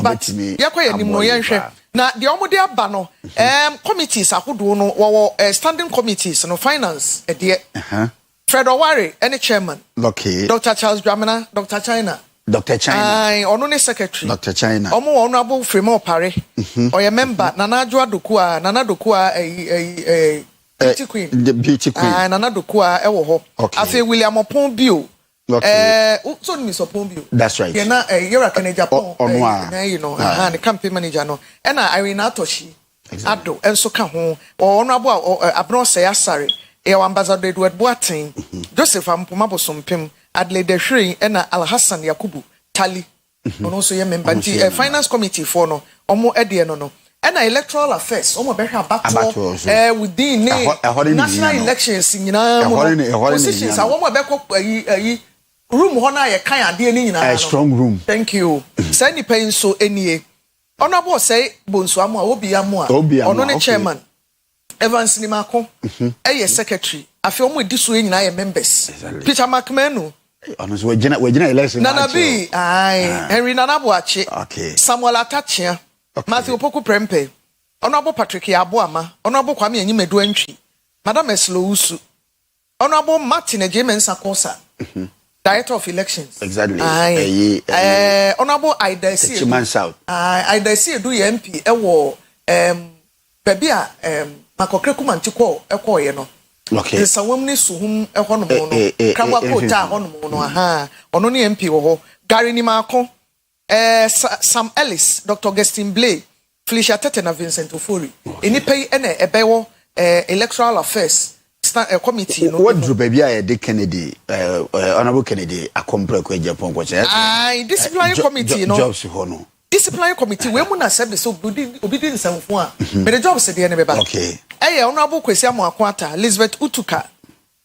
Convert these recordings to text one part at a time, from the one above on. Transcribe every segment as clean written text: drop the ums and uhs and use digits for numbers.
but yakoye nim no yenhwe na de omode aba no committees ahodo no wo standing committees no finance de Fred Oware any chairman okay Dr. Charles Dramina Dr. China ai ono ne secretary Dr. China omo honorable Fremo Pare oye member Nana Dokua Beauty Queen the Beauty Queen Nana Dokua ewo ho afi William Opon Bio so me Opon Bio that's right ye na yera kan Japan you know the campaign manager no e na Irene Atoshi ado enso ka ho honorable abro say asare e ambassador Edward Boatin Joseph Ampoma Bosompem Adle de Hwin e na Al Hassan Yakubu Tali ono so ye member finance committee for no omo ede no and electoral affairs omo be hwa battle within national elections nyina positions omo be ko room ho na ye kan ade ni nyina a strong room thank you say ni pen so enie honorable say bonso amu a obi amu a ono ne chairman Evans Nimako eye secretary afi omo edi so nyina ye members Peter Macmenu ono so we gina election Nana B Henry Nanabuachi Samuel Atachia Matthew Poku Prempe Honorable Patrick Yaboama Honorable Kwame Enyimedu Antwi Madam Eslo Usu Honorable Martin Ejemen Sakosa Director of Elections exactly Honorable Aidasi Chiman South Aidasi Edu MP ewo bebia makokreku mantiko ekwo ye no okay sawom ni suhum ehɔ no mo no krabwa kota hɔ no mo no ono ni MP wo hɔ Gary Nimako Sam Ellis Dr. Augustine Blay Felicia Tete na Vincent Ofori enipa yi ene ebewo electoral affairs committee no what drew baby I de Kennedy honorable Kennedy akompre ko Japan ko che disciplinary committee no jobs ho no disciplinary committee we mu na service so obi nsamfo a me the jobs de ne beba okay honorable Kwesi Amoakwata Elizabeth Utuka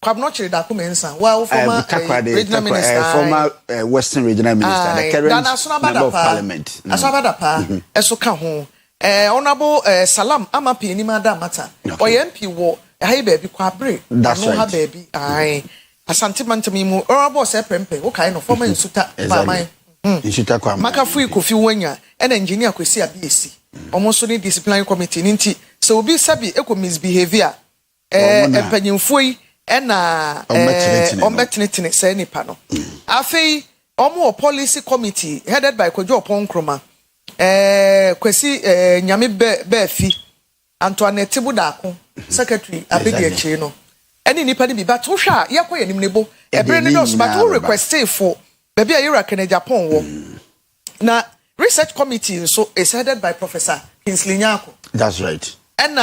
Kwabnochiri da Kumensa well former regional minister former Western regional minister the current member of parliament asabada pa eso ka ho honorable Salam Amapi ni madam mata oye MP wo hai baby kwabre that's right no ha baby ai asante mantami mu honorable se prempe wo kai no former Nsuta mama Nsuta kwa makafu Kofi Wanya and engineer Kwesi Abiesi almost ni disciplinary committee nti so obi sabi eko misbehavior empanyimfo yi na ombetenetene say nipa no afei omo policy committee headed by Kojo Oponkroma Kwesi nyame beafi Antoinette Budako secretary abedi achi no eni nipa ni bi but wo hwa yekoye nim nebo ebre ni dos but wo request for baby ayira kan Japan wo na research committee so is headed by Professor Kinsley Nyako that's right and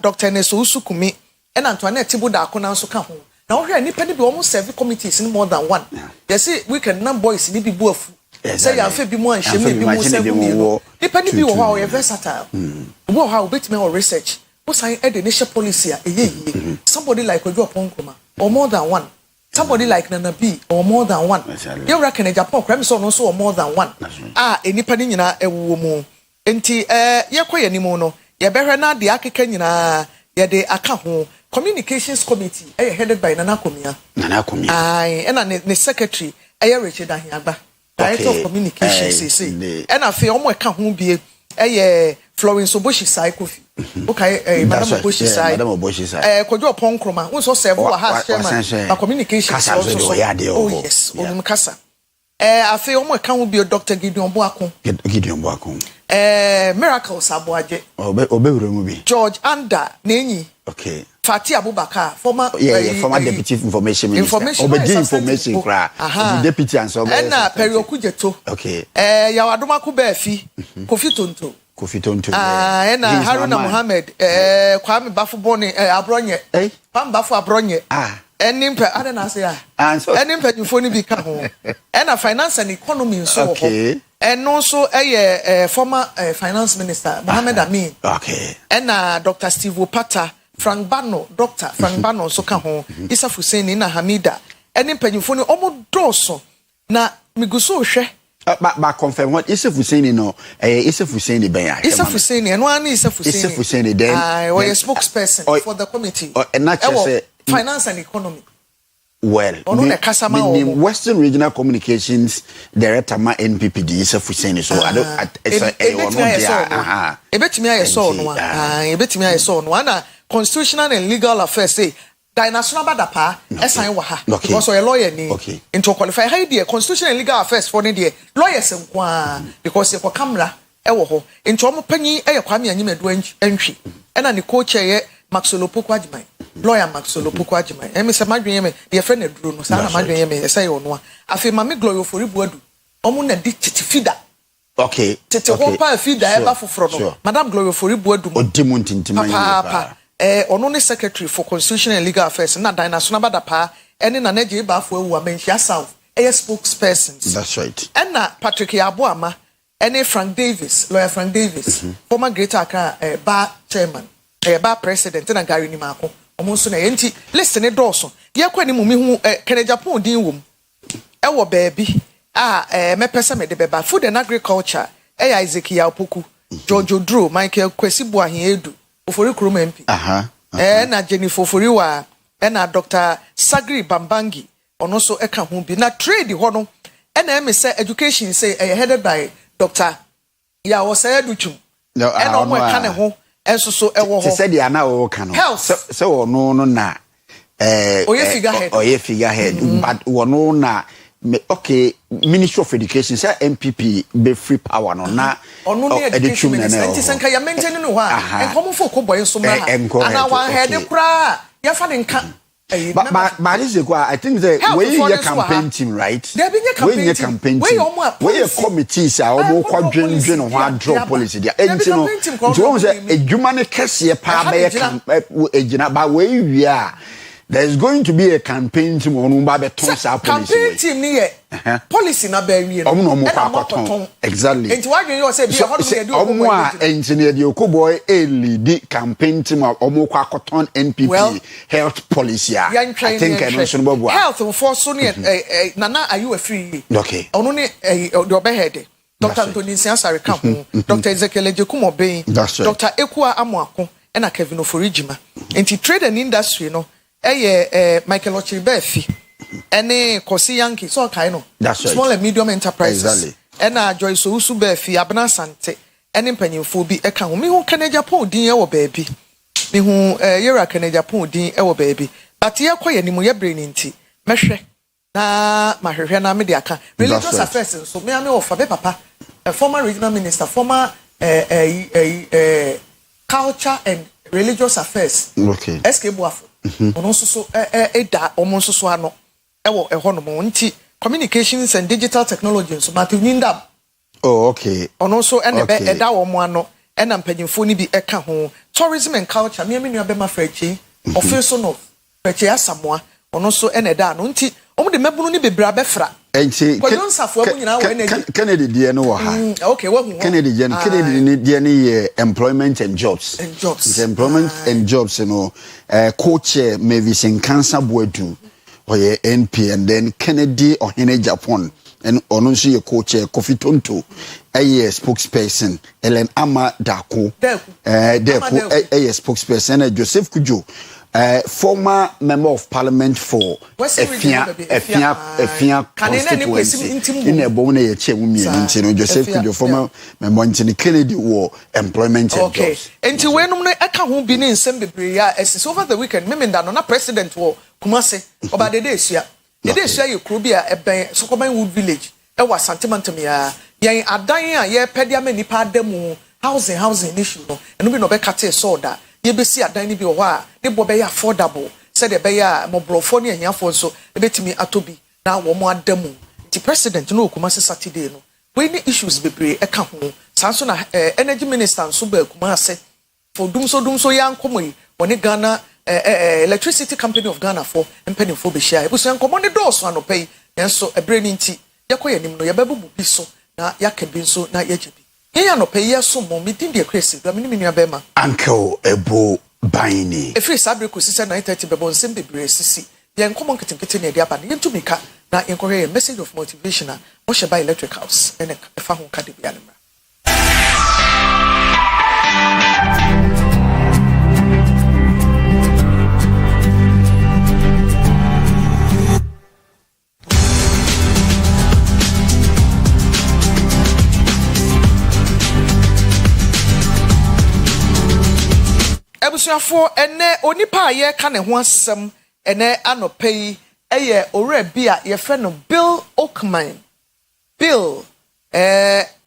Dr. Neso Usukumi and Antoinette Budako na so ka ho na wo hwa nipa ni bi almost serve committees in more than one they say we can number boys ni bi buafu say ya fe bi mo anhye me bi mo serve me nipa ni bi wo ha o versatile wo ha obetime o research wo sign the nation policy somebody like Ojo Ponkoma or more than one somebody like Nana B or more than one you reckon in Japan crime so no so or more than one enipa ni nyina ewo mu enti yekoye ni mu no ye behwe na de akeka nyina ye de aka ho communications committee headed by Nana Komia and the secretary Richard Ahiagba director of communications and afi omo eka ho bie Florence Oboshi sai Kofi okay Madam Oboshi sai Kojo Oponkroma who so serve wa house chairman for communications also oh yes onum kasa afi omo eka ho bie Dr. Gideon Boakon Miracles Aboaje obewure mu bi George Anda Nenyi okay Fati Abubakar former deputy information minister obeji information kra deputy and so na Perioku Jeto okay Yawadoma Beafi Kofi Tonto na Haruna Mohammed Kwame Bafo Boni Abronye Pam Bafo Abronye enimpe adena say enimpe nyufo ni bi ka ho na finance and economy so okay and also former finance minister Mohammed Amin okay na Dr. Steve Opata Frank Bano Dr. Frank Bano so ka ho Isa Hussein na Hamida enimpe nyufo ni omo doso na miguso hwe ba confirm what Isa Hussein no Isa Hussein ben ya Isa Hussein no ani Isa Hussein then or a spokesperson for the committee and not just finance and economy Well, Western Regional Communications Director ma NPPD is a fuseni so I don't Constitutional and Legal Affairs say National Badapa esan wa ha because a lawyer ni into qualify how the Constitutional and Legal Affairs for the lawyers because your camera ewo ho into omo panyi Kwame Anyimedu entwi na ne coach Maxolo Pokwajiman lawyer Maxolo Pokwajiman me say madwen me de friend eduro no sa na madwen me say ono afi mame Glory for Ibuadu omo na di titi fida tete ho pa fida eba foforo no Madam Glory for Ibuadu papa ono ne secretary for Constitutional and Legal Affairs na National Badapa ene na neje ba fo ewu amenhia south spokespersons that's right na Patrick Yaboama ene Frank Davis lawyer Frank Davis former Greater Accra bar chairman bar president na Gary Nimako omo so na enti listen doso ye kwa ni mumi hu Kenya Japan din wom ewo baabi me pesa me de beba food and agriculture Ezekiel Opoku Jojo Drew Michael Kwesi Buahin Edu Ofori Kurum MP na Jennifer Oforiwa na Dr. Sagri Bambangi ono so eka ho bi na trade ho no na me say education say headed by Dr. Ya Osayeduchum na omo eka ne ho enso so ewo ho said ya na o ka no se ono no na Oye figurehead but ono na okay Ministry of Education say MPP be free power no na education minister nti sanka ya maintain no ha enkomo fo ko boy so ma ana wa head kura ya fa nka but this is I think that we your campaign team right we your campaign team we your committees are almost kwadwendwe no ho draw policy dia enti no nti won say edwuma ne kese pa ba ejina ba we wi there's going to be a campaign team on ba beton sa policy campaign team ni policy na ba wi no exactly enti wa dwen you say be how do we do omo a engineer the Okoboy lead campaign team omo kwa koton NPP health policy I think I mentioned bobo health for so ne nana are you a free okay ono ne the obehead Dr. Anthony Siansare Kampo Dr. Ezekiel Ejekumoben Dr. Akua Asiedua and Kevin Oforijima enti trade and industry no Michael Ochiribefi ene Kosi Yankee so kai no small and medium enterprises ena Joyce Usu Befi Abna Sante ene mpanyimfo bi eka ho me hu Kenya Pon din e wo baabi me hu yera Kenya Pon din e wo baabi but ye koye ni mo ye brain nti mehwe na mahwehwe na me de aka religious affairs so me ame ofa be papa a former regional minister former culture and religious affairs okay SK Buafo ono so da omo so ano ewo eho no mo nti communications and digital technology so Matthew Nindab okay ono so ene be eda omo ano ena mpanyimfo ni bi eka ho tourism and culture me nua be ma frachi office no frachi asamoa ono so ene da no nti omo de mabunu ni bebra be fra enti kwadonsafo amu nyina wo ene Kennedy die no wo ha okay wo hu Kennedy ni die ni employment and jobs it's employment and jobs you know co-chair Mavis Nkansa Boadu oye NP and then Kennedy Ohene Japan and onunso ye co-chair Kofi Tonto spokesperson Ellen Ama Dako spokesperson Joseph Kujo former member of parliament for Efia constituency in a bone ye chairman Joseph Kujo former member in Kennedy war employment and jobs enti wenum no eka ho bi ne nsem bebre ya esi over the weekend memenda no na president wo Kumase oba de esua ye kro bi a eben Sokoban Wood village e wa santimantam ya yen adan a ye pede ama nipa adamu housing issue no eno bi no be kate so da ye be si adan ni bi wo a de bo be ya affordable said de be ya mobrofo ne ahiafo so e betimi atobi na wo mo adamu ti president no Kumase Saturday no we ni issues bebre e ka ho sanso na energy minister so ba Kumase for dumso yan komoyi woni Ghana electricity company of Ghana for empany for be share ebuso enkomo ne doors ano pay enso ebre ni nti yakoye nim no yababu bi so na yakabi nso na yajebi yen no pay yeso mo midin de crazy do me nua be ma Uncle Ebo Baini efiri sabre ko sisi 9:30 bebo nsem bebre sisi yen komo nketenkete ne de aba ne yentumika na yenkohwe message of motivation a wo she by electric house ene efa ho ka de bia ne ma abusuafo ene onipa ye ka ne ho asem ene anopai eye ore bia ye fe no Bill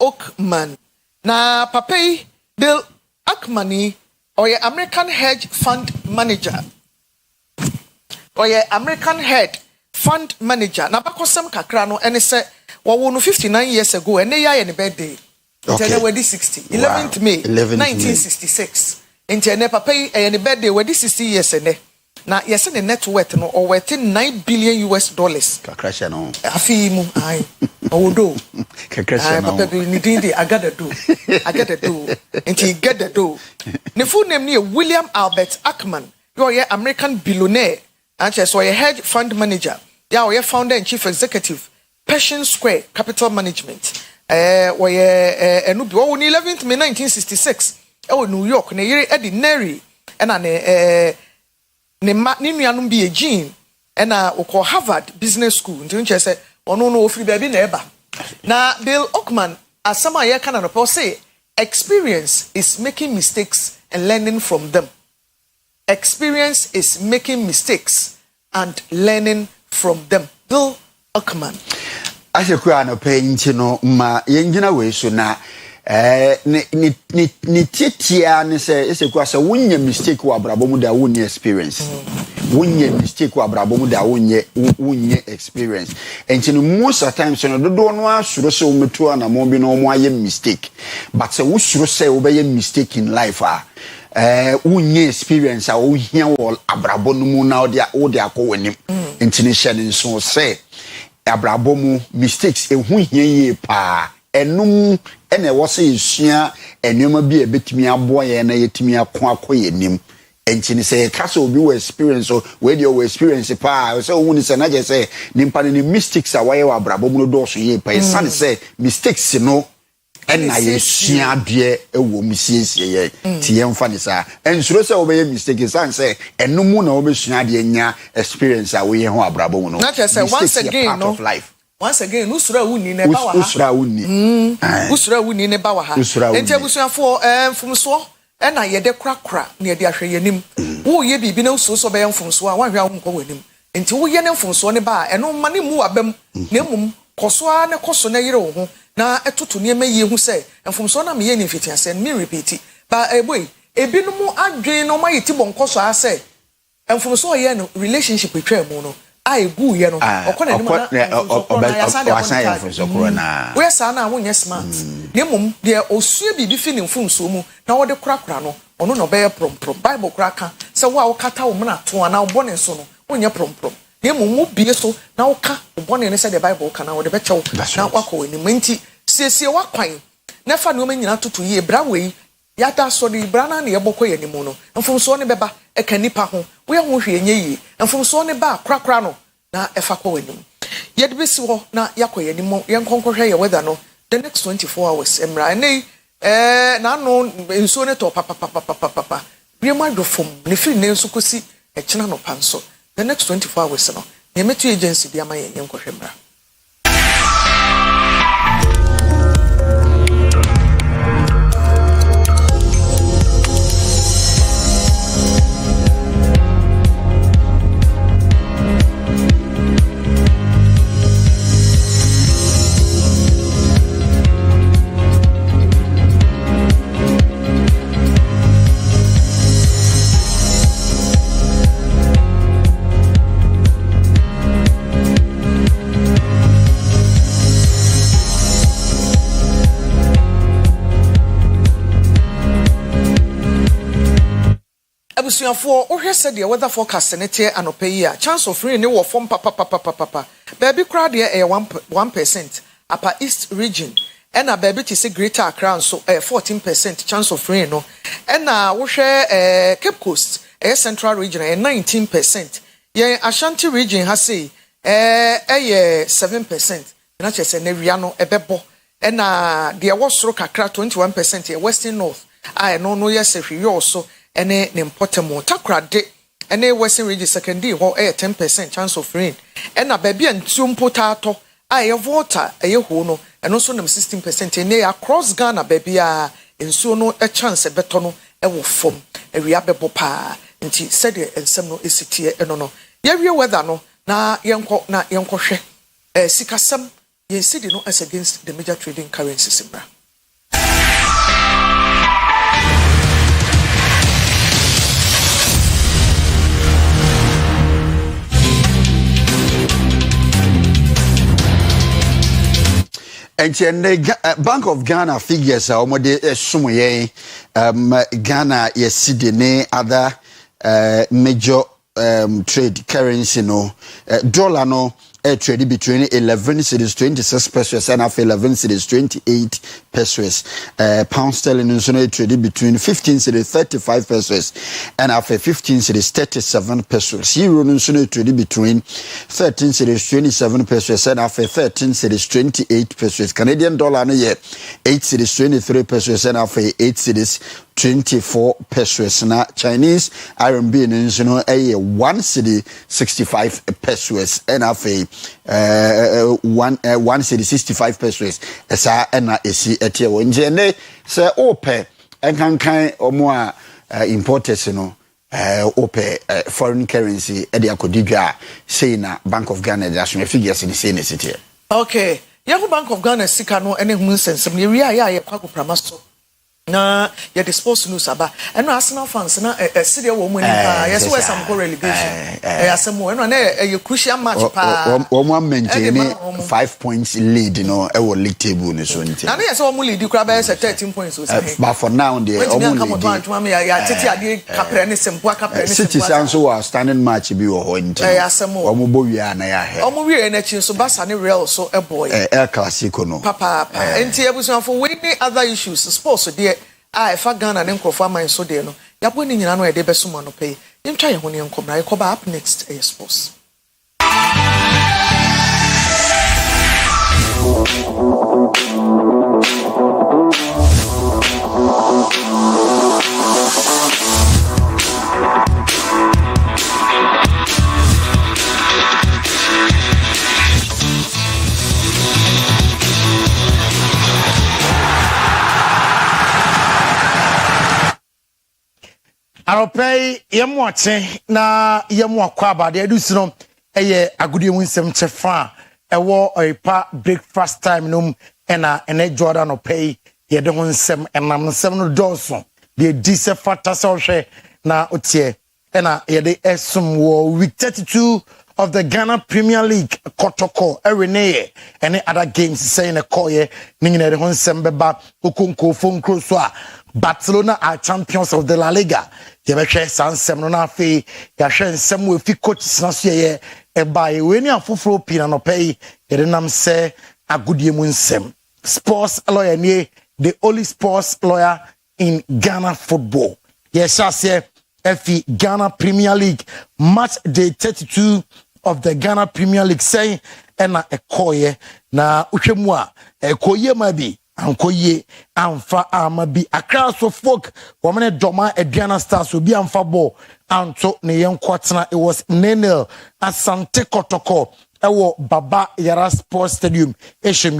Oakman na papai Bill Oakman oye American hedge fund manager na bakosem kakra no ene se wo no 59 years ago ene ya ye ne birthday ene wedi 60 11th May 1966 ene papa ene birthday wedi 60 years ene na yese ne net worth no o worth $9 billion kakrasha no afi mu ai owodo kakrasha no papa bi ni dindi agada do enti get the do ne full name ni William Albert Ackman you are American billionaire and so a hedge fund manager ya we founder and chief executive Passion Square Capital Management we enu bi wo ni 11th May 1966 New York na yere Eddie Neri na ne nuanum bi Eugene na okọ Harvard Business School nti nche se ono no ofiri ba bi na eba na Bill Oakman asama ye kana no say experience is making mistakes and learning from them. Experience is making mistakes and learning from them. Bill Oakman. Akua no penti no ma yengina we so na ni titia ni se esekua se wonye mistake wa brabo mu da wonye experience. Wonye mistake wa brabo mu da wonye experience. Enti no most of times no do no asuro se wo metu na mo bi no mo aye mistake. But se wo suro se wo be ye mistake in life wonye experience a wo hia wo abrabo no mu na wo de akọ wanim. Enti ni hye ni so se abrabo mu mistakes ehu hie pa enum ene wo se esua enema bi ebetimi abo ye na yetimi akoye nim enti ni se ka so obi wo experience so we dey wo experience pa so woni se na je se nimpa ni mistakes a waye wa abrabo mu no do so ye pa isane se mistakes no ena yesua de ewo misiesie ye ti yemfa ni sa ensuro se wo be mistake isane se enum na wo be sua de nya experience a wo ye ho abrabo mu no na je se once again no once again usura wuni ne ba wa ha usura wuni ne ba wa ha enti abusuafo mfumso na ye de krakra na ye de ahwe yanim wo ye bibi na uso be mfumso a wanhwe a nko wanim enti wo ye ne mfumso ne ba eno ma ne mu abam na mum koso a ne koso na yire wo ho na etoto ne ma ye hu se mfumso na me ye ne fitiase me repeat ba boy ebinu mu adwen no ma yiti bonkoso a se mfumso ye no relationship betwa mu no ai gu ye no okona ni na obasan ya funso corona we sa na wonye smart ne mum de osue bibi fi ne mfunso mu na wo de krakra no ono no be prom bible kraka se wo a wo kata wo na to ana wo bone so no wonye prom ne mum wo bie so na wo ka wo bone ne se de bible kana wo de be chew na kwakọ wani menti siesie wa kwan na fa ne o manyina tutu ye bra we ya da so de bra na ne ye bokọ ye ni mu no mfunso ne beba e ka nipa ho we ho hwe enye yi mfunso ne ba krakra no na efa kwa wenim ye de besi ho na yakoye ni mo ye nkonkohwe ye weather no the next 24 hours emra nei na no enso ne to papa biema do fom ne firi ne enso kosi e kina no panso the next 24 hours no ye metu agency bi ama ye nkonkohwe mra abusuafo ohwe se de weather forecast ne tie anopa yi a chance of rain ne wo fom papa baby crowd here 1% upper east region ena baby ti se greater Accra so 14% chance of rain no ena wo hwe Cape Coast central region 19% ye Ashanti region ha say 7% na chese na wia no ebebo ena de wo soro kakra 21% ye Western North no yes hwe so ene ne mpotemo takrade ene Western region secondary ho 10% chance of rain ena baby antuo mpotato water ho no eno so nam 16% ene across Ghana baby a ensuo no chance beto no ewo fom ewia bebo pa nti said ensem no esitie eno no yewie weather no na yenko hwe sikasam yensidi no as against the major trading currencies bra. And Bank of Ghana figures are almost sumoye Ghana yesidine other major trade currency no dollar no trade between 11 cedis 26 pesos and after 11 cedis 28 pesos. Pound sterling no trade between 15 cedis 35 pesos and after 15 cedis 37 pesos. Euro no trade between 13 cedis 27 pesos and after 13 cedis 28 pesos. Canadian dollar no 8 cedis 23 pesos and after 8 cedis 24 pesos. Na Chinese RMB no 1 cedi 65 pesos and after 1 cedi 65 pesos. Esa na esi etie wonje ne se ope enkankan omo a importers no ope foreign currency e de akodidwa say na Bank of Ghana national figures ni say na sitie. Okay, Yahoo Bank of Ghana sika no ene hu nsensem ye wi a ye kwako pramaso na ye dispose news aba eno Arsenal fans na sede wo mu ni pa yes we some relegation asemo eno na ye crucial match pa wo maintain 5 points lead no e wo league table ni so nti na yes wo mu lead kura ba 13 points so say but for now they wo mu lead ya tete ade kapre ne sempo kapre ne City sanso wa standing match bi wo ho nti wo mu bo wi ana ya he wo mu wi na chi so Barca ne Real so e boy El Clasico no papa enti ebusuafo we ni other issues sports there fa Ghana ne nkofo aman so de no yabo ni nyina no e de besuma no pay ntwa ye ho ne nkomra ekoba up next sports. Aropei yemu ache na yemu akwa abade edusi no eye agudie winsem chefa ewo Oyerepa Breakfast Time num ene Jordan opei yede ho nsem enam nsem no dɔɔso de dise fata se ohwe na otie ena yede esum wo week 32 of the Ghana Premier League kotoko ereneye any other games saying a koye ningine de ho nsem beba okonko fonkro so a Barcelona are champions of the La Liga. Yebehwe sansem no na afi ya hwe nsem we fi coaches na so ye e bae we ni afoforo pina no pay ye nam se agudie mu nsem. Sports lawyer ni the only sports lawyer in Ghana football. Yes, say FI Ghana Premier League match day 32 of the Ghana Premier League say na ekoye na uhwemu a ekoye mabi ankoye amfa amabi Accra so folk womane doma Aduana Stars obi amfa ball anto ne yenkwatena. It was 0-0 Asante Kotoko ewo Baba Yara Sports Stadium eshem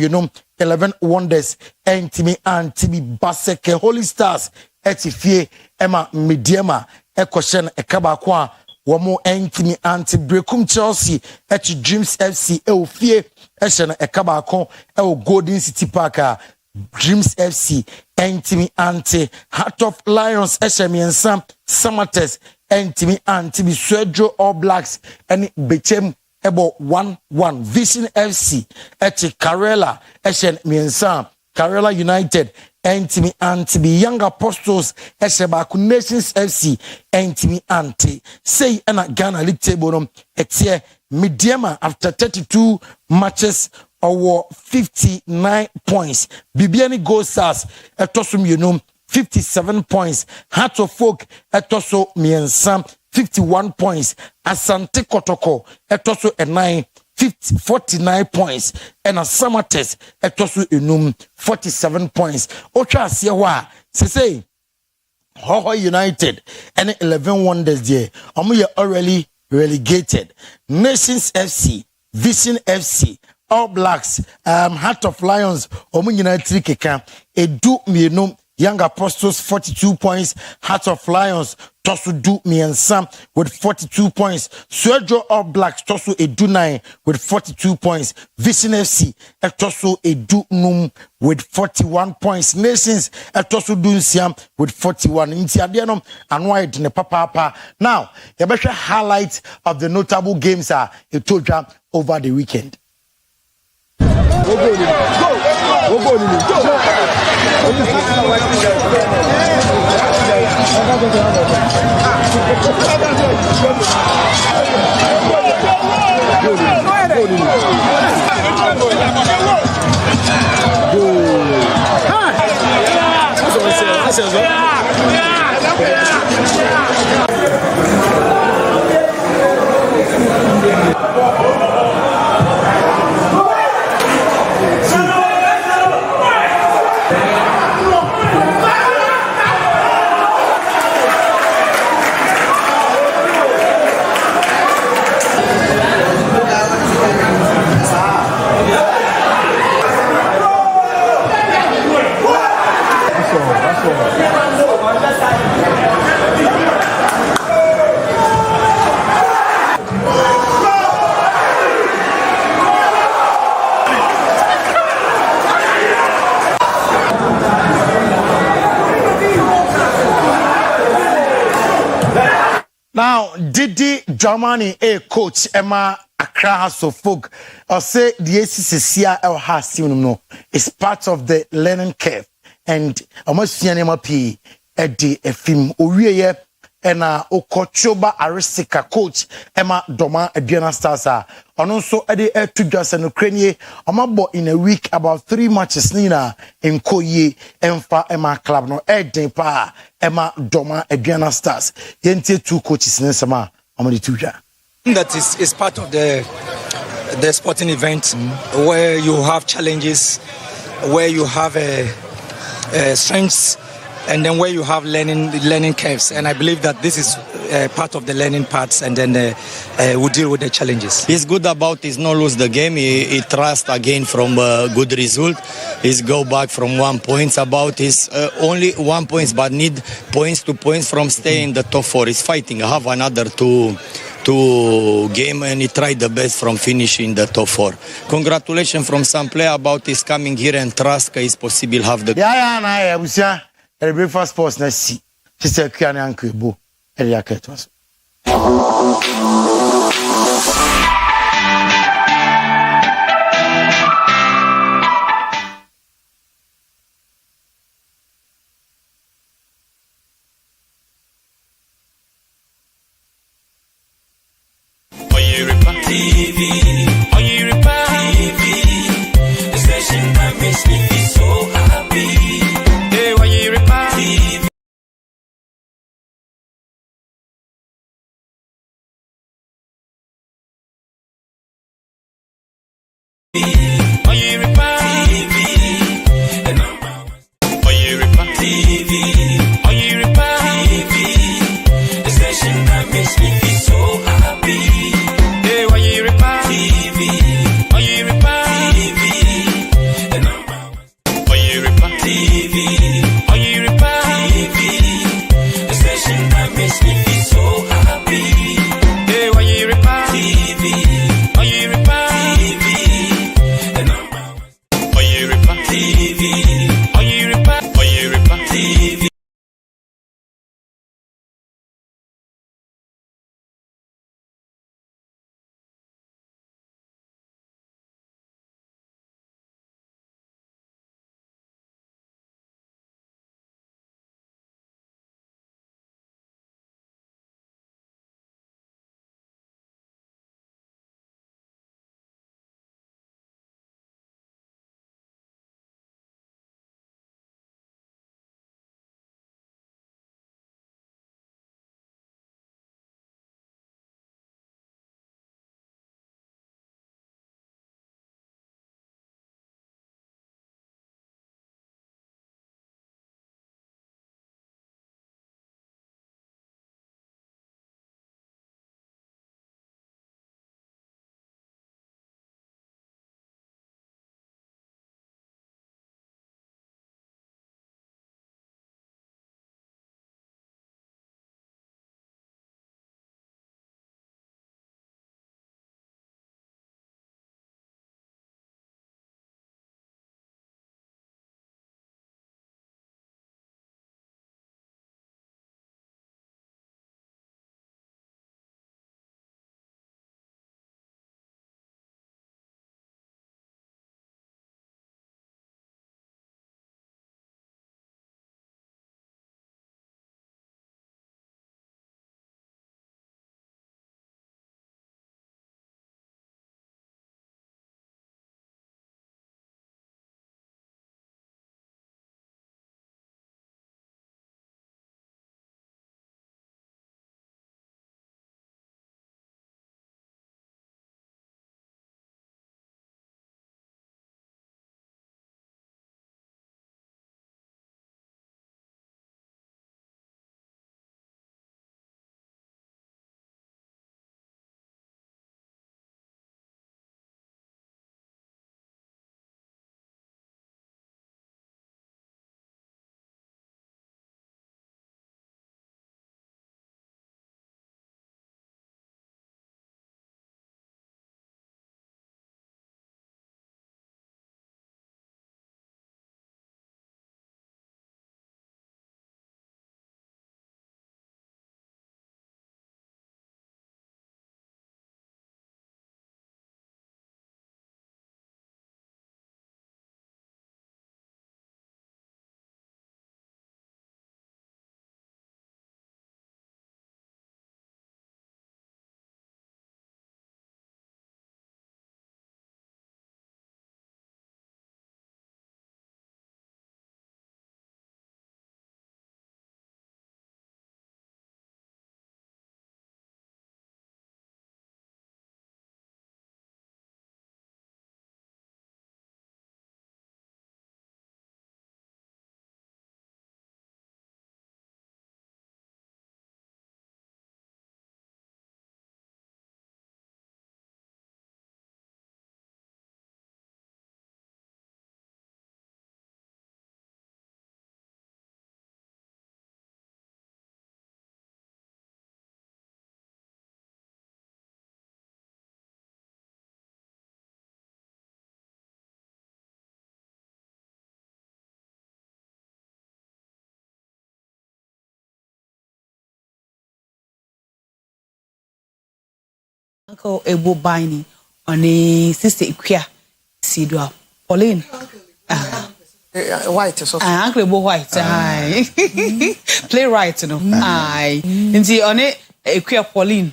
11 Wonders entimi antibi Baseke Holy Stars etifie ema mediema ekoshen ekaba kwa womo entimi anti Brekum Chelsea eti Dreams FC eofie eshen ekaba kon ewo Golden City Park Dreams FC entimi anti Heart of Lions Eshemiensa Samates entimi anti Bisuedro All Blacks eni Bechem ebo 1-1 Vision FC eti Karela Eshemiensa Karela United entimi anti Young Apostles Eshebaku Nations FC entimi anti say ena Ghana League table no etie Mediema after 32 matches or 59 points. Bibiani Gold Stars etosum 57 points. Heart of Folk etoso miensam 51 points. Asante Kotoko etoso 49 points. And a Samates etoso enum 47 points. Ocha siwa say Hoho United and 11 Wonders there. Omuye already relegated. Nations FC, Vision FC, All Blacks, Heart of Lions, Omu United Keka, Edu Mienum, Young Apostles 42 points. Heart of Lions Tosu Du Miensam with 42 points. Sergio All Blacks Tosu Edu 9 with 42 points. Vision FC Tosu Edu Num with 41 points. Nations Tosu Dunsiam with 41. Intiadianom and White in the Papa. Now, the best highlights of the notable games are Etoja over the weekend. Now, Didi Germany, a coach, Emma Accra so folk, or say the ACCCA El Hasim is part of the learning curve, and almost Yanema P. Eddie Efim Uriye and Okochoba Aristika coach Emma Doma Ediana Stars and also Eddie Tujas and Ukraine. Amabo in a week about 3 matches Nina in Koye Emfa Emma Club no Eddie Pa Emma Doma Ediana Stars. Yente 2 coaches in Sama Amadi Tuja. That is part of the sporting event where you have challenges, where you have strengths, and then where you have learning curves. And I believe that this is part of the learning parts, and then we deal with the challenges. He's good about is not lose the game. He trust again from a good result. He's go back from 1 point about his only 1 point, but need points from staying in the top 4. He's fighting. Have another two game, and he tried the best from finishing the top 4. Congratulations from some player about his coming here and trust is possible have the. Yeah, a breakfast post na si. She said, Akua Uncle Ebo. Elia Ketos. Oyerepa TV, Oyerepa TV, the station that makes me feel so happy. Hey, Oyerepa TV. Oyerepa TV, the number one. Oyerepa TV, Oyerepa TV, the station that makes me feel so happy. Hey, Oyerepa TV, Oyerepa TV, the number one. Oyerepa TV, Oyerepa TV, the station that makes me feel so happy. Hey, Oyerepa TV, Oyerepa TV, the number one. Oyerepa TV, Oyerepa TV. Uncle Ebo Bini on a sister Akua Asiedua Pauline. White so. Uncle Ebo White. Aye. Playwright no. Aye. Nti on it Akua Pauline.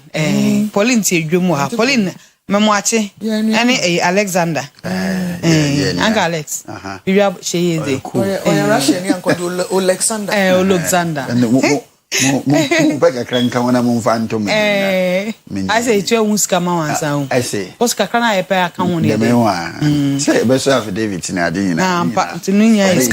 Pauline ti dwemu ha. Pauline Mamwache. Any Alexander. Uncle Alex. We are she is a Russian uncle Alexander. Alexander. Bega crank when I'm phantom. I say to you, Muskama. I say, Oscar can I pay a count? Say, best of David in Adina. To Nina is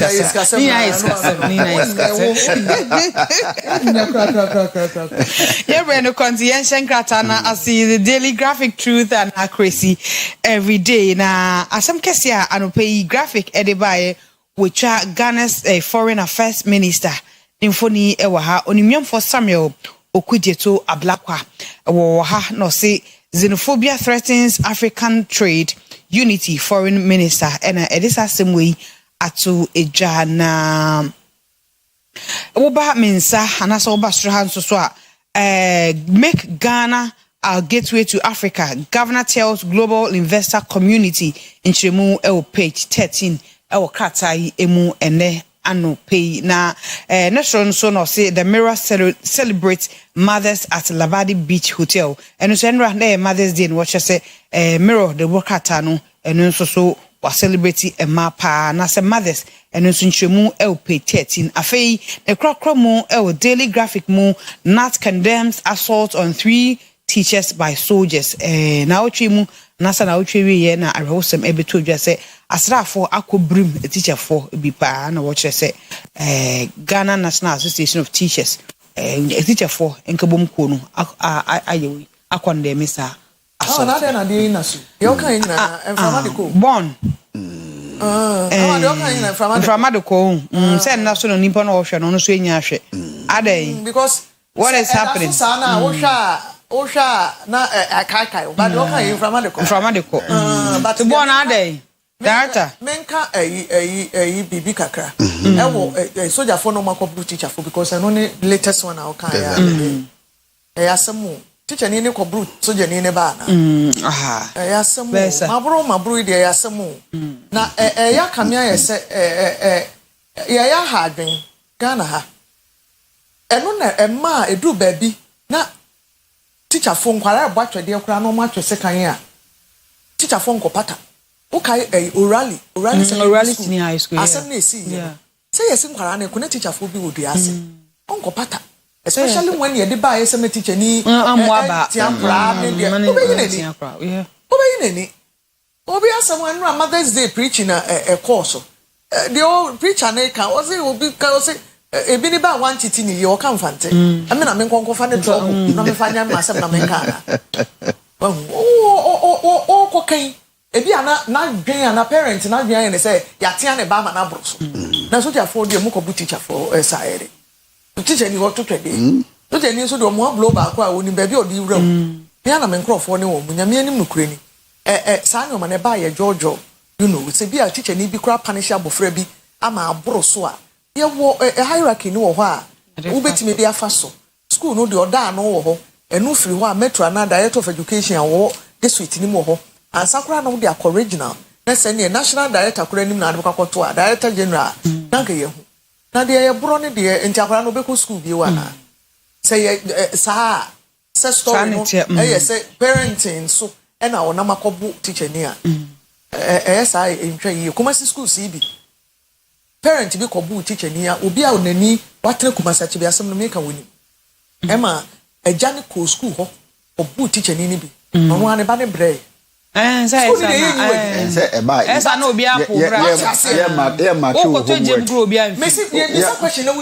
yeah, when the conscientious Kratana, I see the daily graphic truth and accuracy every day. Now, as some Cassia and pay graphic ediby, which are Ghana's foreign affairs minister. Infoni ewa ha onimyam for Samuel Okudjeto Ablakwa ewa ha no say xenophobia threatens African trade unity foreign minister and edisa semwe atu ejana oba mensa anasa oba strahan so make Ghana our gateway to Africa. Governor tells global investor community in Chiremu page 13 kratai emu ene ano pay na nation so no say the Mirror celebrates mothers at Lavadi Beach Hotel and so na Mothers Day watch say Mirror the workata no and so was celebrating a mapa na say mothers and so nchemu pay 13 afei the krokromo daily graphic mo not condemns assault on 3 teachers by soldiers na ochimu nasa na ochiwi ye na arewosem ebeto dwa say asrafo akobrim teacher for bi pa na watch say Ghana National Association of Teachers teacher for enkabom ko no ayewi akondem sa na dey na dey na so you kan nyina enframadiko born you kan nyina enframadiko say na so no nipa na wo hwe no so enya hwe adai because what is happening so na wo hwa na akakai but you kan enframadiko but born adai Director. Menka bibi kakra. Soldier for no makobu teacher for because I know the latest one I can. Asemu. Teacher ni ne kobru soldier ni ne ba na. Asemu. Mabro de asemu. Na ya kamia ye se ya ha adwen Ghana ha. Eno na emma edu baabi na teacher for nkwara abo atwede kura no mo atwe sekan a. Teacher for nkopata. Okay, orally senior high school. Asem na esi. Say yes nkwara na ekune teacher for bi wodu ase. Onko pata. Especially when you dey buy some teacher ni tiampra me dey. Obeyi nani. Obi asem when Mother's Day preaching a course. The old preacher na kan o say obi ka o say ebi ni ba wan titi ni ye o kan fante. I mean na me nkonko fa ne trouble. Na me fa nya masem na me kan. Oh kokai. Ebi na dwen ana parent na dwen say ya tia ne ba ma na bro so na so tia for dem ko bu teacher for saere teacher ni what to twede so je ni so do mo blow ba ko a woni ba bi odi wram ya na me nkrofo ne wo munyame anim nukure ni sa nyoma ne ba ye jojo you know say bi a teacher ni bi kra punish abofra bi ama abro so a ye wo hierarchy ni wo ho a wo betime bi afa so school no de oda no wo ho enu firi ho a metro na director of education a wo district ni mo ho ansakura no de original na say ne national director kura nim na adbakakoto a director general na ka yehu na de ye bro ne de ntakura no beko school bi wa na say sa story no say parenting so and na wona makobu teacher ni a say entwa yi Kumasi school si bi parent bi kobu teacher ni a obi a onani watre Kumasi achi bi asem no make woni ema ajani ko school ho obu teacher ni bi no ane ba ne bre say no be apple Messi question no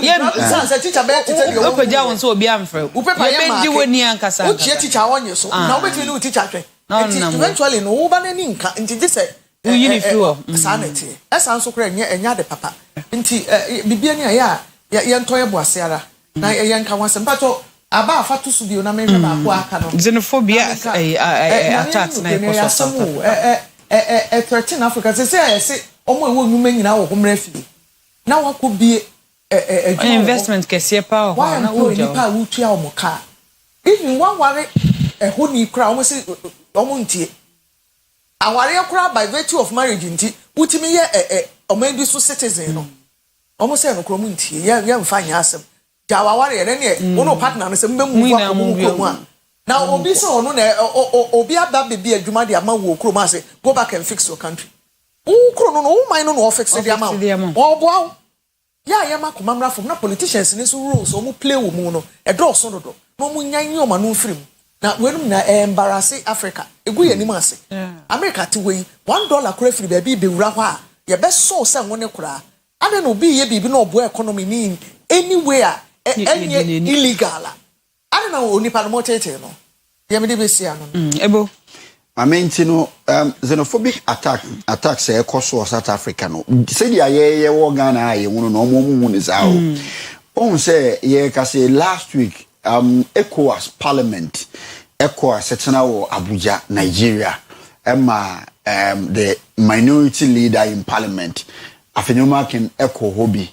say teacher be teacher you go ja won so obi amfre wo papa be di woni ankasa wo tie teacher wonye so na wo betwe no teacher twen eventually no wo ba na ni nka nti je say uniform sanity esa so kra enya de papa nti bibia ni ya ntoye boase ara na ye nka wansem pato aba afatu su bio na me hwe ba ko aka no xenophobia attacks na ekoso 13 Africa say omo ewo nyuma nyina wo homra fi na wako bie investment kese pa ho na wo ni pa wo tua omo ka even one worry honi kra almost say omuntie aware kra by virtue of marriage nti utimi ye omendi so citizen no almost say no kra omuntie ye mfanya asem ja aware ye ne wono partner no say mbemu a na obi so ono na obi aba bebi adwuma de ama wo kro ma say go back and fix your country kro no mind no fix the amount bow ya makomamra from na politicians ni so rules o mu play wo mu no e do so do no mu nyan yi o ma no mfirim na wenum na embarrass Africa egu ye nim ase America ti we $1 kura firi ba bi bewura ho a ye be so se won ne kura ade no bi ye bibi no obo economy ni anywhere enye illegal ade na onipa no mo tete no ye me de be sia no ebo amenti no xenophobic attacks e koso South Africa no say dia ye wo Ghana aye wonu no omo ni za o say ye ka say last week ECOWAS parliament ECOWAS setena wo Abuja Nigeria the minority leader in parliament afenoma ken eko hobby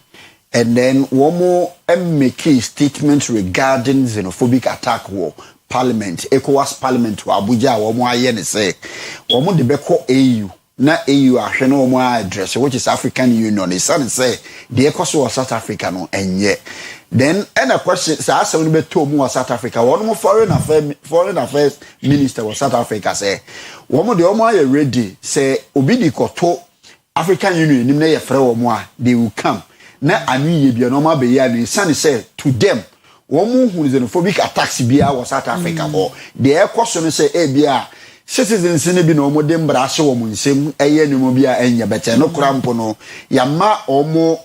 and then womo make a statement regarding xenophobic attack war parliament ECOWAS parliament to Abuja womo aye ne say womo de beko AU na AU ahwe na womo address which is African Union is say the ECOWAS South Africa no enye then a question say ask we be to mu South Africa one more foreign affairs minister of South Africa say womo de womo aye ready say obi di koto African Union nim na ye frɛ womo a they will come na anu ye bia no ma be ya ni say to them womo hu xenophobic attacks bia was South Africa or the question say e bia citizens ne bi no mo de mbra hye wo mo nsem eye ni mo bia enya bete no krampo no yama omo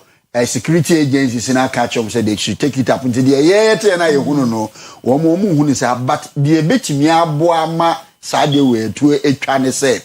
security agencies na catch them say they should take it up until the yete na ye hunu no womo hunu say but the betimi aboa ma sade we to etwa ne say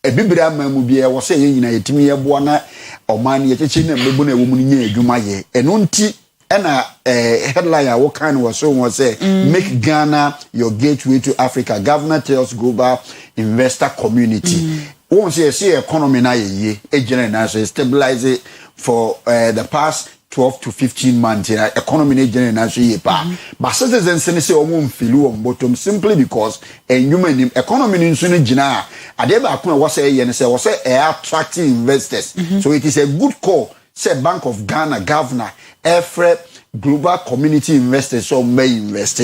ebibira mamu bia wo say ye nyina yetimi ye boa na oman ye cheche na mbebu na ewomu nya adwuma ye eno nti na headline a wo kan was so won say make Ghana your gateway to Africa. Governor tells global investor community won say economy na ye ejene na so stabilize it for the past 12 to 15 months economy na ejene na so ye pa but citizens say omo mfilu on bottom simply because human economy ni nso ne gina ade ba ko was say ye ne say was say attracting investors so it is a good call say Bank of Ghana governor every global community investors so may invest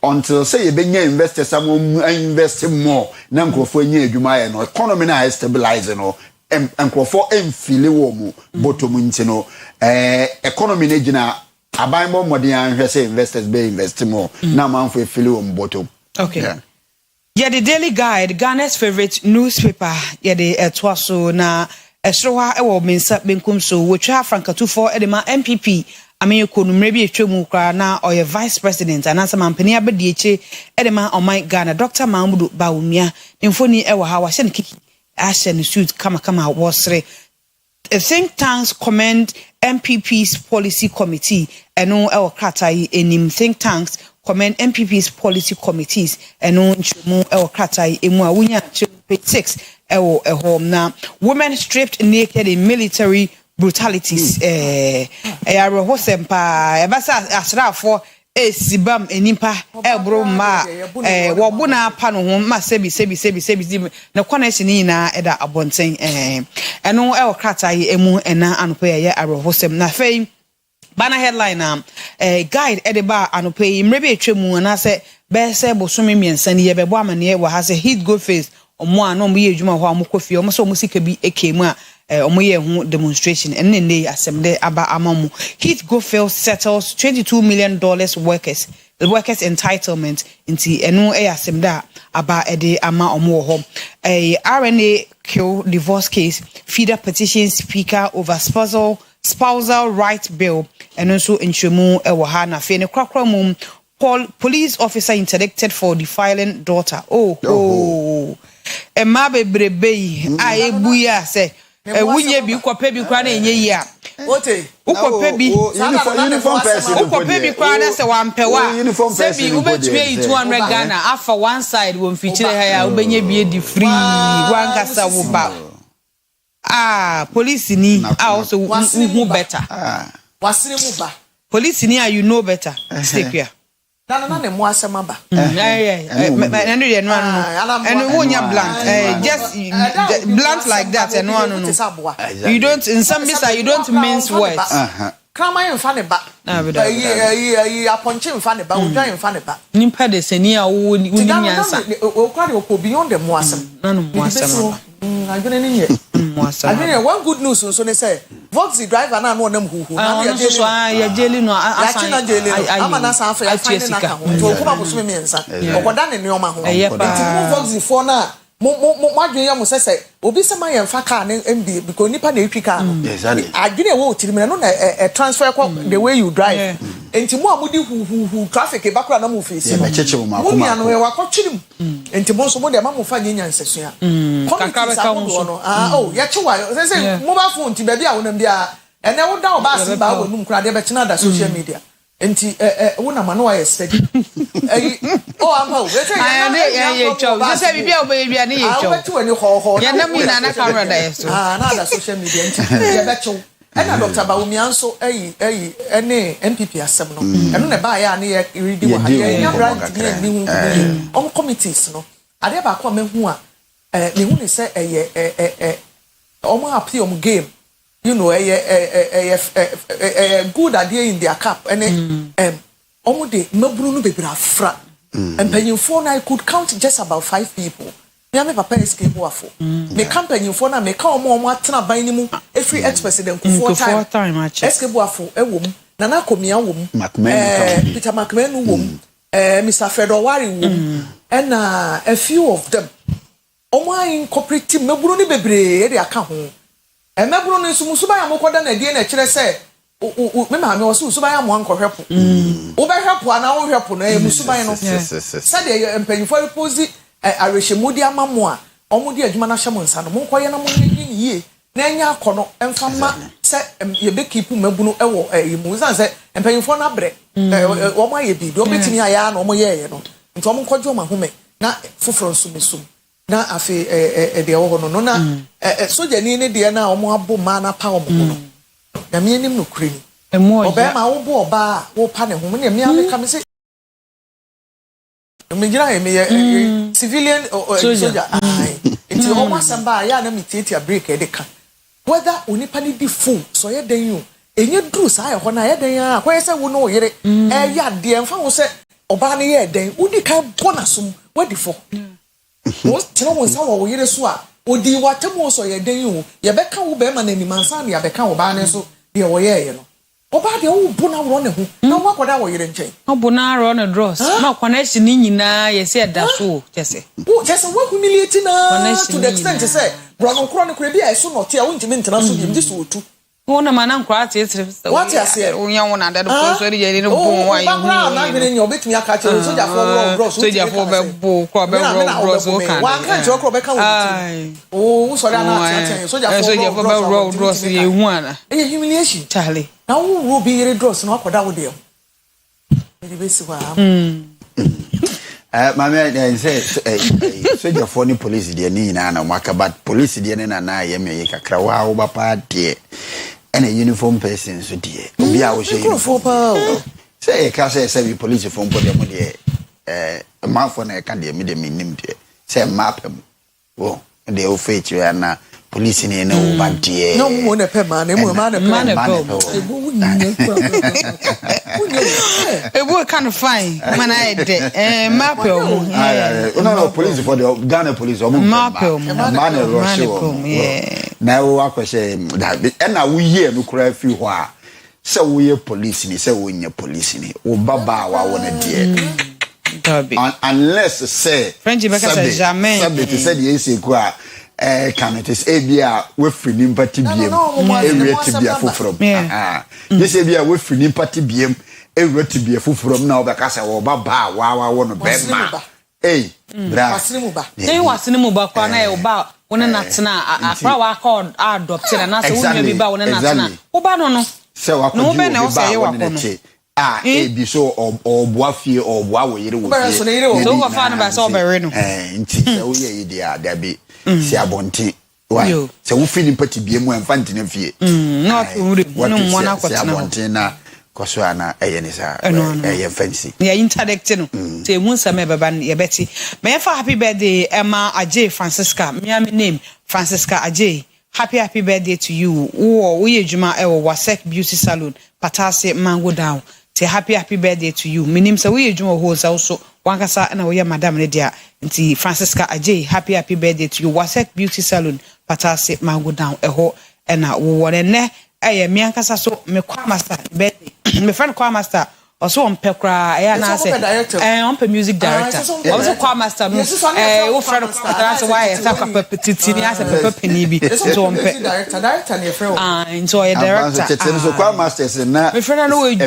until say you benya investors some invest more na nkrofo nya adwuma ye no economy na stabilize no nkrofo emfile wo mu bottom nti no economy na gina abanbo modern anhwe say investors be invest more na manfo efile wo mu bottom. Okay, yeah, the Daily Guide, Ghana's favorite newspaper, yeah, the etwaso na esroha ewo mensa benkum so wotwa frankatufo edema MPP ame ekonumre bi etwemu kra na oye vice president anasa mampani abedi eche edema oman Ghana Dr. Mahmoud Bawumia mfoni ewo ha wa hye kiki ahye ne suit kama wosre. A think tanks commend MPP's policy committee eno ewo kratai enim think tanks commend MPP's policy committees eno nchumu ewo kratai emu a wunya page 6 ewo home na women stripped naked in military brutalities ayaro hosempa ebasa asrafo esibam enimpa ebro ma wobuna pa no ho ma sebi na connection ni na eda abonten eno ewo kratai emu ena anope ye aro hosem na fei bana headline guide edeba anope mrebe etwemu na se be se bosome miensa ni ye bebo amane wa ha se hit go face omo ano mo ye adwuma ho amokofie omo so musika bi ekemu a omo ye hu demonstration enne assembly aba amamu hit go fail settles $22 million workers entitlement inti eno assembly aba ede ama omo ho RNA kill divorce case feeder petition speaker over spousal right bill eno so enchemu ewo ha na fe ne kwakwa mum police officer interdicted for defiling daughter Emma bebrebe a ebuya se wunye bi kope bi kwa na enye yi a ukope bi uniform person ukope bi kwa na se wampewa se bi ubetue 200 Ghana afa one side won fichire ha ya ubenye bi di free wankasa wo ba police ni also who better wasire mu ba police ni you know better stay here na ne mo asema ba and just blunt like that and no you don't in some bisa you don't mince words krama yen fa ne ba aponche mfa ne ba odwan yen fa ne ba nimpa de seni a wo ni nyansa o kwade o ko beyond the mo asem na no mo asem agene ni ye agene one good news so ne say Voxy driver na no nam huhu na ya jeli no asan ya jeli ama na san fa ya fine na ka ho to ko ba bo so me nsa okoda ne ne oma ho nti mo Voxy for na mo adwen ya mo sese obi se ma ye mfa car ne MB because nipa na etwi car no adwen wo tirimira no na transfer the way you drive enti mo amudi hu traffic e bakura na mo face me cheche mo akoma mo no we wakotwirim enti mo so mo de ma mo fa nyanya nsesua kakara ka wo no ya chewa sese mobile phone ti ba bia wo na bia ene wo da oba se ba wo num kura de be china da social media enti wo na ma no wa steady ampa we say ya chow just say bibia obeyia na ye chow wetu ani ho ya na mi na camera da yeso na da social media enti ye be chow ena Dr. Bawumianso ene MPP asem no eno ne ba ya na ye ready wa ha ya brand ni hu committees no ade ba ko mehu a me hu ni say omo appeal game you know good idea in their cap and omo de maburu no bebra fra and penyimfo na I could count just about 5 people me am papa escape afo me company for na me ka omo atena ban ni mu every ex president for time escape afo ewom nana komia wom Peter McMahon wom Mr. Fred Owari wom and a few of them omo in cooperative maburu ni bebre e de aka ho emeburu no nsumu suba ya mokoda na die na kire se me ma me osu suba ya mo ankohwepo wo be hwepo ana wo hwepo na e musuba no se de empanyifo reposi arehemudi amamo a omudi adwuma na hyemo nsa no monkoye na monyi na enya akono emfama se ye be keep mabunu ewo yimu zan se empanyifo na bre wo ma ye bi do betimi aya na omo ye no nti omo nkojo ma home na foforo nsumesum na afi de wo no na soja ni ne de na omo abo ma na pa omo no na me nim no kure ni oba ma wo bo oba wo pa ne ho me ame ka me se me gira me civilian soldier nti omo asamba ya na me tiatia break e de ka whether onipa ni di full so ye den you enye dru sa ye ho na ye den a ko ye se wo no yere ya de emfa wo se oba ne ye den udi ka bonasum wadi fo wo tena wo nsa wo yere so a odi watemo so ye den yu ye beka wo be ma na nimansa na ye beka wo ba ne so de wo ye no oba de wo bu na wo ne ho na wo akoda wo yere nchen obu na ro na dross na connection ni nyina ye se da so jese wo humiliate na to the extent say bro no kro ne kure bi a so no te a wo ntimi ntena so bi mdi so otu wona mana nkwa ate what you say onya wona da ko so ri ye ni bo wa yi na gbe ni obetumi aka che soja for bro soja for be bo ko be bro so kan wa kan che okro be kan wo so da na ate soja for bro so ye hu ana humiliation Charlie na wo bi yere dross na akoda wo de e be si wa mama say soja for ni police de ni na na maka but police de na ye me kakra wa wo ba pa de and a uniform person so dear. Obi a wo say say ka say police from body mo de a man for na ka de me de nim de say map em wo de o fetch you na police ni na wo ba de no mo na pe man mo man na Ebo kind of fine man I de map em no police for the Ghana police o mo map em man rush yeah na wo akwese that na wo ye no kura fi ho a se wo ye police ni se wo nye police ni wo baba wa wo na de unless say French beka say jamais sabe te say ye se ku a can it is ebia we free ni party biem e rate bia foforo yes ebia we free ni party biem e rate bia foforo na obeka say wo baba wa wo no bema bra wasinimu ba wasinimu ba kwa na e oba wona natena akwa wa call adopt na so wonya bi ba wona natena oba no se wa ko bi ba wona che ebi so oboa fie oboa wo yire wo fie so go fa na ba so obere no nti se wo ye ide a da bi si abonti wa se wo feel empathy bi mu emfa ntene fie no no mo na kwatena abonti na koso ana eyenisa fancy ya interdict no te mu nsame baba ye beti me fa happy birthday Emma Ajay Francisca me name Francisca Ajay happy birthday to you we ejuma ewo Wasek Beauty Salon Patase Mango Down te happy birthday to you me name say we ejuma ho sa so wankasa na we madam ne dia nti Francisca Ajay happy birthday to you Wasek Beauty Salon Patase Mango Down eho na wo ne me ankasa so me kwa master birthday me friend kwa master also on pekra na say on pe music director also kwa master no wo friend kwa why say kwa petitini as pepper penibi so on pe director ne friend so director so kwa master na me friend no we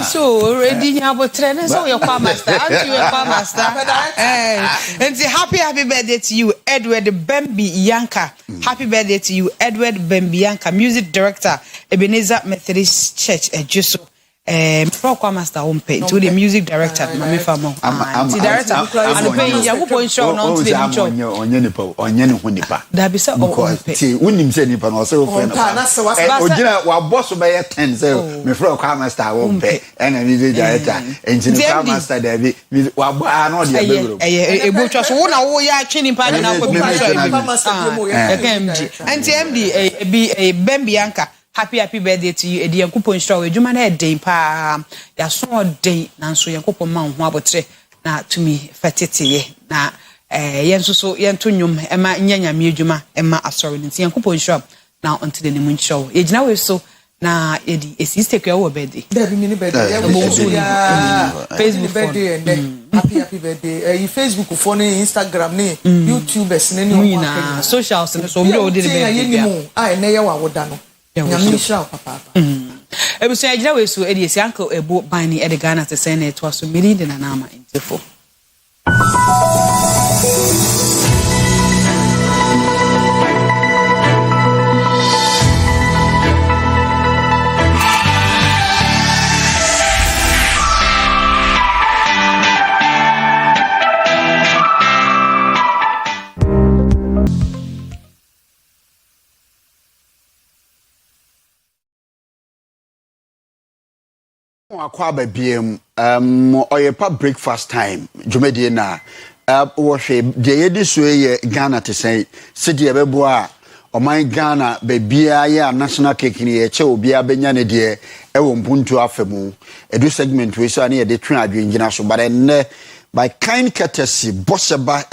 so already nya botre ne so your kwa master and you kwa master and happy birthday to you Edward Bembi Yanka happy birthday to you Edward Bembi Yanka music director Ebenezer Methodist Church Ejuso before kwa master ompe to the music director mama famo the director and pay ya go show no to the show onye ne ho nipa da be say ompe ti unim say nipa no say o friend ogina wa boss be 10 say me friend kwa master ompe and music director engineer kwa master da be wa ba no de be ebo twa so wo na wo ya twi nipa na ko bi anti MD be Bembi Yanka happy birthday to you edi yankopon show edwuma na eden pa ya so eden na so yankopon ma ho abotre na tumi fatete na yenso so yento nwom ema nyanyame edwuma ema asori nti yankopon show na onto the moon show ejina we so na edi esiste kwa wo birthday there be mini birthday Facebook birthday and happy birthday Facebook for ni Instagram ni YouTube esne ni na socials so we o dey birthday na ye wa woda no Nyamisha papa. Ebusu ajira we so edi Uncle Ebo bani e de Ghana te say na to so miri de na nama intefo. Akua babiem Oyerepa Breakfast Time jumedie na wo hwe de yedi so ye Ghana te say sidi ebebo a oman Ghana babia ye national cake ni ye che obi abenya ne de ewo mpuntu afemu edu segment we so na ye de twen adwengina so bare ne by kind courtesy Bosheba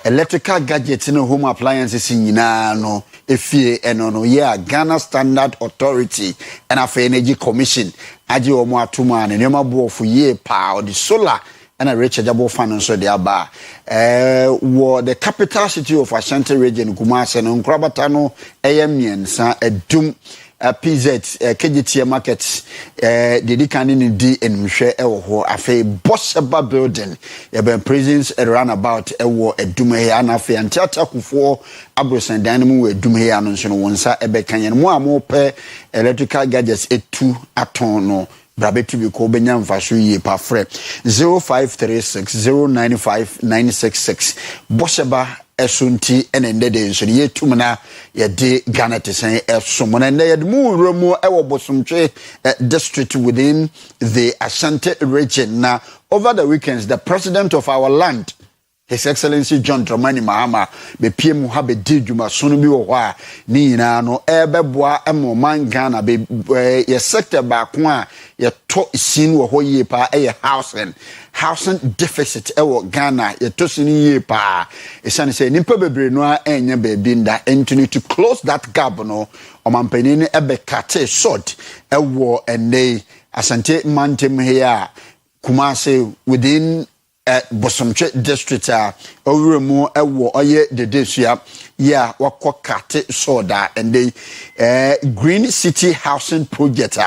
electrical gadgets no home appliances nyina no efie eno yeah Ghana Standard Authority and of Energy Commission aje omo atuma ne nyoma boofo ye pa the solar and a rechargeable fan so dey aba wo the capital city of Ashanti region Kumasi no nkrabata no eyemiensa edum PZ KGT market dedicani ni di enhwe ewo ho afi Bosheba building ye ben prisons around about ewo eduma here na afi antiata kufo abrosan dynamo we eduma here no nso no wonsa ebe kanyen mo amope electrical gadgets etu aton no brabetu bi ko benya mfaso yi pa frɛ 0536095966 Bosheba esunti enende de nso ye tumna ye de Ghana te sen esomona na ye mu romu ewo bosomtwe district within the Ashanti region. Now over the weekends the president of our land, His Excellency John Dramani Mahama be PM ha be di dwuma so no bi wo ho a ni nyina no ebeboa man Ghana be ye sector ba ko a ye to sin wo ho ye pa housing deficit ewo Ghana ye to sin ye pa esane say nimpa bebre no a enya ba bi nda entity to close that gap no omampani ne ebe kate short ewo ene Asante mantem here Kumasi within Bosomche district owuremu ewo oye dedesua ya wakwa kate soda and the Green City Housing Project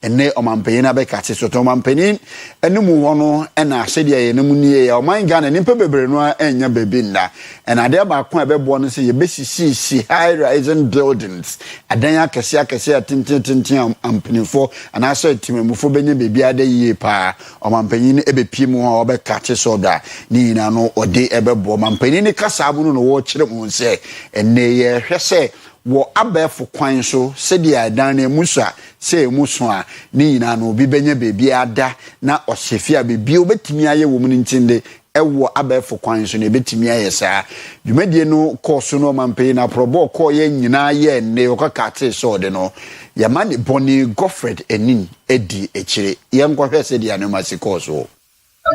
and ne omampani na be kate so to omampani enemu wono na asede ye nemu nie ya oman Ghana nimpa bebre no enya bebi nda and ade ba ko ebebo no say ye besisi high rising buildings adan akese atintin ampanifo and aso timemufo benye bebi ade yie pa omampani ne ebepiem ho obe kate soda ni na no ode ebebo omampani ne kasa abu no wo kire mu se enne ye hwese wo abefo kwan so se dia dan na musa se muso a ni nyina no obi benye bebi ada na ohyefi a bebi obetimi aye wo mu ntinde ewo abefo kwan so na betimi aye saa dwumadie no course no mampe na probo ko ye nyina ye ne okakate so de no yamani boni Godfred enin edi echire yemkwohwe se dia no masi course o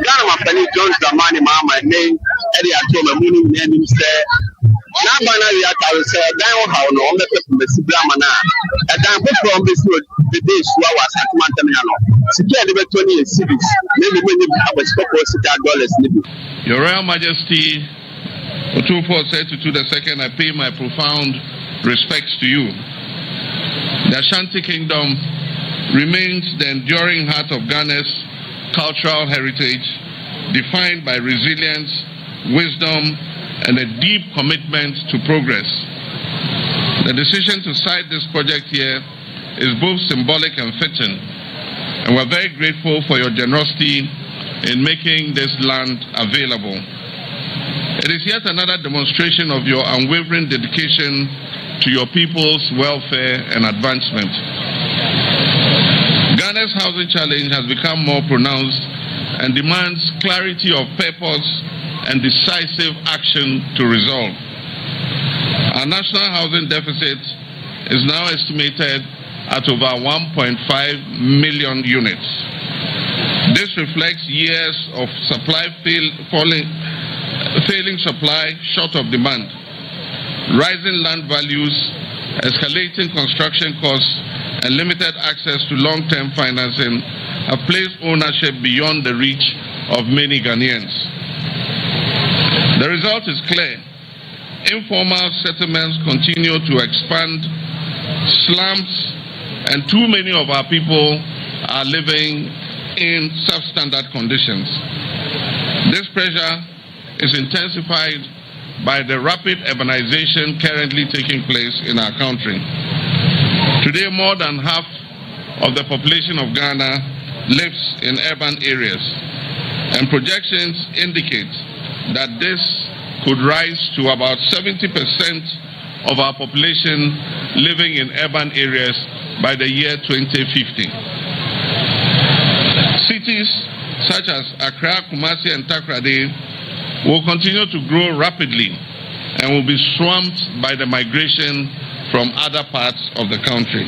Ghana Mapani John Dramani Mama name Eddie Atoma Muni name say na bana ya ta say dan how no me pe me sibrama na e dan po from this road the day so was atman terminal no secure the 20 cities maybe when you have a $6 nibi. Your Royal Majesty Otufo said to the second, I pay my profound respects to you. The Ashanti Kingdom remains the enduring heart of Ghana's cultural heritage, defined by resilience, wisdom, and a deep commitment to progress. The decision to site this project here is both symbolic and fitting, and we're very grateful for your generosity in making this land available. It is yet another demonstration of your unwavering dedication to your people's welfare and advancement. Ghana's housing challenge has become more pronounced and demands clarity of purpose and decisive action to resolve. Our national housing deficit is now estimated at over 1.5 million units. This reflects years of failing supply short of demand. Rising land values, escalating construction costs, and limited access to long-term financing have placed ownership beyond the reach of many Ghanaians. The result is clear. Informal settlements continue to expand, slums, and too many of our people are living in substandard conditions. This pressure is intensified by the rapid urbanization currently taking place in our country. Today, more than half of the population of Ghana lives in urban areas, and projections indicate that this could rise to about 70% of our population living in urban areas by the year 2050. Cities such as Accra, Kumasi, and Takoradi will continue to grow rapidly and will be swamped by the migration from other parts of the country.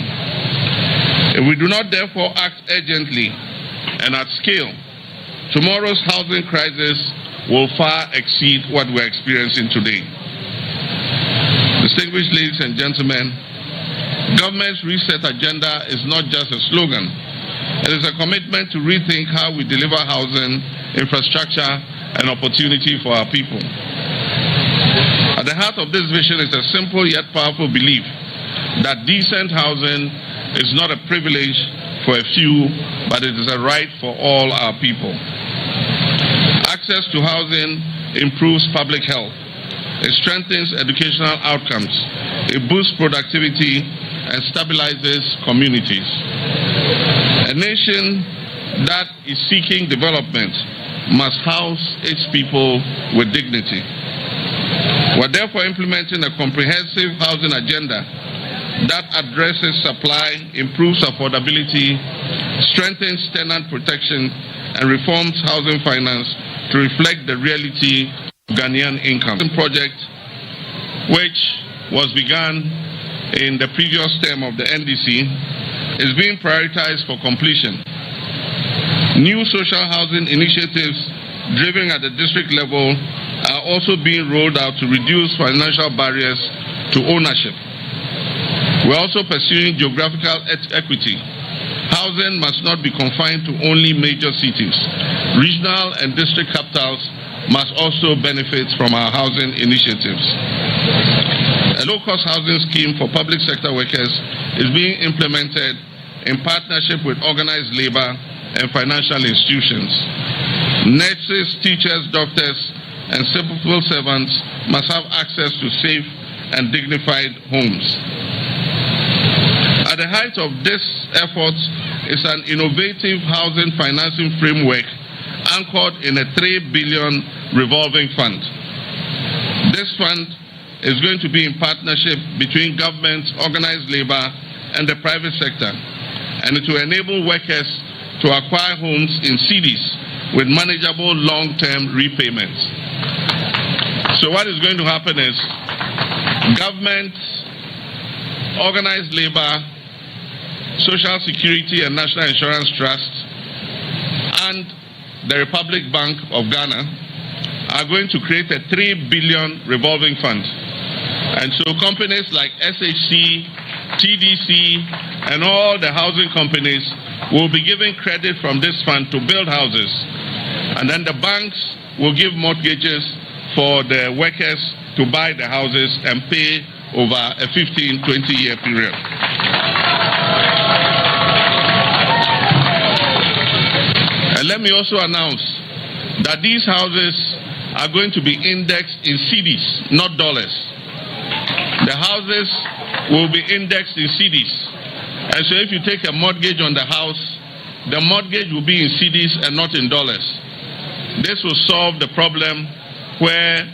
If we do not therefore act urgently and at scale, tomorrow's housing crisis will far exceed what we're experiencing today. Distinguished ladies and gentlemen, government's reset agenda is not just a slogan. It is a commitment to rethink how we deliver housing, infrastructure, and opportunity for our people. At the heart of this vision is a simple yet powerful belief that decent housing is not a privilege for a few, but it is a right for all our people. Access to housing improves public health. It strengthens educational outcomes. It boosts productivity and stabilizes communities. A nation that is seeking development must house its people with dignity. We're therefore implementing a comprehensive housing agenda that addresses supply, improves affordability, strengthens tenant protection, and reforms housing finance to reflect the reality of Ghanaian income. The project, which was begun in the previous term of the NDC, is being prioritized for completion. New social housing initiatives driven at the district level are also being rolled out to reduce financial barriers to ownership. We're also pursuing geographical equity. Housing must not be confined to only major cities. Regional and district capitals must also benefit from our housing initiatives. A low-cost housing scheme for public sector workers is being implemented in partnership with organized labor and financial institutions. Nurses, teachers, doctors, and civil servants must have access to safe and dignified homes. At the height of this effort is an innovative housing financing framework anchored in a 3 billion revolving fund. This fund is going to be in partnership between government, organized labor, and the private sector, and it will enable workers to acquire homes in cities with manageable long-term repayments. So what is going to happen is government, organized labor, Social Security and National Insurance Trust, and the Republic Bank of Ghana are going to create a 3 billion revolving fund. And so companies like SHC, TDC, and all the housing companies will be given credit from this fund to build houses. And then the banks will give mortgages for the workers to buy the houses and pay over a 15-20-year period. And let me also announce that these houses are going to be indexed in cedis, not dollars. The houses will be indexed in cedis. And so if you take a mortgage on the house, the mortgage will be in cedis and not in dollars. This will solve the problem where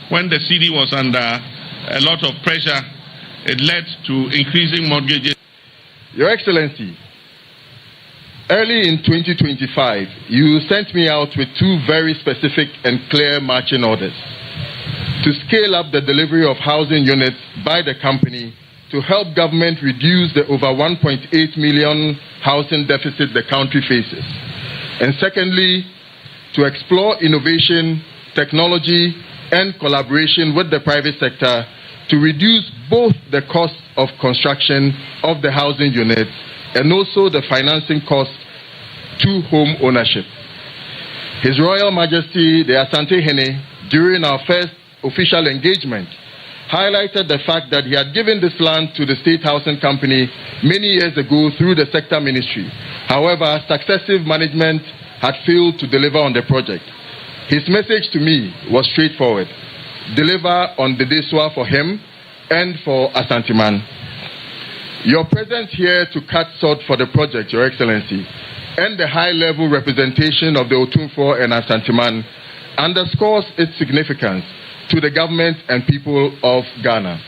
when the cedi was under a lot of pressure, it led to increasing mortgages. Your Excellency, early in 2025, you sent me out with 2 very specific and clear marching orders to scale up the delivery of housing units by the company to help government reduce the over 1.8 million housing deficit the country faces. And secondly, to explore innovation, technology, and collaboration with the private sector to reduce both the cost of construction of the housing units and also the financing cost to home ownership. His Royal Majesty the Asante Hene, during our first official engagement, highlighted the fact that he had given this land to the State Housing Company many years ago through the sector ministry. However, successive management had failed to deliver on the project. His message to me was straightforward: deliver on the Deswa for him and for Asanteman. Your presence here to cut sod for the project, Your Excellency, and the high-level representation of the Otumfuo and Asanteman underscores its significance to the government and people of Ghana.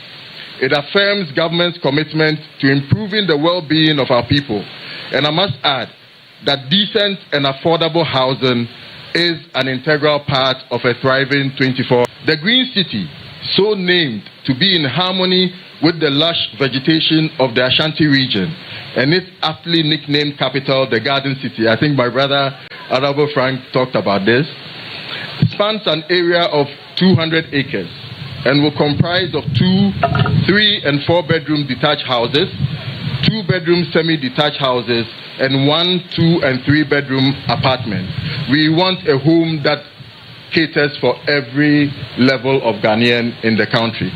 It affirms government's commitment to improving the well-being of our people. And I must add that decent and affordable housing is an integral part of a thriving 24. The Green City, so named to be in harmony with the lush vegetation of the Ashanti region and its aptly nicknamed capital, the Garden City. I think my brother Honorable Frank talked about this. Spans an area of 200 acres and will comprise of 2, 3, and 4 bedroom detached houses, 2 bedroom semi-detached houses, and 1, 2, and 3 bedroom apartments. We want a home that caters for every level of Ghanaian in the country.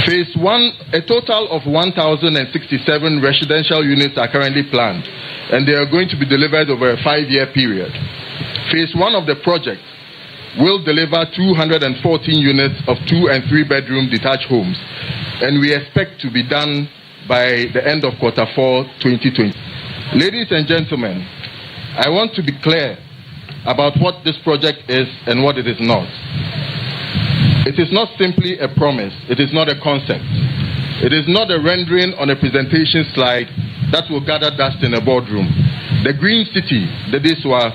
Phase 1, a total of 1,067 residential units are currently planned, and they are going to be delivered over a 5-year period. Phase 1 of the project will deliver 214 units of 2 and 3 bedroom detached homes, and we expect to be done by the end of Q4 2020. Ladies and gentlemen, I want to be clear about what this project is and what it is not. It is not simply a promise. It is not a concept. It is not a rendering on a presentation slide that will gather dust in a boardroom. The Green City, the Deswa,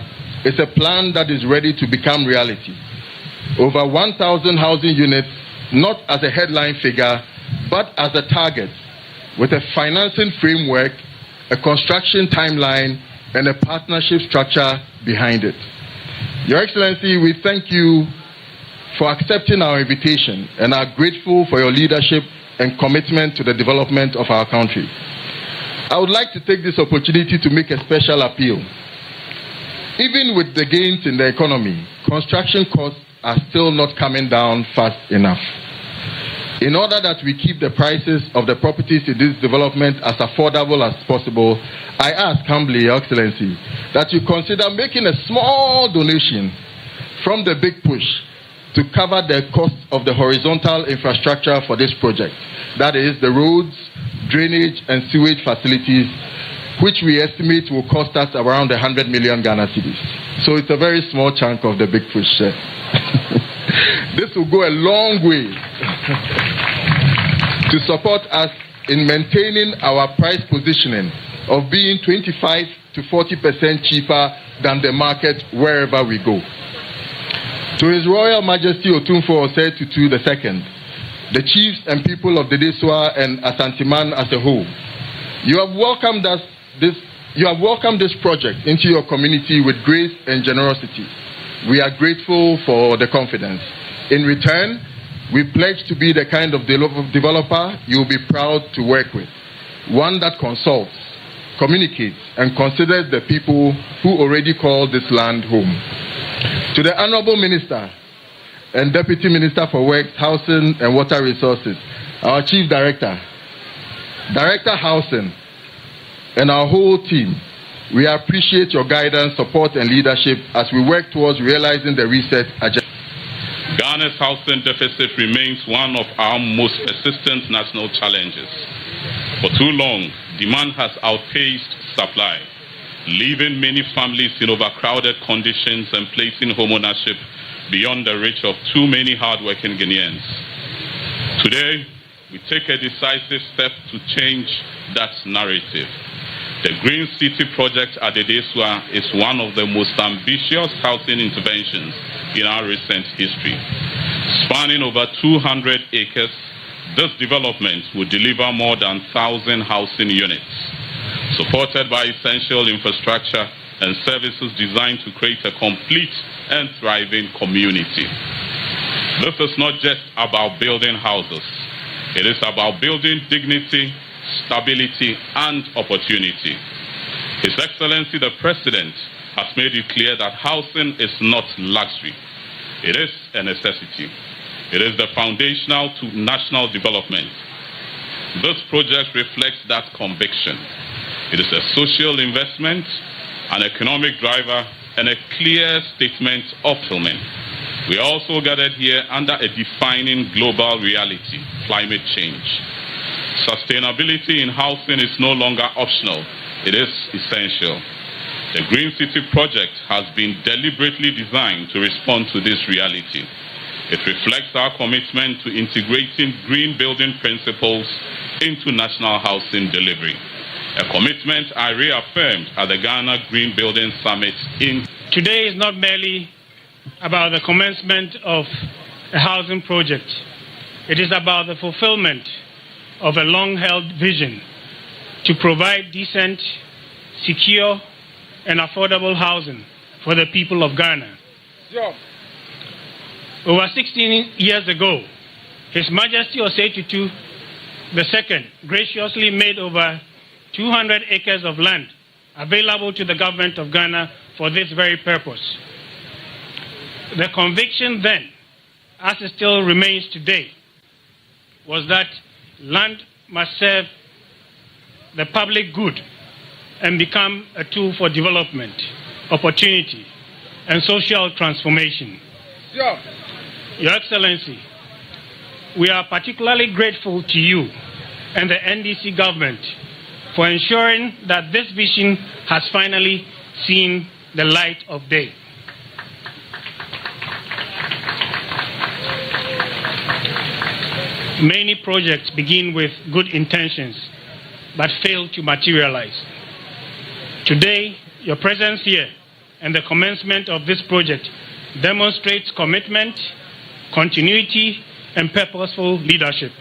is a plan that is ready to become reality. Over 1,000 housing units, not as a headline figure, but as a target, with a financing framework, a construction timeline, and a partnership structure behind it. Your Excellency, we thank you for accepting our invitation and are grateful for your leadership and commitment to the development of our country. I would like to take this opportunity to make a special appeal. Even with the gains in the economy, construction costs are still not coming down fast enough. In order that we keep the prices of the properties in this development as affordable as possible, I ask humbly, Your Excellency, that you consider making a small donation from the big push to cover the cost of the horizontal infrastructure for this project. That is, the roads, drainage, and sewage facilities, which we estimate will cost us around 100 million Ghana cedis. So it's a very small chunk of the big push. This will go a long way to support us in maintaining our price positioning of being 25 to 40% cheaper than the market wherever we go. To His Royal Majesty Otumfuo Osei Tutu II, the chiefs and people of the Deswa and Asanteman as a whole, you have welcomed this project into your community with grace and generosity. We are grateful for the confidence. In return, we pledge to be the kind of developer you will be proud to work with, one that consults, communicates, and considers the people who already call this land home. To the Honorable Minister and Deputy Minister for Works, Housing and Water Resources, our Chief Director, Director Housing, and our whole team, we appreciate your guidance, support, and leadership as we work towards realizing the reset agenda. Ghana's housing deficit remains one of our most persistent national challenges. For too long, demand has outpaced supply, leaving many families in overcrowded conditions and placing homeownership beyond the reach of too many hardworking Ghanaians. Today, we take a decisive step to change that narrative. The Green City project at the Deswa is one of the most ambitious housing interventions in our recent history. Spanning over 200 acres, this development will deliver more than 1,000 housing units, supported by essential infrastructure and services designed to create a complete and thriving community. This is not just about building houses. It is about building dignity, stability, and opportunity. His Excellency the President has made it clear that housing is not luxury. It is a necessity. It is the foundational to national development. This project reflects that conviction. It is a social investment, an economic driver, and a clear statement of fulfillment. We are also gathered here under a defining global reality, climate change. Sustainability in housing is no longer optional. It is essential. The Green City project has been deliberately designed to respond to this reality. It reflects our commitment to integrating green building principles into national housing delivery, a commitment I reaffirmed at the Ghana Green Building Summit in... Today is not merely about the commencement of a housing project. It is about the fulfillment of a long-held vision to provide decent, secure, and affordable housing for the people of Ghana. Yeah. Over 16 years ago, His Majesty Osei Tutu II graciously made over 200 acres of land available to the government of Ghana for this very purpose. The conviction then, as it still remains today, was that land must serve the public good and become a tool for development, opportunity, and social transformation. Yeah. Your Excellency, we are particularly grateful to you and the NDC government for ensuring that this vision has finally seen the light of day. Many projects begin with good intentions but fail to materialize. Today, your presence here and the commencement of this project demonstrates commitment, continuity, and purposeful leadership.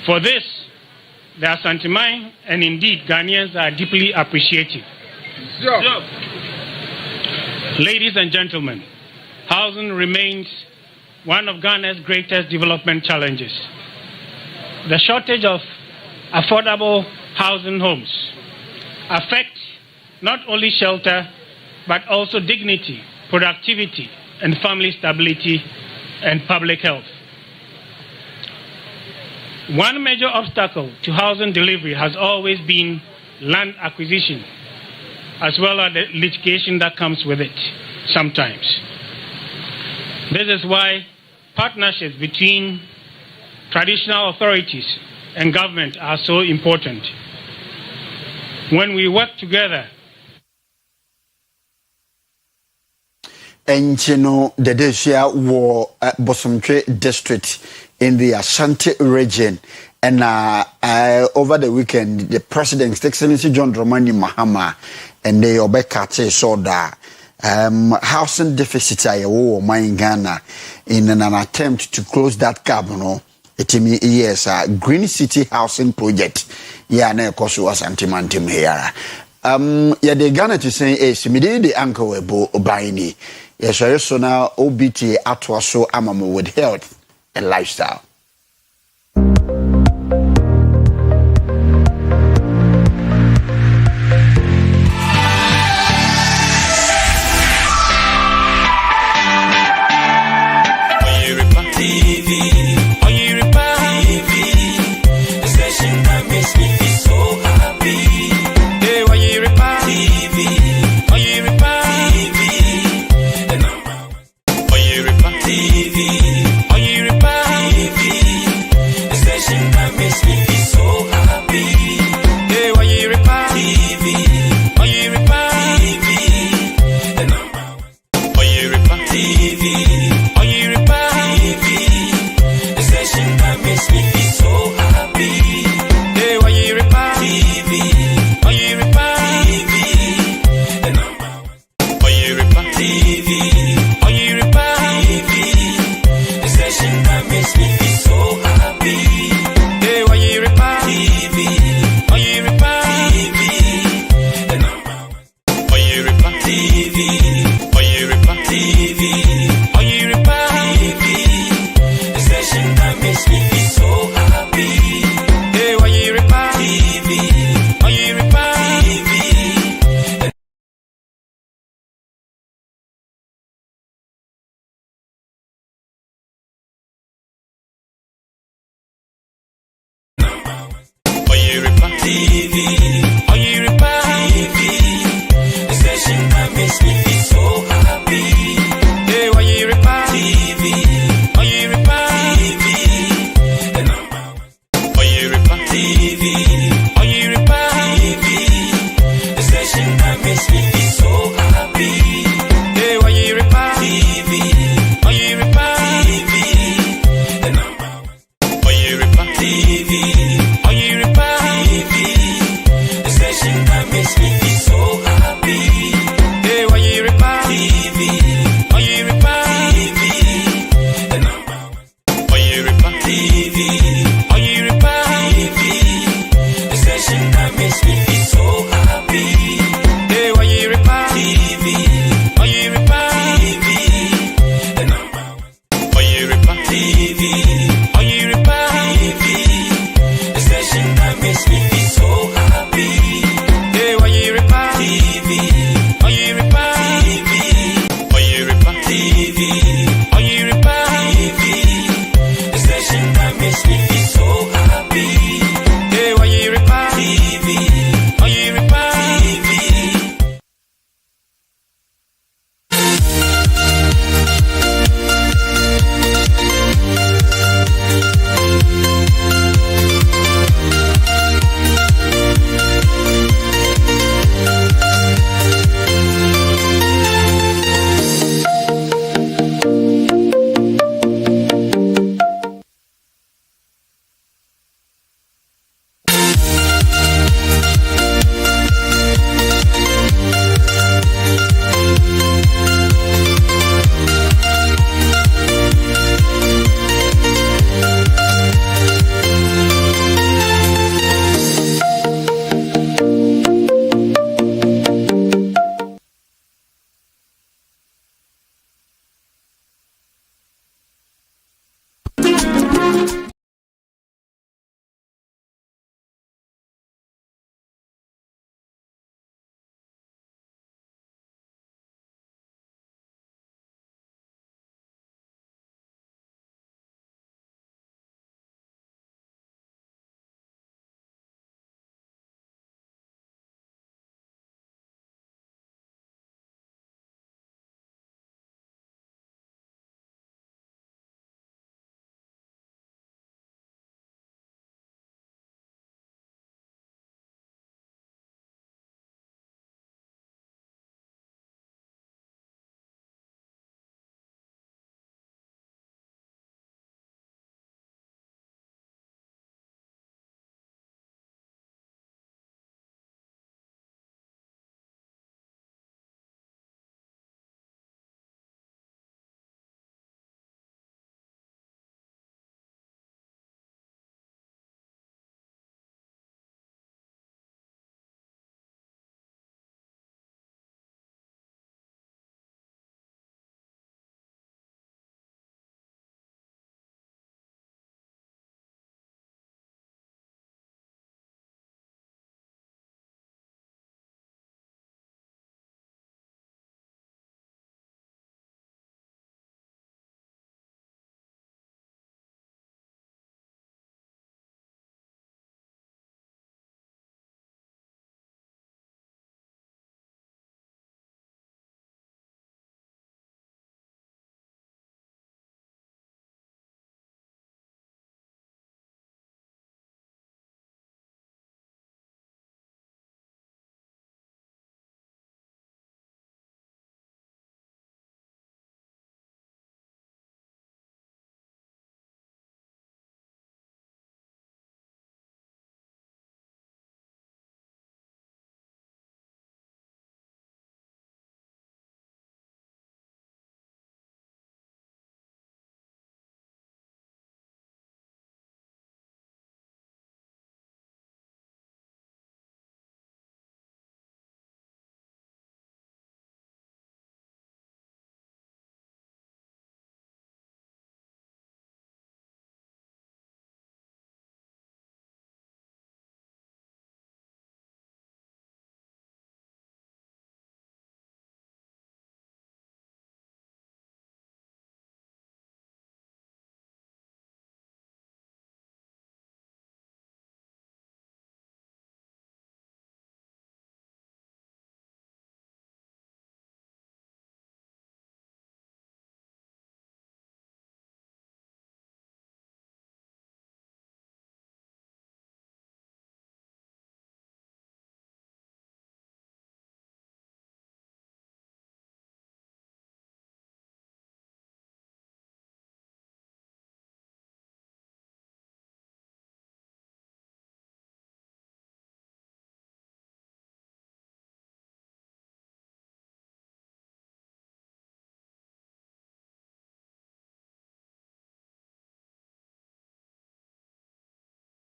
For this, the Asanteman and indeed Ghanaians are deeply appreciative. Yeah. Ladies and gentlemen, housing remains one of Ghana's greatest development challenges. The shortage of affordable housing homes affects not only shelter, but also dignity, productivity, and family stability and public health. One major obstacle to housing delivery has always been land acquisition, as well as the litigation that comes with it sometimes. This is why partnerships between traditional authorities and government are so important. When we work together. Enchino Dedesia war Bosomtwe district in the Ashanti region. And over the weekend, the President, His Excellency John Dramani Mahama, and the Obekate Soda housing deficit in Ghana in an attempt to close that gap. Yes, Green City Housing Project. Yeah, na koso was antimantim here. Yeah, the Ghana to say is the Uncle Ebo Obaini. Yes, so now OBT atwaso amamu with health and lifestyle. Oyerepa TV, Oyerepa TV, the station that makes me feel so happy. Hey, Oyerepa TV, Oyerepa TV, the number one. Oyerepa TV, Oyerepa TV, the station that makes me feel so happy. Hey, Oyerepa TV, Oyerepa TV, the number one. Oyerepa TV. Makes me feel so happy. Hey, Oyerepa TV, Oyerepa TV, the number one. Oyerepa TV, Oyerepa TV, the station that makes me feel so happy. Hey, Oyerepa TV, Oyerepa TV,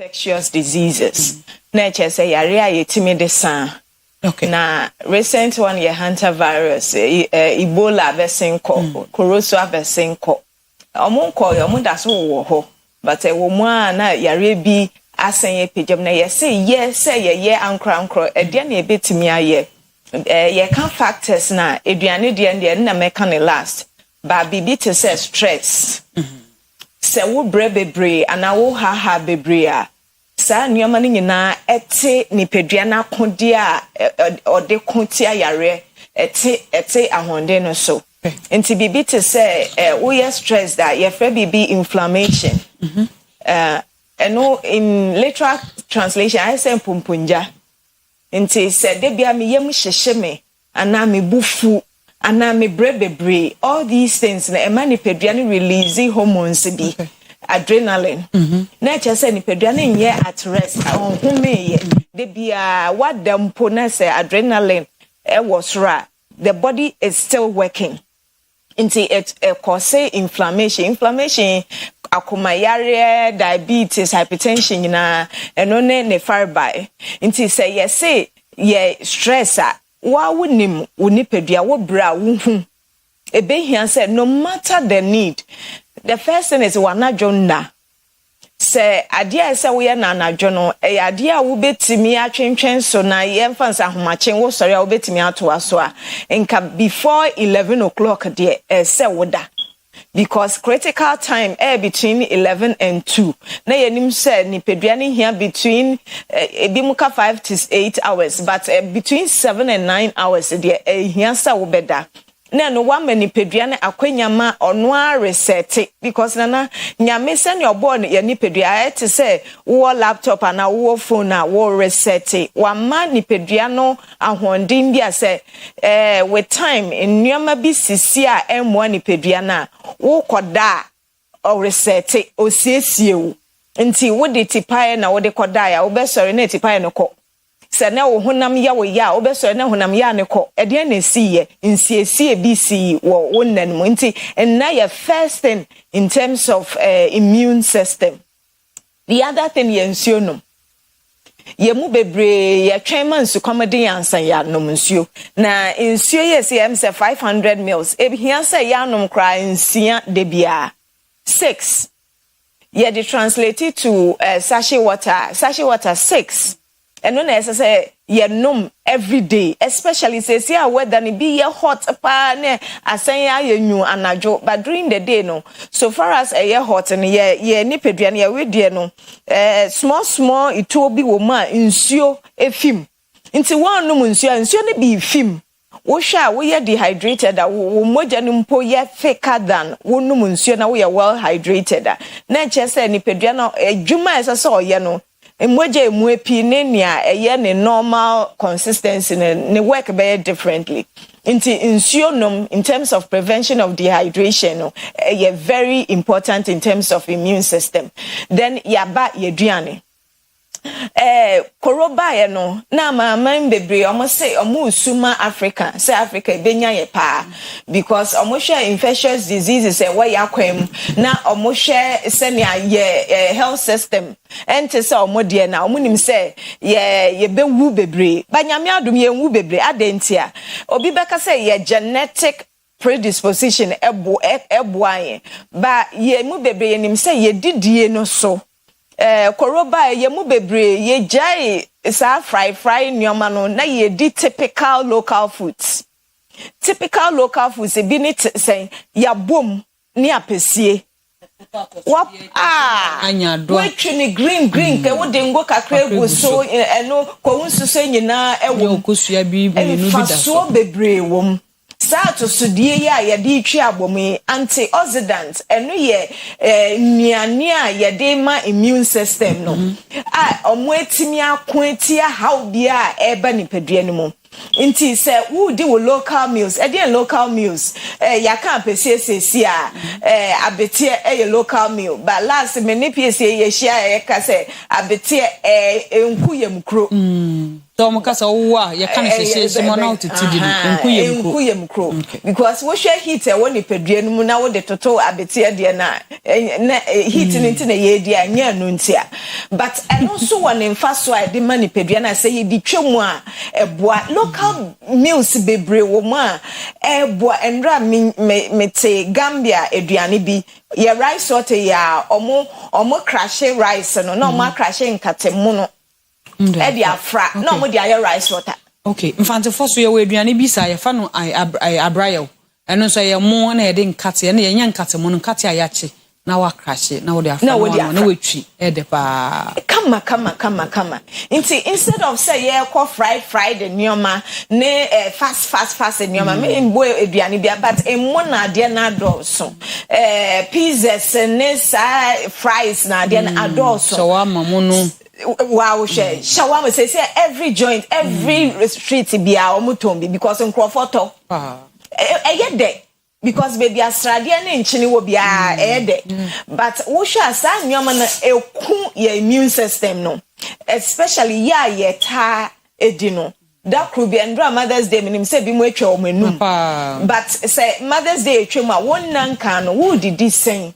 infectious diseases. Nature say area yetimi de san. Okay. Na recent one ye hantavirus, Ebola vesinko, Corosua vesinko. Omunko yomu da so wo ho. But wo mu na yare bi asen ye pejam na ye say ye ankro e de na ebetimi aye. Ye kan factors na eduane de na meka ne last. Ba bibi to say stress. Se wo brebebre ana wo ha bebre a sa nneoma no nyina ete nipadua na kode a ode kontia yare ete ahonde no so enti bibi te say wo ye stress that ye fra bibi inflammation eno in literal translation I say pomponja enti se de bia me yem hyehye me ana me bufu ana me brebebre all these things na emanipadua no release hormones bi adrenaline na cha say nipadua no nye at rest onhome ye de bia wadampo na say adrenaline was ra the body is still working until it cause inflammation akumayare diabetes hypertension na eno ne farby until say yes say ye stress wa wonim unipadua wo bra wo hu ebehia say no matter the need. The first thing is wanadwo na. Se adia se wo ye na anadwo no e adia wo betimi atwentwen so na ye mfansa homachen wo sori a wo betimi ato aso a nka before 11 o'clock there se woda. Because critical time between 11 and 2. Na yenim se nipadua ne hia between ebimuka 5 to 8 hours but between 7 and 9 hours there hia sa wo beda. Na no wa mani pedua na akwanyama ono a reset because na nyame se ne obo ya ni pedua ete se wo laptop na wo phone na wo reset wa ma ni pedua no ahondin bia se with time ennuama bi sisi a emo ni pedua na wo koda o reset o siesie wo nti wo de tipae na wo de koda ya wo be sori na tipae no ko se na wo honam ya wo ya obesore na honam ya ne ko e de na siye nsiesie bc wo wonan mu nti na your first thing in terms of immune system. The other thing ye nsuo nom ye mu bebre ye twema nsu komedi ansan ya nom nsuo na nsuo ye se am say 500 ml e hia say ya nom kra nsia de bia 6 ye de translate it to sachet water 6. And when I say ye num every day, especially say see weather ni be ye hot pa ne asan ya ye nyu anajo but during the day no so far as ye hot and ye ni pedua ye we die no small it will be wo ma nsuo efim nti wan num nsuo ne bi fim wo hwa wo ye dehydrated wo moja ni mpo ye thicker than wo num nsuo na wo ye well hydrated na che say ni pedua no adwuma esa so ye no emoje emuepi ne nia eye ne normal consistency ne work very differently nsuo nom in terms of prevention of dehydration no very important in terms of immune system. Then yaba yeduane koroba ye no na man bebre omo say omo usuma Africa say Africa benya ye pa because omo share infectious diseases we yakwam na omo share senia ye health system ente say omo de na omo nim say ye bewu bebre banyame adom ye wu bebre adentia obi beka say ye genetic predisposition ebo aye ba ye mu bebre ye nim say ye didie no so koroba ye mu bebre ye jai sa fry nyoma no na ye di typical local foods bi ni say ya bom ni apesie wap anyado wetwini green ke wo de ngo kakra ego so eno ko nsuso nyina ewo kosua bi no bi da so bebre wom sa to sudie ya ye de twi abomu antioxidant eno ye niane a ye de ma immune system no omo etimi akoetia how bia eba nipadua no mu nti se wo di wo local meals local meals ya kan pese a abetie ye local meal but last many pese ye hia ye ka se abetie enku yem kro So mukasa uwa ya kana se mo na otiti nkuyem kro because wo hwe heat e woni pedua nu na wo de toto abetia de na heat nti na ye dia nya no ntia but eno so won mfa so a de mani pedua na say ye di twemu a eboa local meals bebre wo ma eboa enra mete Gambia eduane bi ye rice water ya omo crash rice no na omo crash nkatemu no e afra no mo dia rice water. Okay, mfante foso ye we aduane bi sa ye fa no ai abrayo eno so ye mo na ye de nkate na ye nya nkate mo no nkate ayache na wa crash na wo de afra na we twi e de pa kama instead of say ye call fried nyoma ne fast nyoma me mbo aduane bia but emo na de na adolso pizzas ne sa fries na de na adolso so wa mamuno wow shawarma say every joint every street bia omutombi because nkrofoto eyede because baby astrade na nchini wo bia eyede but wo sha sa nyoma na eku your immune system no especially ya yeta edino that could be andra Mother's Day minim say bi mo atwa o manum but say Mother's Day atwa mu a won nanka no wo didi sen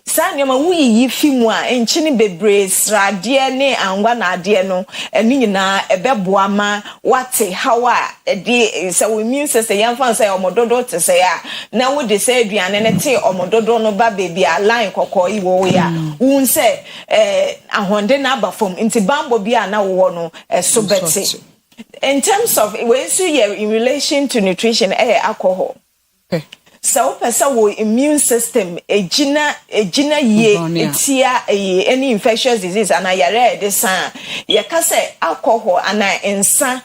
Sanyama wuyi fimu a enchini bebre sradie ne angwa na ade no eni nyina ebeboa ma wate hawa de se immune system yamfa say omododo te say a na wo de say aduane ne te omododo no ba baby a line kokko iwo ya wun say ahonde na aba fom nti bambo bia na wo no so bete in terms of when so in relation to nutrition alcohol. Okay. So person wo immune system ejina ye etia any infectious disease and ayare de san ye ka say alcohol and ensa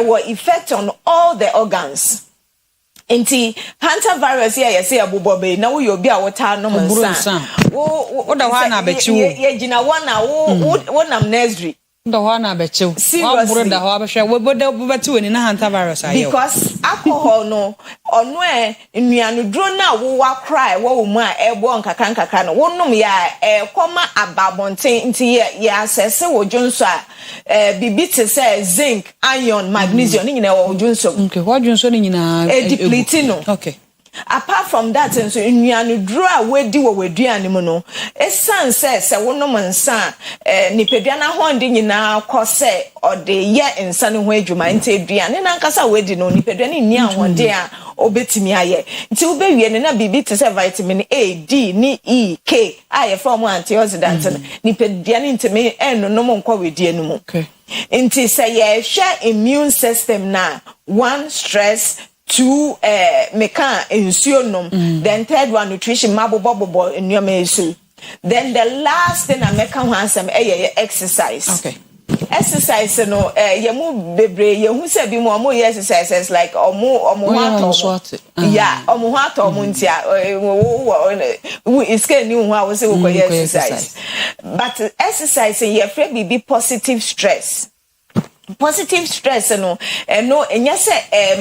will effect on all the organs. Inti hantavirus here you say abobobe na wo obi a wota no nsa wo da wa na bechi wo ye jina wa na wo nam nursery ndo ho na bechi wo buru da ho abehwe wo boda bubati woni na hantavirus ayo because alcohol no ono nnuanu duro na wo cry wo mu a ebo nkaka no wonum ya koma ababonten nti ya asese wo junso a bibi te say zinc iron magnesium ni nyina wo junso okay wo junso ni nyina deplete no okay. Apart from that so nnuanu duro a wedi wo waduane mu no esan se wonom nsa nipadua na honde nyina kose ode ye nsa ne ho adwuma nti aduane na nkasa wedi no nipadua ne ni ahonde a obetimi aye nti wo bewie ne na bibi te se vitamin A D ni E K aye form antioxidant nipadua ne ntimi enonom nkwa wedie no mu okay. Nti se ye hwe immune system na one stress two meka ensuonom then third one nutrition mabobobo enyomesu then the last thing I make hansem exercise. Okay. Exercise no ye mu bebre ye hu se bi mo exercises like omo hato yeah omo hato omo ntia iske ni hu a wo se wo exercise but exercise ye free be positive stress. Positive stress no enya se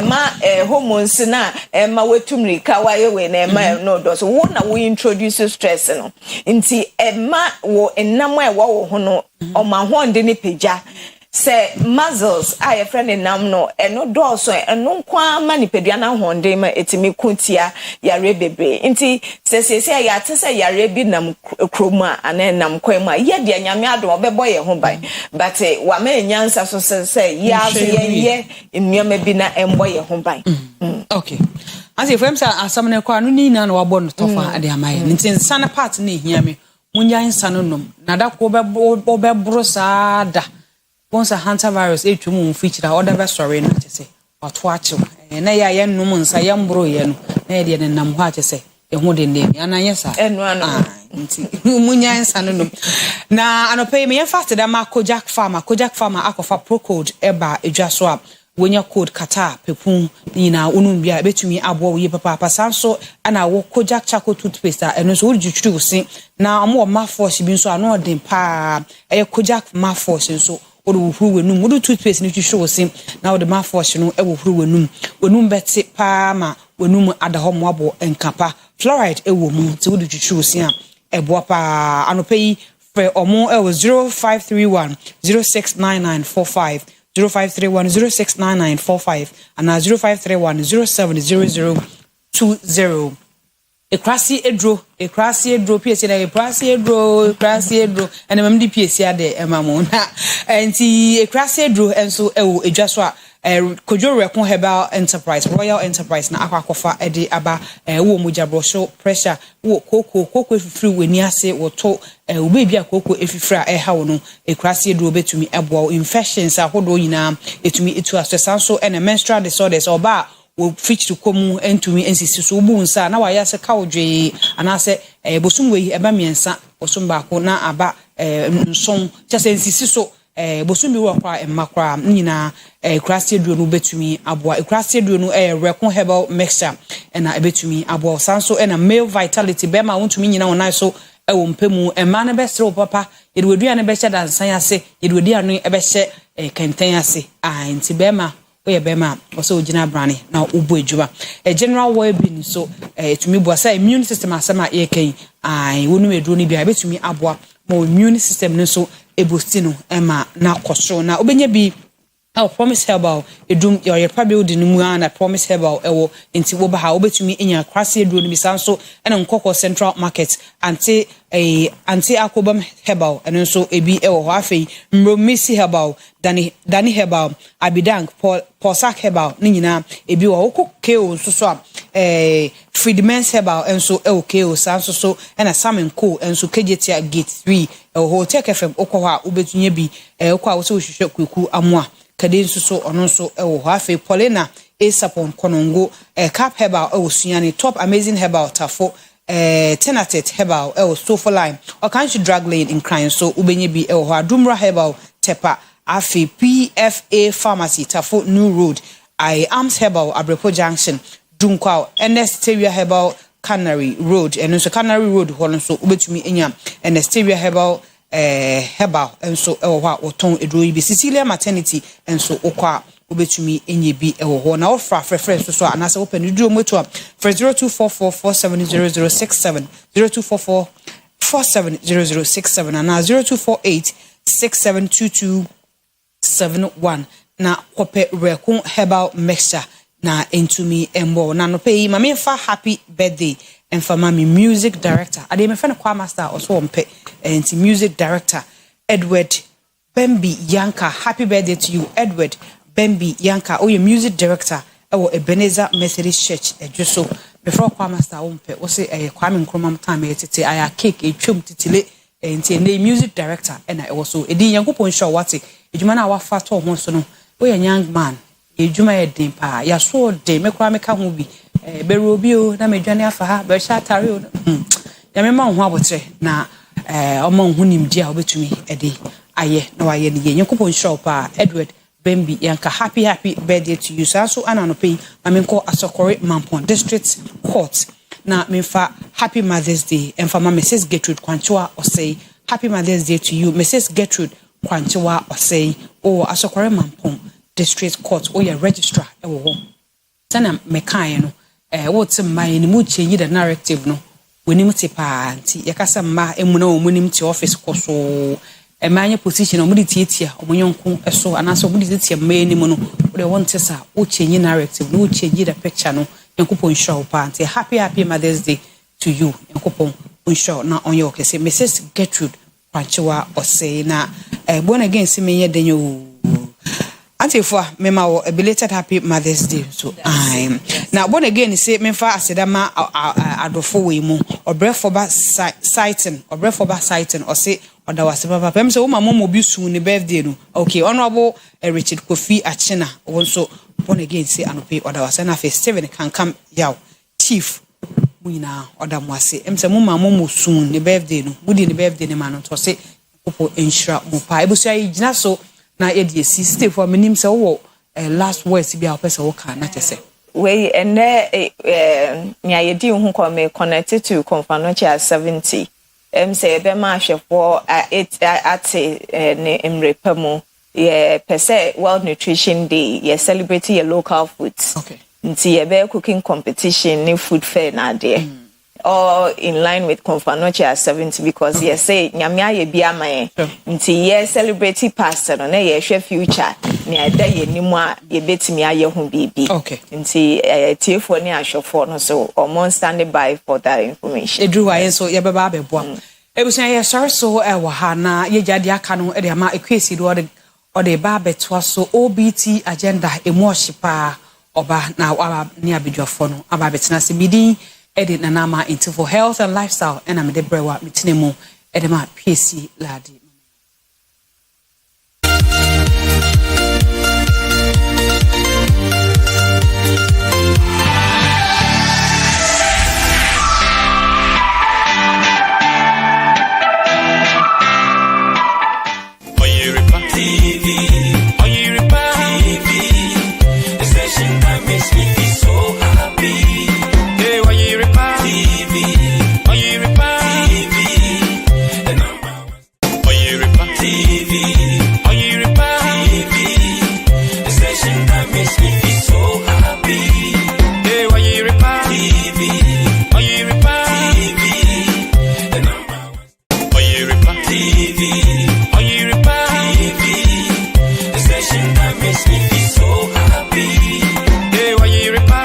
ma hormones na ma wetumri ka waye we na ma no do so wo na we introduce stress no nti ma wo enam e wo ho no o ma honde ne peja se muscles a friend enam no do so nkwa ma ni pedua na honde ma etimi kuntia yare bebre nti se ya te se yare bi nam kroma ana nam kwema ye de nyame ado obebo ye ho ban but wa ma enyansa so se ya so ye nnuama bi na embo ye ho ban. Okay. As if emsa asam ne kwa no ni na wabo no tofa ade amaye nti nsana part na ehia me munya nsano nom na da ko obebro sada once a hantavirus etwum feature order be sorry na te say wato achew na ya ye nnum nsa ye mbro ye no na ye de nam ho ache say ye ho de ndem ananye sa enu ano nti munya nsano nom na anope me ye fast da ma Kojak farmer akofa pro code eba edwaso a wonya code kata pepun nyina unum bia betumi abo ye papa sanso ana wo Kojak charcoal toothpaste a eno so wo jutru sin na amo mouthwash bi nso ano den pa Kojak mouthwash nso odo huru wenum odo toothpaste ni twihwe wosim na odo mouthwash no huru wenum beti pa ma wenum adaho moabo enkapa fluoride mu ti odo twihwe wosim a ebo pa anope yi fe omo 0531 069945 0531069945 and 0531070020. Ekrasi edro PSC na ekrasi edro and MMD PSC ade emamo na enti ekrasi edro enso ewo edwaso a Kojo Rekon Herbal Enterprise Royal Enterprise na akwakofa ede aba wo mujabro pressure wo koko efifiri weni ase wo to obi bia koko efifiri a ha wo no ekrasi edro betumi eboa infections ahodo nyina etumi etu asesanso and menstrual disorders oba wo feature komu entumi ensisi so bu nsa na wa ya se kawdwe anase bosumwe eba miensa bosumba ko na aba nson chase ensisi so bosumbi wo kwa emakra nyina ekrasi eduro no betumi aboa ekrasi eduro no Rekon Herbal Mixture na ebetumi aboa sanso na male vitality bema wontumi nyina wona so ewo mpemu ema na besre papa yedwedua na behye dansan ase yedwedua no ebehye kenten ase nti bema oye bema oso ogina brane na obo adwuma general well-being so etumi boa sa immune system asema yeken wonu eduro ni bia betumi aboa mo immune system no so ebostino ema na kosoro na obenye bi Promise Herbal edum Oyerepa building mu na Promise Herbal ewo enti wo ba ha obetumi enya kwase eduro ni bisanso ena nkoko Central Market anti Akobam Herbal eno so ebi ewo ho afei Mromisi Herbal Dani Herbal Abidank Porsak Herbal ni nyina ebi wo okoko keo so so Friedman's Herbal enso ewo keo sanso so ena Salmon Co enso Kejetia Gate 3 ewo Tech FM okwo ha obetunye bi okwo a wo so hwehwe kwaku amoa Kadensu so ononso ewo hafe Paulina Sapon Konongo Cap Herbal ewo Sunyani Top Amazing Herbal Tafo Tenatet Herbal ewo Sofa Line Okanshi Drug Lane in Crime so ubenye bi ewo Adumra Herbal Tepa Afi PFA Pharmacy Tafo New Road Arms Herbal Abrepo Junction Dunkwao Anastasia Herbal Canary Road and Canary Road holonso ubetumi enya Anastasia Herbal Herbal enso ewo ha oton edro ibi Cecilia Maternity enso okwa obetumi enye bi ewo ho na ofra frefre so anase open duro moto for 0244470067 0244470067 and 0248672271 na kope Rekon Herbal Mixture na entumi embo na no pay mama fa happy birthday and for mami music director ade me fa na kwa master also ompe and music director Edward Bembi Yanka. Happy birthday to you, Edward Bembi Yanka. Oh, your music director ewo Ebenezer Methodist Church ejuso before kwa master ompe wo say Kwame Nkrumah time etete aya cake etwom titile enti na music director and I also edi yankopon show wate ejuma na wafa to ho so no wo young man ejuma edin pa ya so de mekwa meka ho bi berobi o na medwane afa ha be sha tare o ya mema ho abotre na omo hunim dia obetumi ede aye na waye ne yankopon show pa Edward Bembi Yanka. Happy birthday to you. So ananope mamenko Asokore Mampon District Court na memfa happy Mother's Day and for Mrs. Gertrude Kwanchwa or say happy Mother's Day to you Mrs. Gertrude Kwanchwa or say oh Asokore Mampon District Court or your registrar ewo ho sana mekan no what's my mu change the narrative no wenim te pa nti yakasa ma emuna omunim te office koso emanye position omudi tietia omunyonko eso anaso omudi tietia mani mu no we want sa o change narrative no change the picture no yankopon show pa nti happy Mother's Day to you yankopon show na on your case Mrs. Gertrude Kwanchwa or say na born again see me ye denyo Auntie for mema wo a belated happy Mother's Day so I'm now born again say memfa asedama adofo we mu obrefoba sighting or say oda wase papa pem say wo mama obi su ni birthday no okay honorable Richard Kofi Achina also born again say anope oda wase na face Steven can come yaw chief muina oda mo ase em say mo mama mo su ni birthday no mudi ni birthday ni man to say popo ensure mo pa ebusu ayi gina so na yedi stay for minim se wo last words bia opese wo kan na chese we ene nya yedi hu ko me connected to Confanochia 70 say be ma hwefo at ne Oyerepa mu ye pese World Nutrition Day ye celebrate your local foods okay nti ye be cooking competition ni food fair na de or in line with Confanoche at 70 because yes, say Nyamia ye be amaye. Nti ye celebrity pastor no na ye hwe future na da ye nimu a ye betimi aye ho bibi. Okay. Nti tiefo ni ahwefo no so almost standing by for that information. Edru wa yen so ye beba abeboa. Ebusan ye sorry so e wo ha na ye jade aka no e de ama Akua Asiedua o de ba betwa so OBT agenda emu ohyepa oba na aba ni abedwafo no aba betena se bidin edit na nama into for health and lifestyle and I'm the brewa mitinemu edema PC ladi Oyerepa TV, Oyerepa TV, the station that makes me feel so happy. Hey, Oyerepa TV, Oyerepa TV, the number one. Oyerepa TV, Oyerepa TV, the station that makes me feel so happy. Hey, Oyerepa TV, Oyerepa TV, the number one. Oyerepa TV. The station that makes me feel so happy. Hey, Oyerepa.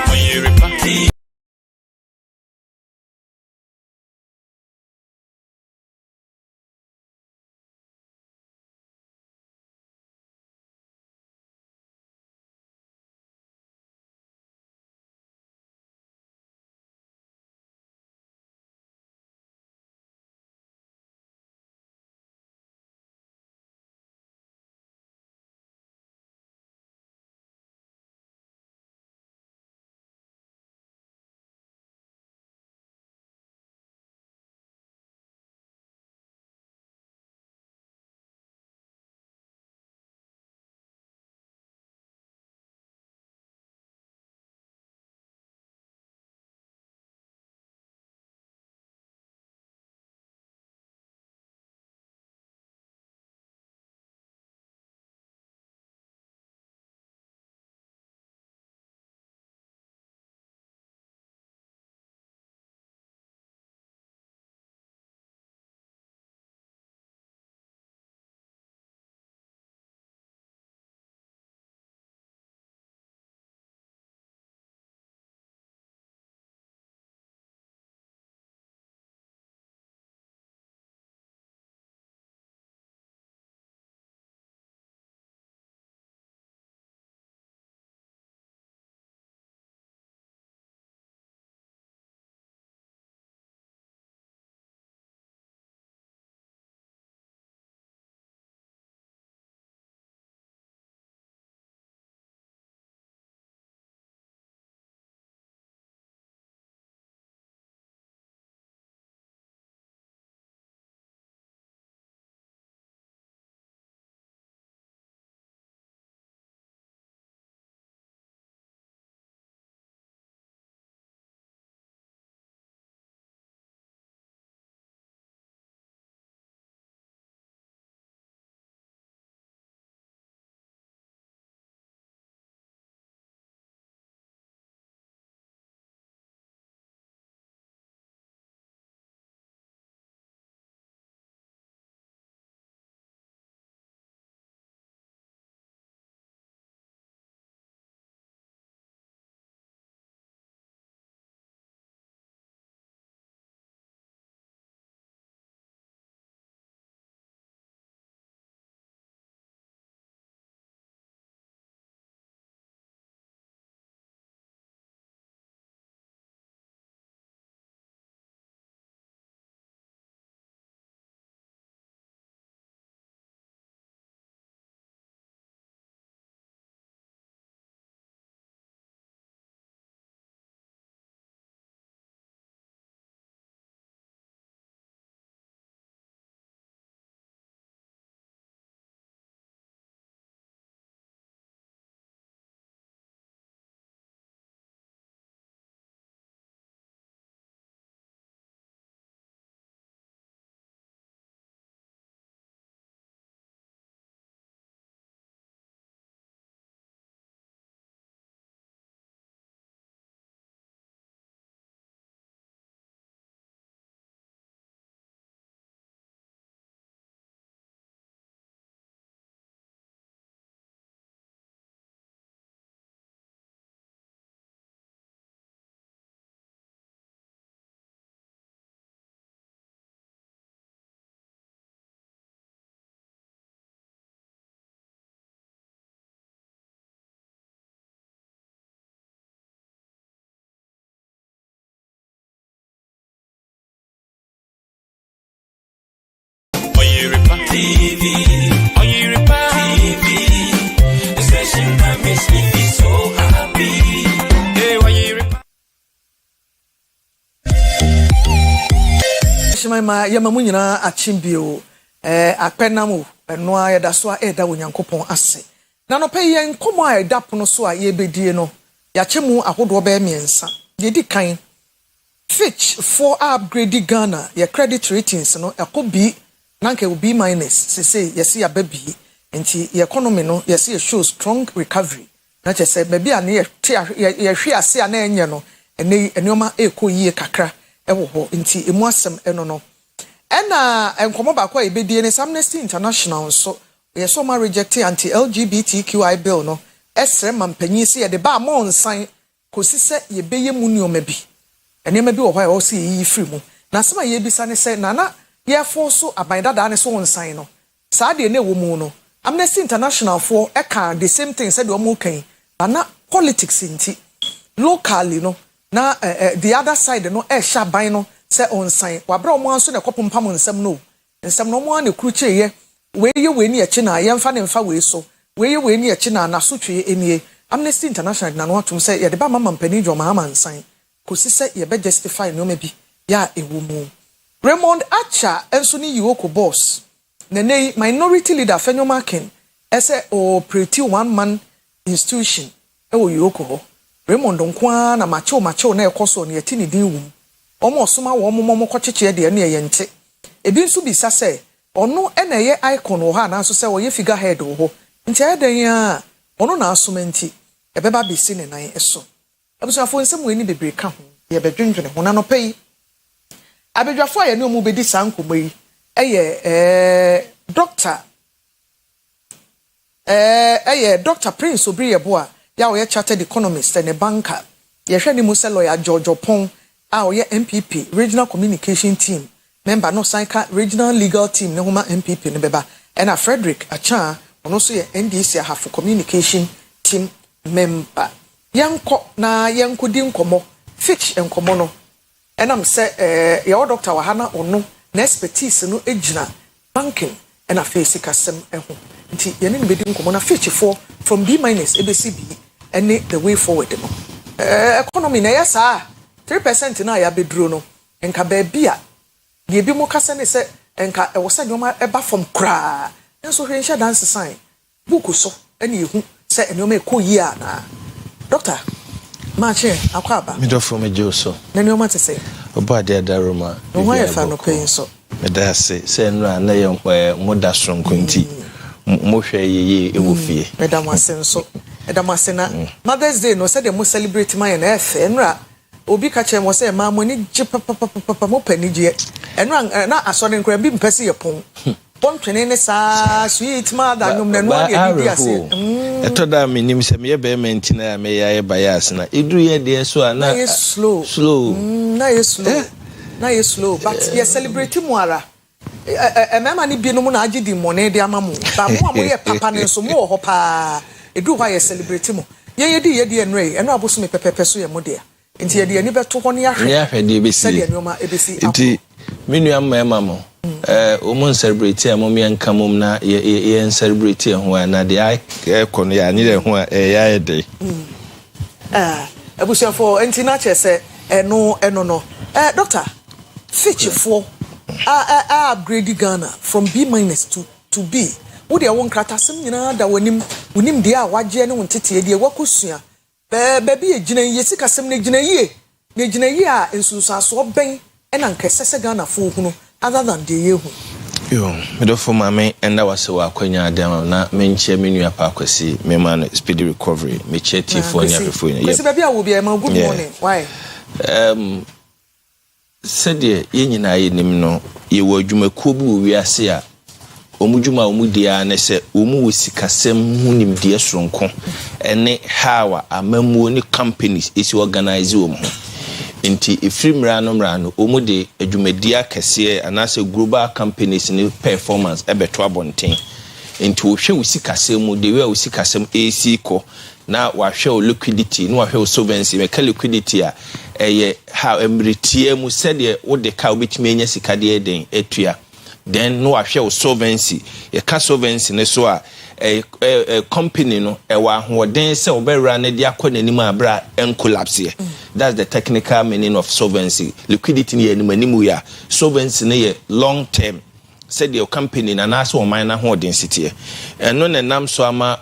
Oyerepa TV, the station that makes me feel so happy. Hey, Oyerepa. Shema yamamu nyina achimbio akpenamu eno ayeda so eda wonyankopon ase. Na no pay yen komo ayeda pono so a yebedie no ya chemu ahodo be miensa. Yedi kan Fitch for upgrade Ghana your credit ratings no ekobi nanke will be minus say yes ya baby enti your economy no yes it shows strong recovery. Na che say baby ane ye hwe ase ana enye no enioma ekoyie kakra ewo ho enti emu asem eno no ena enkomo ba kwa ebedie ne Amnesty International so yeso ma reject anti LGBTQI bill no esre mampanyi se ye de ba mo nsan kosi se ye beye mu nioma bi enema bi wo hwa o se yi free mu na sema ye bisa ne se nana ye force abandada ne so nsan no saa de ne wo mu no Amnesty International for eka the same thing said o mu kan bana politics inti locally no na the other side no sha ban no se onsan wabra omo anso ne kopompam nsem no mo an ekruche ye we ni echi na ye mfa ne mfa we so we ni echi na nasotwe enie Amnesty International na no atum se ye de ba mama mpani dwo ma nsan kosi se ye be justify no ma bi ya ewo mu Raymond Acha enso ni Yoko boss nene minority leader Fenyo Makin ese operate one man institution ewo Yoko ho Raymond nkwa na macho na ekoso na yeti ni din wum omo soma wo omo kocheche de na ye nte ebi nso bisa se ono na ye icon wo ha na nso se wo ye figure head wo ho nti adan ya ono na asomenti ebeba bisi ne nan eso abusafo nsem we ni bebre ka ho ye bedwendwene ho na no pei abedwafo ya ne omu bedi sankomo yi Dr. Prince Obriyebo a ya wo ye chartered economist and a banker ye hwe ni mu se lawyer George Pong a wo ye MPP regional communication team member no sanka regional legal team ne homa MPP ne beba and a Frederick Acha ono so ye NDC ahafo communication team member yanko na yanko di nkomo Fitch nkomo no enam se ye wo doctor wa hana ono na expertise no ejina banking and a face kasem eho nti ye ne bedi nkomo na Fitch for from B- ABCB and the way forward no economy na yesa 3% na ya bedro no enka ba bia ye bi mo kase ne se enka e wosa nyoma eba from kra enso hwe nhya dance sign book so ene ehu se enyoma ekoyi a na doctor mache akwaba midofo mejoso na nyoma te se oba de daroma no ya fa no pen so meda se nra na ye moda stronko nti mo hwe ye ewo fie madam asenso edamase na Mother's Day no said they must celebrate my efe enra obi ka che mo say ma mo ni je papa mo pani je enra na asore nkra bi mpese ye pon pon twene ne sa sweet mother nyom na no ye di ase etoda me nim se me ye be menti na me ya bias na edu ye de so na slow na ye slow but ye celebrate mo ara mama ni bi no mo na agi di money de amamu ba mo ye papa ne so mo ho pa edu hwa ye celebrate mo ye di enre eno aboso me pepepe so ye mo de nti ye de ani beto ho ne ahwe de be si nti menu amma mo o mo celebrate am mo yanka mom na ye celebrate ho na de ai ko no ya ni de ho ya de abusia for nti na che se eno no doctor Fitch for upgrade Ghana from B- to B. Wo de won kratasem nyina da wonim de a waje ne wontete de wakosua ba bi egina ye sikasem ne gina yie a ensusaso ben ena nkesese Ghana fo hunu other than de yehu yo medofo mame enda wase wa kwanya adam na menche menu apa akwasi me man speedy recovery me cheti fo ni afefo ni yep ba bi a wo bi ma good morning why said ye nyina ye nim no ye wo adwumakuo bi wo wiase a omudwuma omudia ne se omu wosikasem hunim die soronko ene hawa amamuo ni companies esi organize wo mu nti efrimra no omu de adwumadia kese anase global companies ni performance ebeto abonten nti wo hwe wosikasem mu de we wosikasem AC ko na wa hwe liquidity na wa hwe solvency me liquidity a eye how emritie mu said ye wo de ka obetimi enya sika de den etua then no ahwe solvency ye ka solvency ne so a company no wa hoden se obewra ne dia kwanim abra en collapse. That's the technical meaning of solvency. Liquidity ne animu ya solvency ne ye long term. Said your company na na so man na hoden city and no nam so ama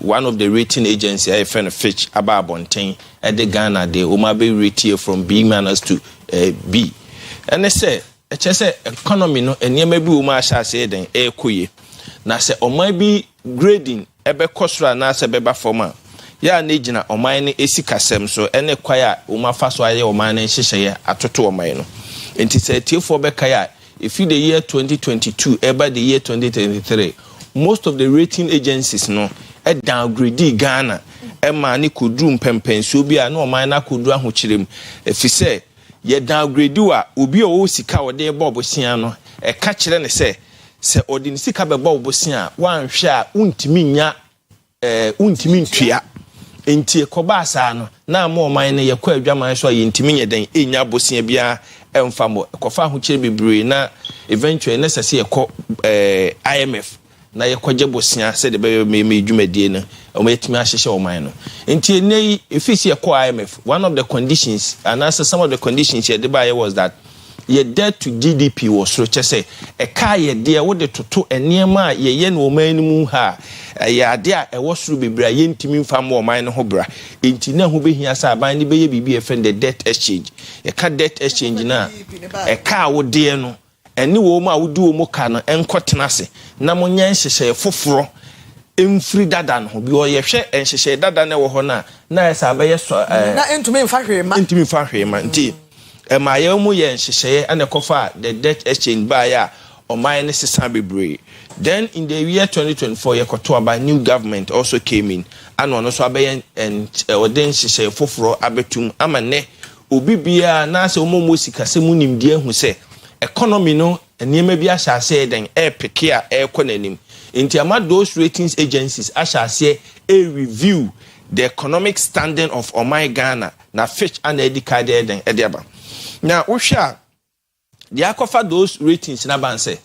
one of the rating agency I friend Fitch about Bontain at the Ghana they be rated from B- to B. And they say economy no and maybe uma sha say den ekoye na say o might be grading ebe kosra na say beba forma ya na gina o man ne esikasem so ene kwaya uma fa so aye o man ne hyehyeye atoto o man no enti say tiefo be kaya if you the year 2022 about the year 2023 most of the rating agencies no downgrade Ghana mani kudrum pempenso bi a no man na kudu ahokyerem efi say ye downgrade wa obi o sika wo de bob sia no ka kire ne se odi ne sika be bob sia wan hwe a untimi nya untimi ntua enti ekoba asa no na ma o man ne ye kwa adwaman so ye ntimi nya den enya bosia bia emfamo ekofa ahokyere bebre na eventually necessary ekọ IMF na yekwaje bosia se de be me dwumadie no o metimi ahyehye o man no enti nei efisi ekọ IMF one of the conditions and as some of the conditions here the buyer was that your debt to GDP was so say e ka ye de wo de toto enema ye no man mu ha ya de a e wo suru bebra ye ntimi mfam o man no ho bra enti na ho behia sa ban ne be ye bibi e friend the debt exchange ye ka debt exchange na e ka wo de no eni wo ma wo di wo mo ka no enkotena se na mo nya nhyehyɛ foforo emfiri dada no bi o ye hwɛ nhyehyɛ dada na wo ho na esa ba ye so na entumi mfa hwe ma nti ma ye mu ye nhyehyɛ ana kofa the debt exchange ba ya o man ne sesa bebre. Then in the year 2024 ye koto aba new government also came in and ono so abaye and oden nhyehyɛ foforo abetum amane obi bia na se omomo sika se munimdie hu se economy no enema bi ahyase den peke a ekonanim enti ama those ratings agencies ahyase review the economic standing of Omai Ghana na Fitch and edikade den ediaba now ohwa the akofa those ratings na ban say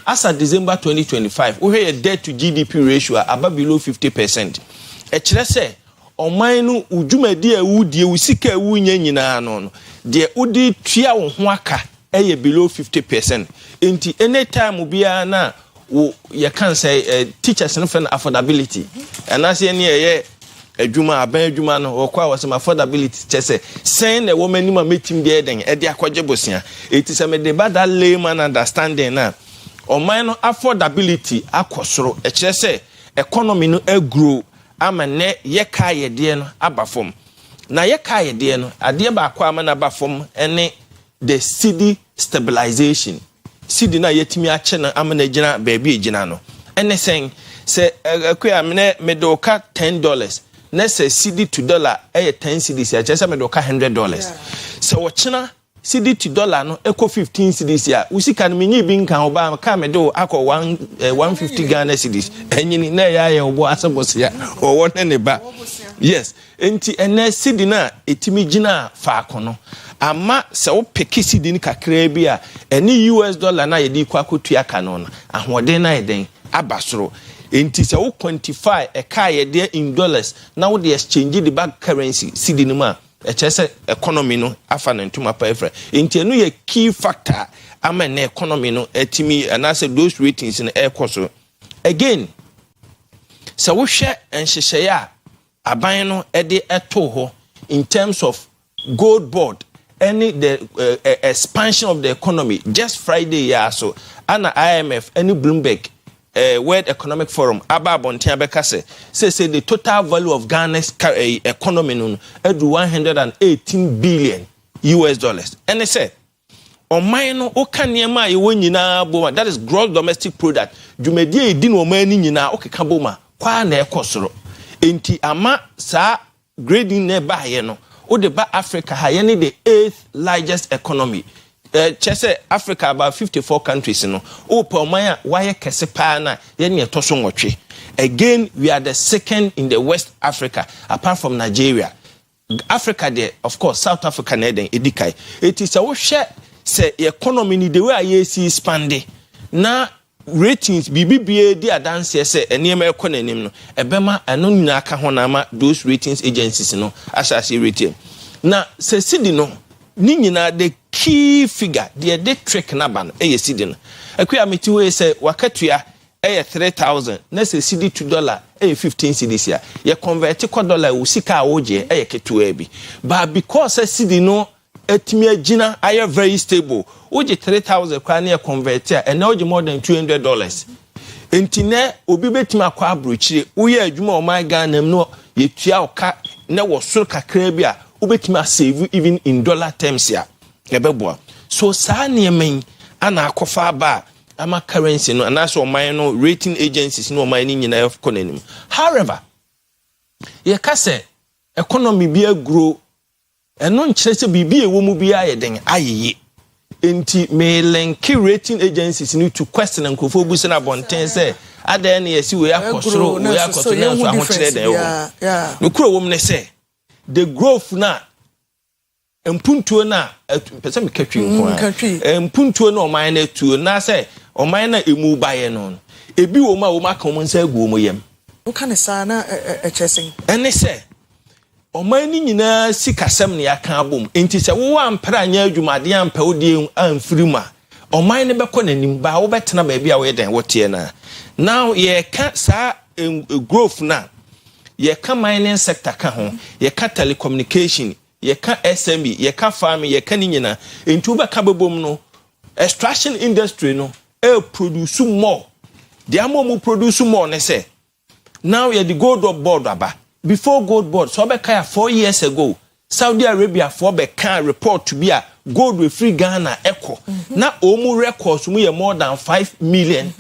as of December 2025 we have a debt to GDP ratio above below 50%. E kire say Omai no udwumadi a wudie usika wunya nyina no de udi tua wo ho aka below 50%. Inti anytime ubia na you can say teachers and friend affordability. And as any adwuma aban adwuma no okwa was affordability chese saying the woman ma meeting there den e de akwaje bosia. It is a me deba that layman understanding na o man no affordability akosoro e kire say economy no grow ama ne ye ka ye de no abafom. Na ye ka ye de no ade ba akwa ama na abafom ene the city stabilization city na yetimi ache na amana gina baby egina no ene sen se akua me doka $10 na se city to dollar 10 cedis ya chese me doka $100 se wo china city to dollar no eko 15 cedis ya usika no menyi bi nkan oba ka me do akọ 150 Ghana cedis enyini na ya obo asebos ya owo ne ba yes enti ene city na etimi gina fa akono ama se wo peki cedi ni kakra bi a eni US dollar na yedi kwa kotua kano na ahoden na yeden abasoro enti se wo quantify e ka yede in dollars na wo de exchange the back currency cedi ni ma e chese economy no afa na ntuma pa efra enti enu ye key factor ama na economy no etimi anase those ratings in ekoso again se wo hwe enhyehyeye a aban no e de eto ho in terms of gold board any the expansion of the economy just Friday ya so ana IMF any Bloomberg World Economic Forum ababontia beka say the total value of Ghana's economy no at 118 billion US dollars and they say Oman no okaniema ye wonyina boma that is gross domestic product dwumadi edi no oman ni nyina okeka boma kwa na ekosoro enti ama sa grading ne ba ye no Odeba Africa hayani the 8th largest economy. Chese Africa about 54 countries no. Opa omaya waye kese pa na yeni etoso nwotwe. Again we are the second in the West Africa apart from Nigeria. Africa there of course South Africa na den edikai. It is a wo hwe say economy ni the way I see expand na ratings BBBA di adanse say enema ekononim no ebema eno nyina aka ho na ma those ratings agencies no asase rating na se sidi no ni nyina the key figure the trick na ban e sidi no akua meti we say wakatua e 3000 na se sidi $2 e 15 cedis ya ye convert ko dollar wo sika woje e ketua bi but because sidi no etimi agina are very stable woje 3000 kwa na convert a na woje more than $200 entine obi betimi akwa abrochire wo ye adwuma o my Ghana no ye tua oka na wo soro kakra bi a wo betimi save even in dollar terms ya ebeboa so saa nemen ana akofa ba ama currency no and that's no rating agencies no my nyina economy. However, ye ka say economy bi grow eno nkyere se bibi ewo mu bi ayeden ayeye enti me link rating agencies need to question and kofo bu se na bonten say ada na yesi we akosoro we akoso na so ahokyere den ewo no kuro wo ne say the growth na empuntuo na pese me katwi nko empuntuo na o man na tuo na say oman na emu baye no ebi wo ma wo maka mo nsa agu mo yam wo kan sa na echesen ene se oman ni nyina sikasem ne aka abom enti se wo ampra anya adwumade ampa odi amfirima oman ne bekọ nanim ba wo betena ba bia wo yeden wote na now ye ka sa growth na ye ka mining sector ka ho ye ka telecommunication ye ka SME ye ka farming ye ka ni nyina enti wo beka bebom no extraction industry no produce more. The amomu produce more. Ne say now you're the gold board aba. Before gold board, so be 4 years ago, Saudi Arabia for be can report to be a gold with free Ghana echo. Now omu records we more than 5 million.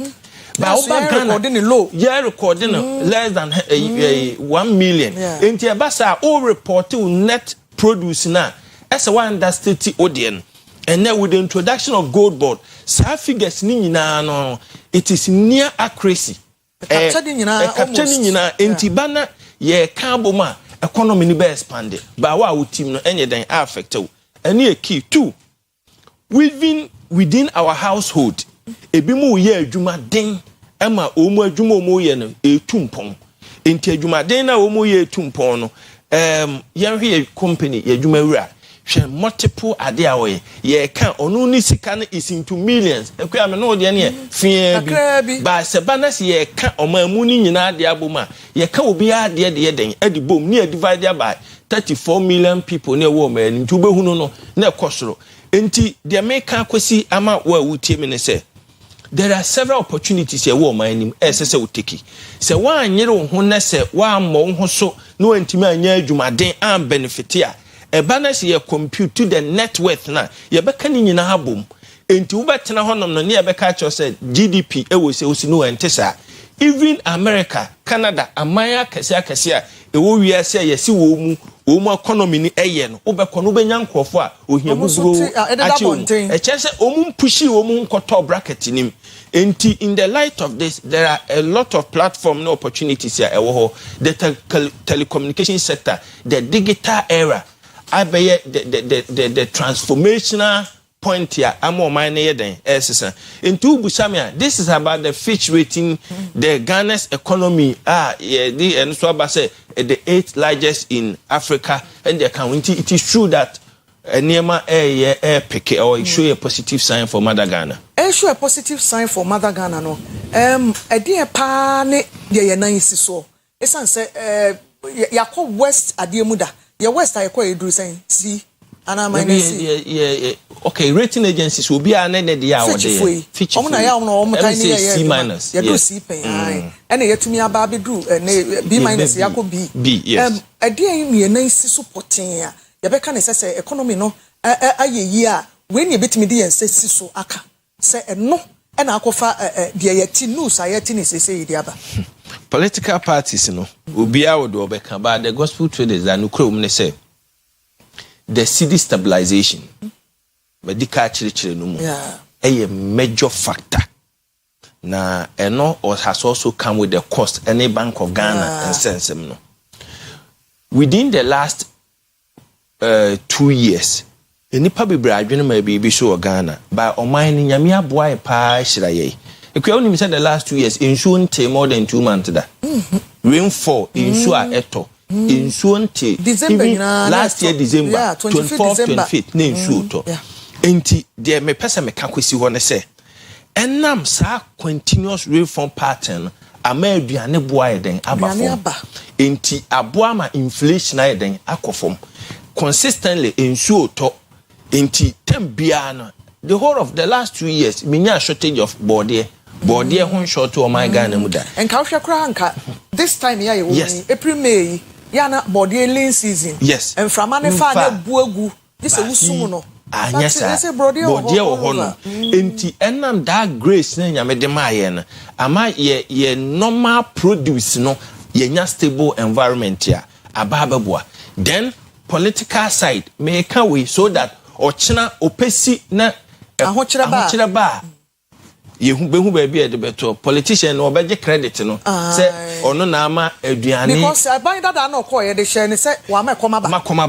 But over Ghana recording low. Yeah, recording less than 1 million. Inti abasa all reporting net produce na. As a one that state audience. And then with the introduction of gold board, sa figures ni nyina no, it is near accuracy. Capturing nyina entibana ye kaboma economy ni be expanded. Ba wa team no enye den affect o. Ene a key too. Within our household, ebi mu ye adwuma den ema omu adwuma omu ye no etumpon. Enti adwuma den na omu ye etumpon no, ye company ye adwuma wura. Multiple ade away ye can only sika is into millions ekwa me no de ne fie bi ba se banas ye can omamu ni nyina ade aboma ye can obi ade den ade bom ni divide by 34 million people ne wo ma ni tu behu no na ekosoro enti de make akwesi ama wa wutie me ne se there are several opportunities ye wo ma nim esese uteki se wa anyere wo ho na se wa mo ho so no antimi anya adwumaden am benefitia a balance ye compute to the net worth na ye beka ni nyina habom enti wo betena honom no ne ye beka cho say GDP e wo se osi no entesa even America Canada amaya kase a e wo wiase ye si wo mu economy ni eye no wo beko no benya nkrofo a ohia buburo achi e che se omu pushi wo mu nkoto bracket nim enti in the light of this there are a lot of platform no opportunities here the telecommunication sector the digital era abeye the transformational point here amo mine yeden esesa into busamia this is about the Fitch rating the Ghana's economy the enso aba say the 8th largest in Africa and the county it is true that Niema pick or show a positive sign for Mother Ghana. Show a positive sign for Mother Ghana no. A dear pa ne ye na isi so. Esan say yakọ west adiemuda. Your west I call you saying see ana minus okay rating agencies will be an end the hour there. Fitch. Omo na ya omo kind C minus. You do C pen. And ye to me aba be do B minus yakọ B. Yes. A dear ye na isi supporting ya. Yabeka ne say economy no ayeyi a when ye betimi de yense so aka say no e na akofa de yeti news ayeti ne say de aba political parties no obia wo de obeka ba the gospel traders that no krom ne say the city stabilization medical chire no mu a major factor na eno has also come with the cost any Bank of Ghana and sense no within the last 2 years enipa bebre adwene ma bibi so Ghana ba oman ni nyame aboa e pa hira ye ekwa oni say the last 2 years insuo nte more than 2 months da rainfall insuo a eto insuo nte last year December 24th 25th na insuo to enti de me pesa me ka kwesi ho ne say enam sa continuous rainfall pattern ama aduane boa eden abafom enti aboa ma inflation eden akofom consistently insuo to enti tembiana the whole of the last 2 years minya shortage of body ho short o my Ghana mu da enka hwe kra nka this time ya ye April May ya na body lean season and from fa na buagu this usum no anyasa body o ho no enti enam that grace na nyame de maaye no ama ye normal produce no ye nya stable environment ya abababua then political side make a way so that ochina opesi na ahochira ba yehu behu ba bia de beto politician no obeje credit no say ono na ama aduane because I buy that na okoye de share ne say wa makoma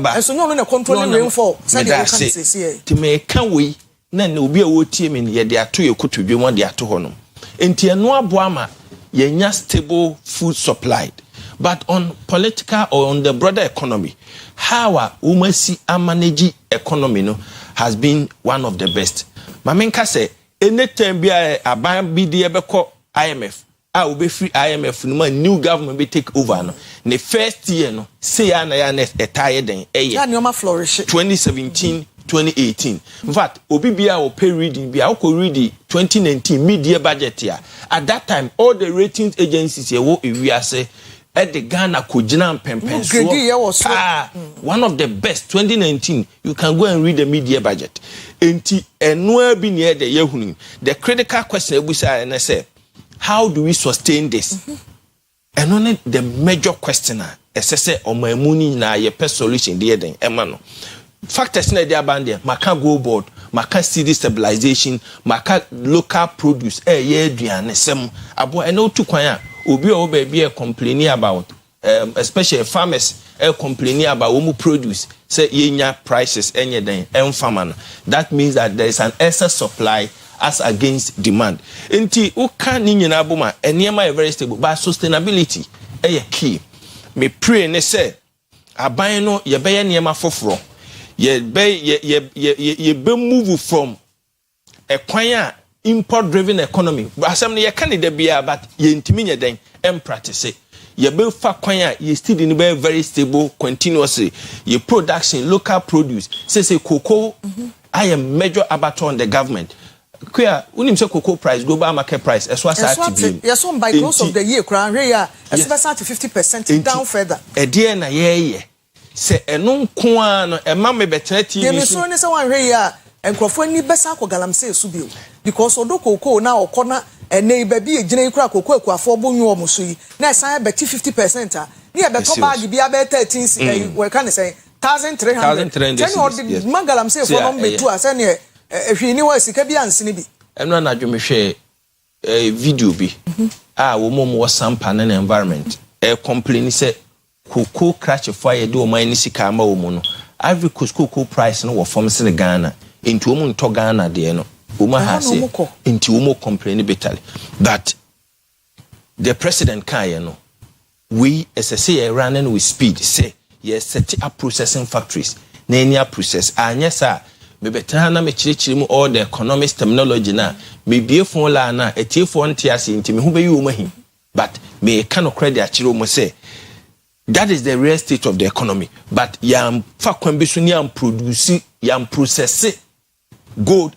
ba enso nyo no na control rainfall say dey can say here ti make a way na obi a wo tie me ye de ato ye kotodwe mo de ato ho no enti eno aboa ma ye nya stable food supply. But on political or on the broader economy, how umasi manage economy no has been one of the best. Mamenka say anytime be a ban be the IMF. I will be free IMF no new government be take over no. The first year no say na tired then 2017 2018. In fact, obi bia will pay reading bia ko read 2019 mid-year budget here. At that time all the ratings agencies here wo ewia say at the Ghana Kujina Pempen. One of the best 2019. You can go and read the mid-year budget. The critical question we say and I say, how do we sustain this? And only the major question say on my money na ye best solution there then emano. Factors na there band maka go board, maka city stabilization, maka local produce ye aduane sem abo eno tu kwan obi o baby complaining about especially farmers complaining about what produce say yenya prices enye den farmer. That means that there is an excess supply as against demand. Enti uka ni nyina boma enema very stable but sustainability key. Me pray ne say aban no ye be enema foforo ye be move from a kwan import driven economy. Asem no ye can dey bia but ye ntimi nye den em practice. Ye be fa kwan a ye still in be very stable continuously. Ye production local produce. Say cocoa I am major abattoir on the government. Queer unim say cocoa price global market price as was at yes on by close of the year kran here as 50% down further. E dey na ye say eno nko a no e ma me betre TV. Ye me so ne say wan here enkrofo ni besa ko galamsey su bio because odo cocoa na okona ene baby egina ikura cocoa akuafo bonwu omuso yi na esan be 50% a ne e beto bag bia be 13 we can say 1300 then or the galamsey for no be two ase ne ehwini wa sika bia nsene bi eno na dwomehwe video bi wo mom sampa na environment complain say cocoa crash fire do man ni sika ma wo mu no Ivory Coast cocoa price no wo form se Ghana into omu nto Ghana de no omu ha se into omu complain bitterly but the president kan no we SSA running with speed say yes set up processing factories na any process anyesa me betra na me chirichiri mu all the economic terminology na me biefo la na etiefo ntiase ntimi ho beyi omu hi but me can credit achiro mu say that is the real state of the economy. But yam fa kwambisu ni yam produce yam process gold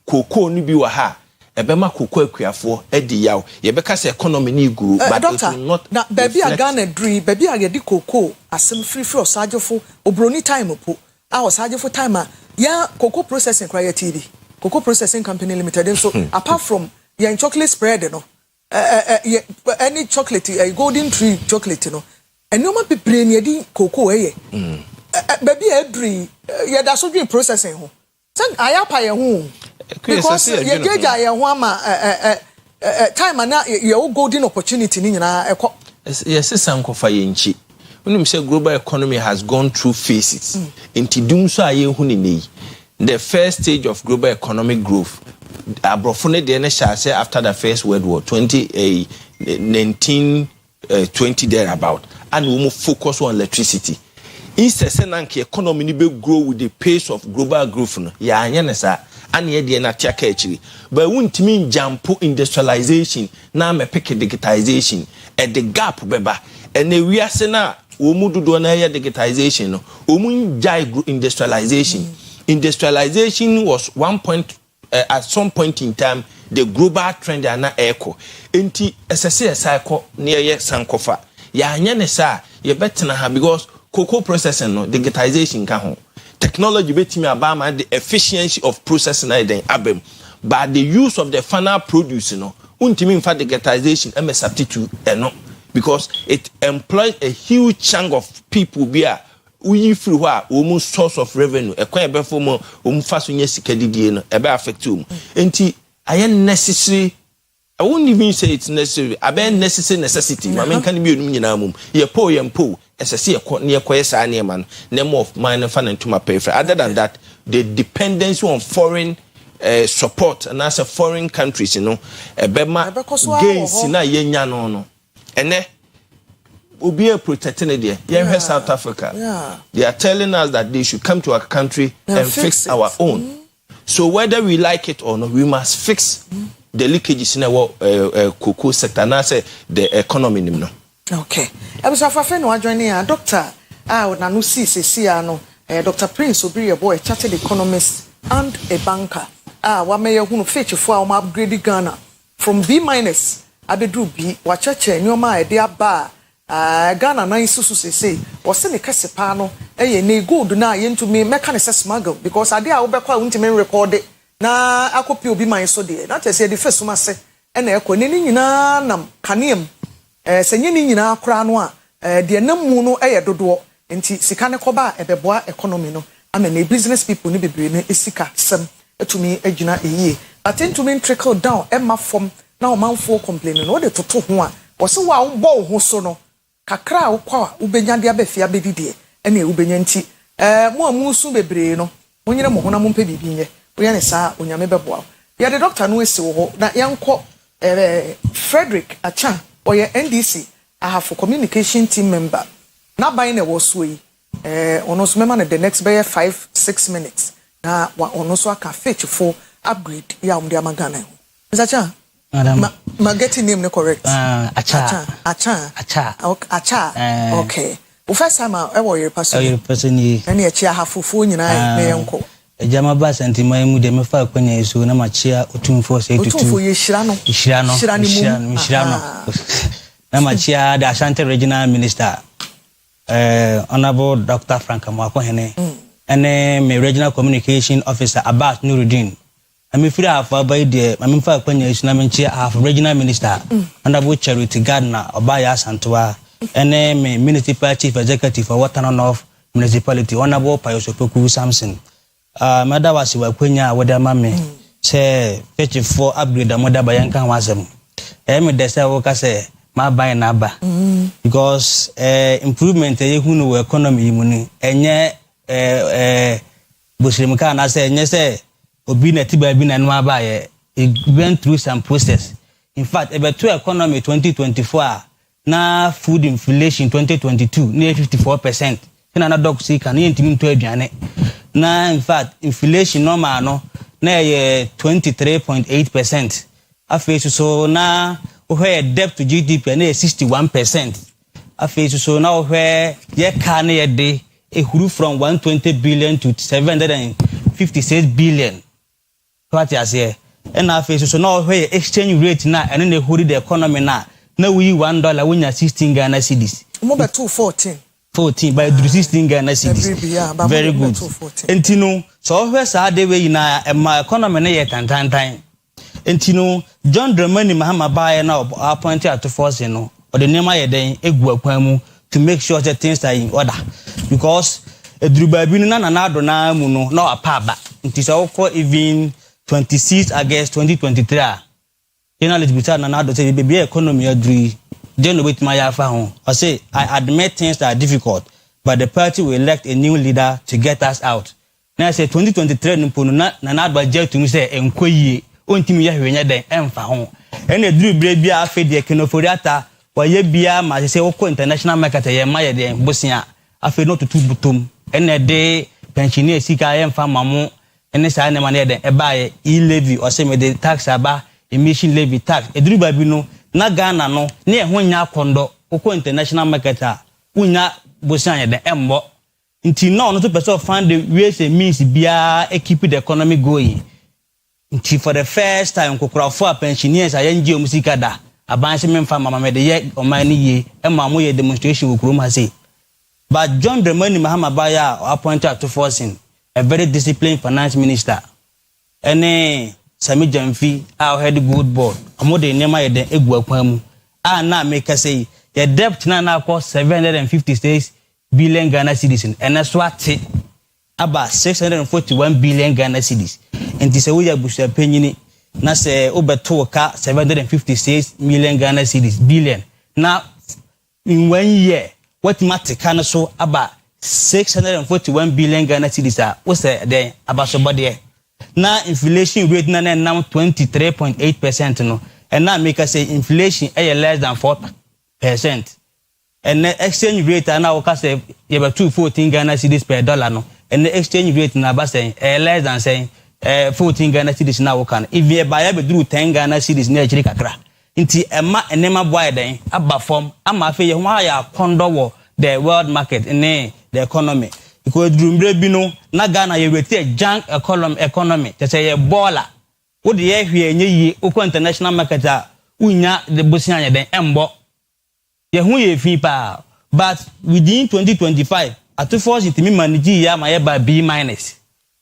cocoa ni bi wa ha ebema cocoa akuafo edi yaw ye beka say economy ni guru but doctor, it will not na baby a Ghana dri baby a di cocoa asem free osajefo obroni time po a osajefo time a ya cocoa processing cry TV cocoa processing company limited so apart from ya chocolate spread no any chocolate golden tree chocolate no enoma bebre na di cocoa baby edri ya da so dream processing ho san ayapa ye ho because ye geja ye ho ama time na ye golden opportunity ni nyina yes sankofa ye nchi When you say global economy has gone through phases, the first stage of global economic growth, after the First World War, 1920 thereabout, and we move focus on electricity. Instead, the economy will grow with the pace of global growth. And but won't mean jump industrialization, now me pick digitization at the gap, beba, and we are saying now. Umudu do na digitization, industrialization. Industrialization was one point at some point in time the global trend and echo. Enti SSA cycle near ye sankofa. Ya nyane sa ye better na because cocoa processing no digitization ka ho. Technology betimi abama the efficiency of processing then abem. But the use of the final produce no untimi fa digitization e substitute no. Because it employs a huge chunk of people here. We free what almost source of revenue. A quite before more fast when you see Kadidi affect you. And I am necessary. I won't even say it's necessary. I be necessary necessity. I mean, can be minimum. Ye po ye po. As I see a near Koyesa near man. Name of mine and fan to my pay. Other than that, the dependence on foreign support and as a foreign countries, you know, a bema gains in a yenyano. And we'll be protecting it there. Yeah, South Africa. Yeah. They are telling us that they should come to our country and fix our own. So whether we like it or not, we must fix the leakages in our cocoa sector and I say the economy. Okay. I was a friend who joining a doctor. Nanu see Dr. Prince Obiri, a boy, a chartered economist and a banker. What may you feature for our upgraded Ghana from B- Abedu B, wachache nyoma idea ba Ghana na isusu say was se ne kase pa no ne gold na ye ntumi meka ne smuggle because ade a wo bekwa untimi record na akopi obi man so de na tese de fesu mase na ekọ ne nyina nam kaneam senye ne nyina akra no a de namu no dodo enti sika ne koba ebeboa economy no ama na business people ne bebre ne esika sem etumi agina eyie but ntumi trickle down emma from na o manfo complain no de toto ho a wo se wa wo bo ho so no kakra wo kwa wo benya de abafia bedidie ene wo benya nti mo amusu bebre no wonyere mo hona mo mpe bibinye wo ya ne sa onyame beboa ya de doctor no esi wo ho na yanko Frederick Acha oye NDC for communication team member na by na wo so yi ono so mema na the next by 5-6 minutes na wa ono so aka fetch for upgrade ya umde amagana Acha ma getting name no correct Acha okay o first time e wo your person ni ene e chia hafufu nyina na yenko ejama ba sentima mu de me fa kwanya yeso na ma chia otumfo se tutu otumfo ye hira no na ma chia the Ashanti regional minister honorable Dr. Frank Amwako hene ene me regional communication officer Abbas Nuruddin I'm free half by the I'm fa kwanya yeso na me chia half regional minister honorable Charity Gardner Obaya Santoa ene me municipal chief executive for Water North municipality honorable Payosopoku Samson mada wasi wa kwenya wada mame se fetch for upgrade the mother bayanka wasem me dese wo ka se ma buy na ba because improvement ye hunu economy mu ni enye bosrimka na se enye se obi na tiba bi na no aba ye went through some process in fact about to economy 2024 na food inflation 2022 near 54% na na dog see kan yentimi to aduane na in fact inflation normal no na 23.8% afesu so na where debt to GDP na 61% afesu so na where ye can ye de ehuru from 120 billion to 756 billion what you say and afesu so na where exchange rate na and na ehuru the economy na we $1 wunya 16 Ghana cedis mo be 214 by 16 Ghana cedis. Very good. Entino so where sa de we na my economy na ye tantan. Entino John Dramani Mahama bae na appointed at force no or the name ye den egu akwan mu to make sure that things are in order because edrubabi no na do na mu no na apa ba nti so for even 26 August 2023 journalist bitan na do say be economy adri John with my home. I say, I admit things that are difficult, but the party will elect a new leader to get us out. Now I say 2023 Nupununa, Nana budget to me say, Enquay, Untimia, then Emfa home. And a drew brebia fed the Kenoforiata, while ye bia, my say, Oko international market, a Maya de Bosnia, I feel not to butum. And a day, pensioner Sika Emfa Mamu, and this animal a buy, e-levy or semi the tax aba, emission levy tax, a drew babino. Na Ghana no ne ho nya kondo oko international marketer unya bosanya de embo nti no to person find the ways and means bia keep the economy going nti for the first time kokrafo pensioners ayenje omusika da abanse memfa mama me de ye omani ye ema mo ye demonstration okrom ha say but John Dramani Mahama Baya appointed to forcing a very disciplined finance minister ene Sami Jamfi, our head good board. Amode nema ye den egu akwamu. Na make say the debt na cost 756 billion Ghana cedis and that's what about 641 billion Ghana cedis. And this we ya busa penyini na se obeto ka 756 million Ghana cedis billion. Now in 1 year what matter can so about 641 billion Ghana cedis are what's there about somebody. Now inflation rate na now 23.8% no and now make us say inflation less than 4% and the exchange rate now say you have 214 Ghana cedis per dollar no and the exchange rate na ba say less than say 14 Ghana cedis now can if you buy be do 10 Ghana cedis na chiri kakra nti ema enema boy den aba form ama fe ye ho ya kondo wo the world market in the economy. Because Drumbre Bino, Nagana, you rete junk economy, to say a baller. What the year ye, Oko international marketer, Unya, the Bosnia, then Embo. Yahuye Fipa. But within 2025, at 2 force it me manage my by B minus.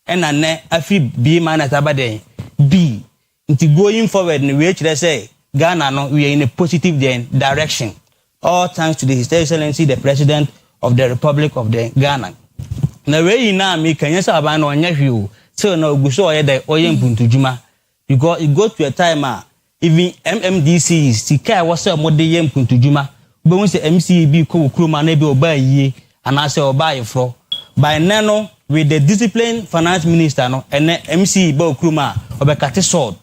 And I feel B minus abade. B. Into going forward in which they say, Ghana, no, we are in a positive direction. All thanks to His Excellency, the President of the Republic of the Ghana. Na we na me kan yesa aba na onya hwe so na oguso oye da oye mpuntujuma because it go to a time even MMDC sika was mo de ye mpuntujuma be won se MCB ko kuruma na be oba yie ana se oba yefro by nano with the disciplined finance minister no and MC ba kuruma obekate sword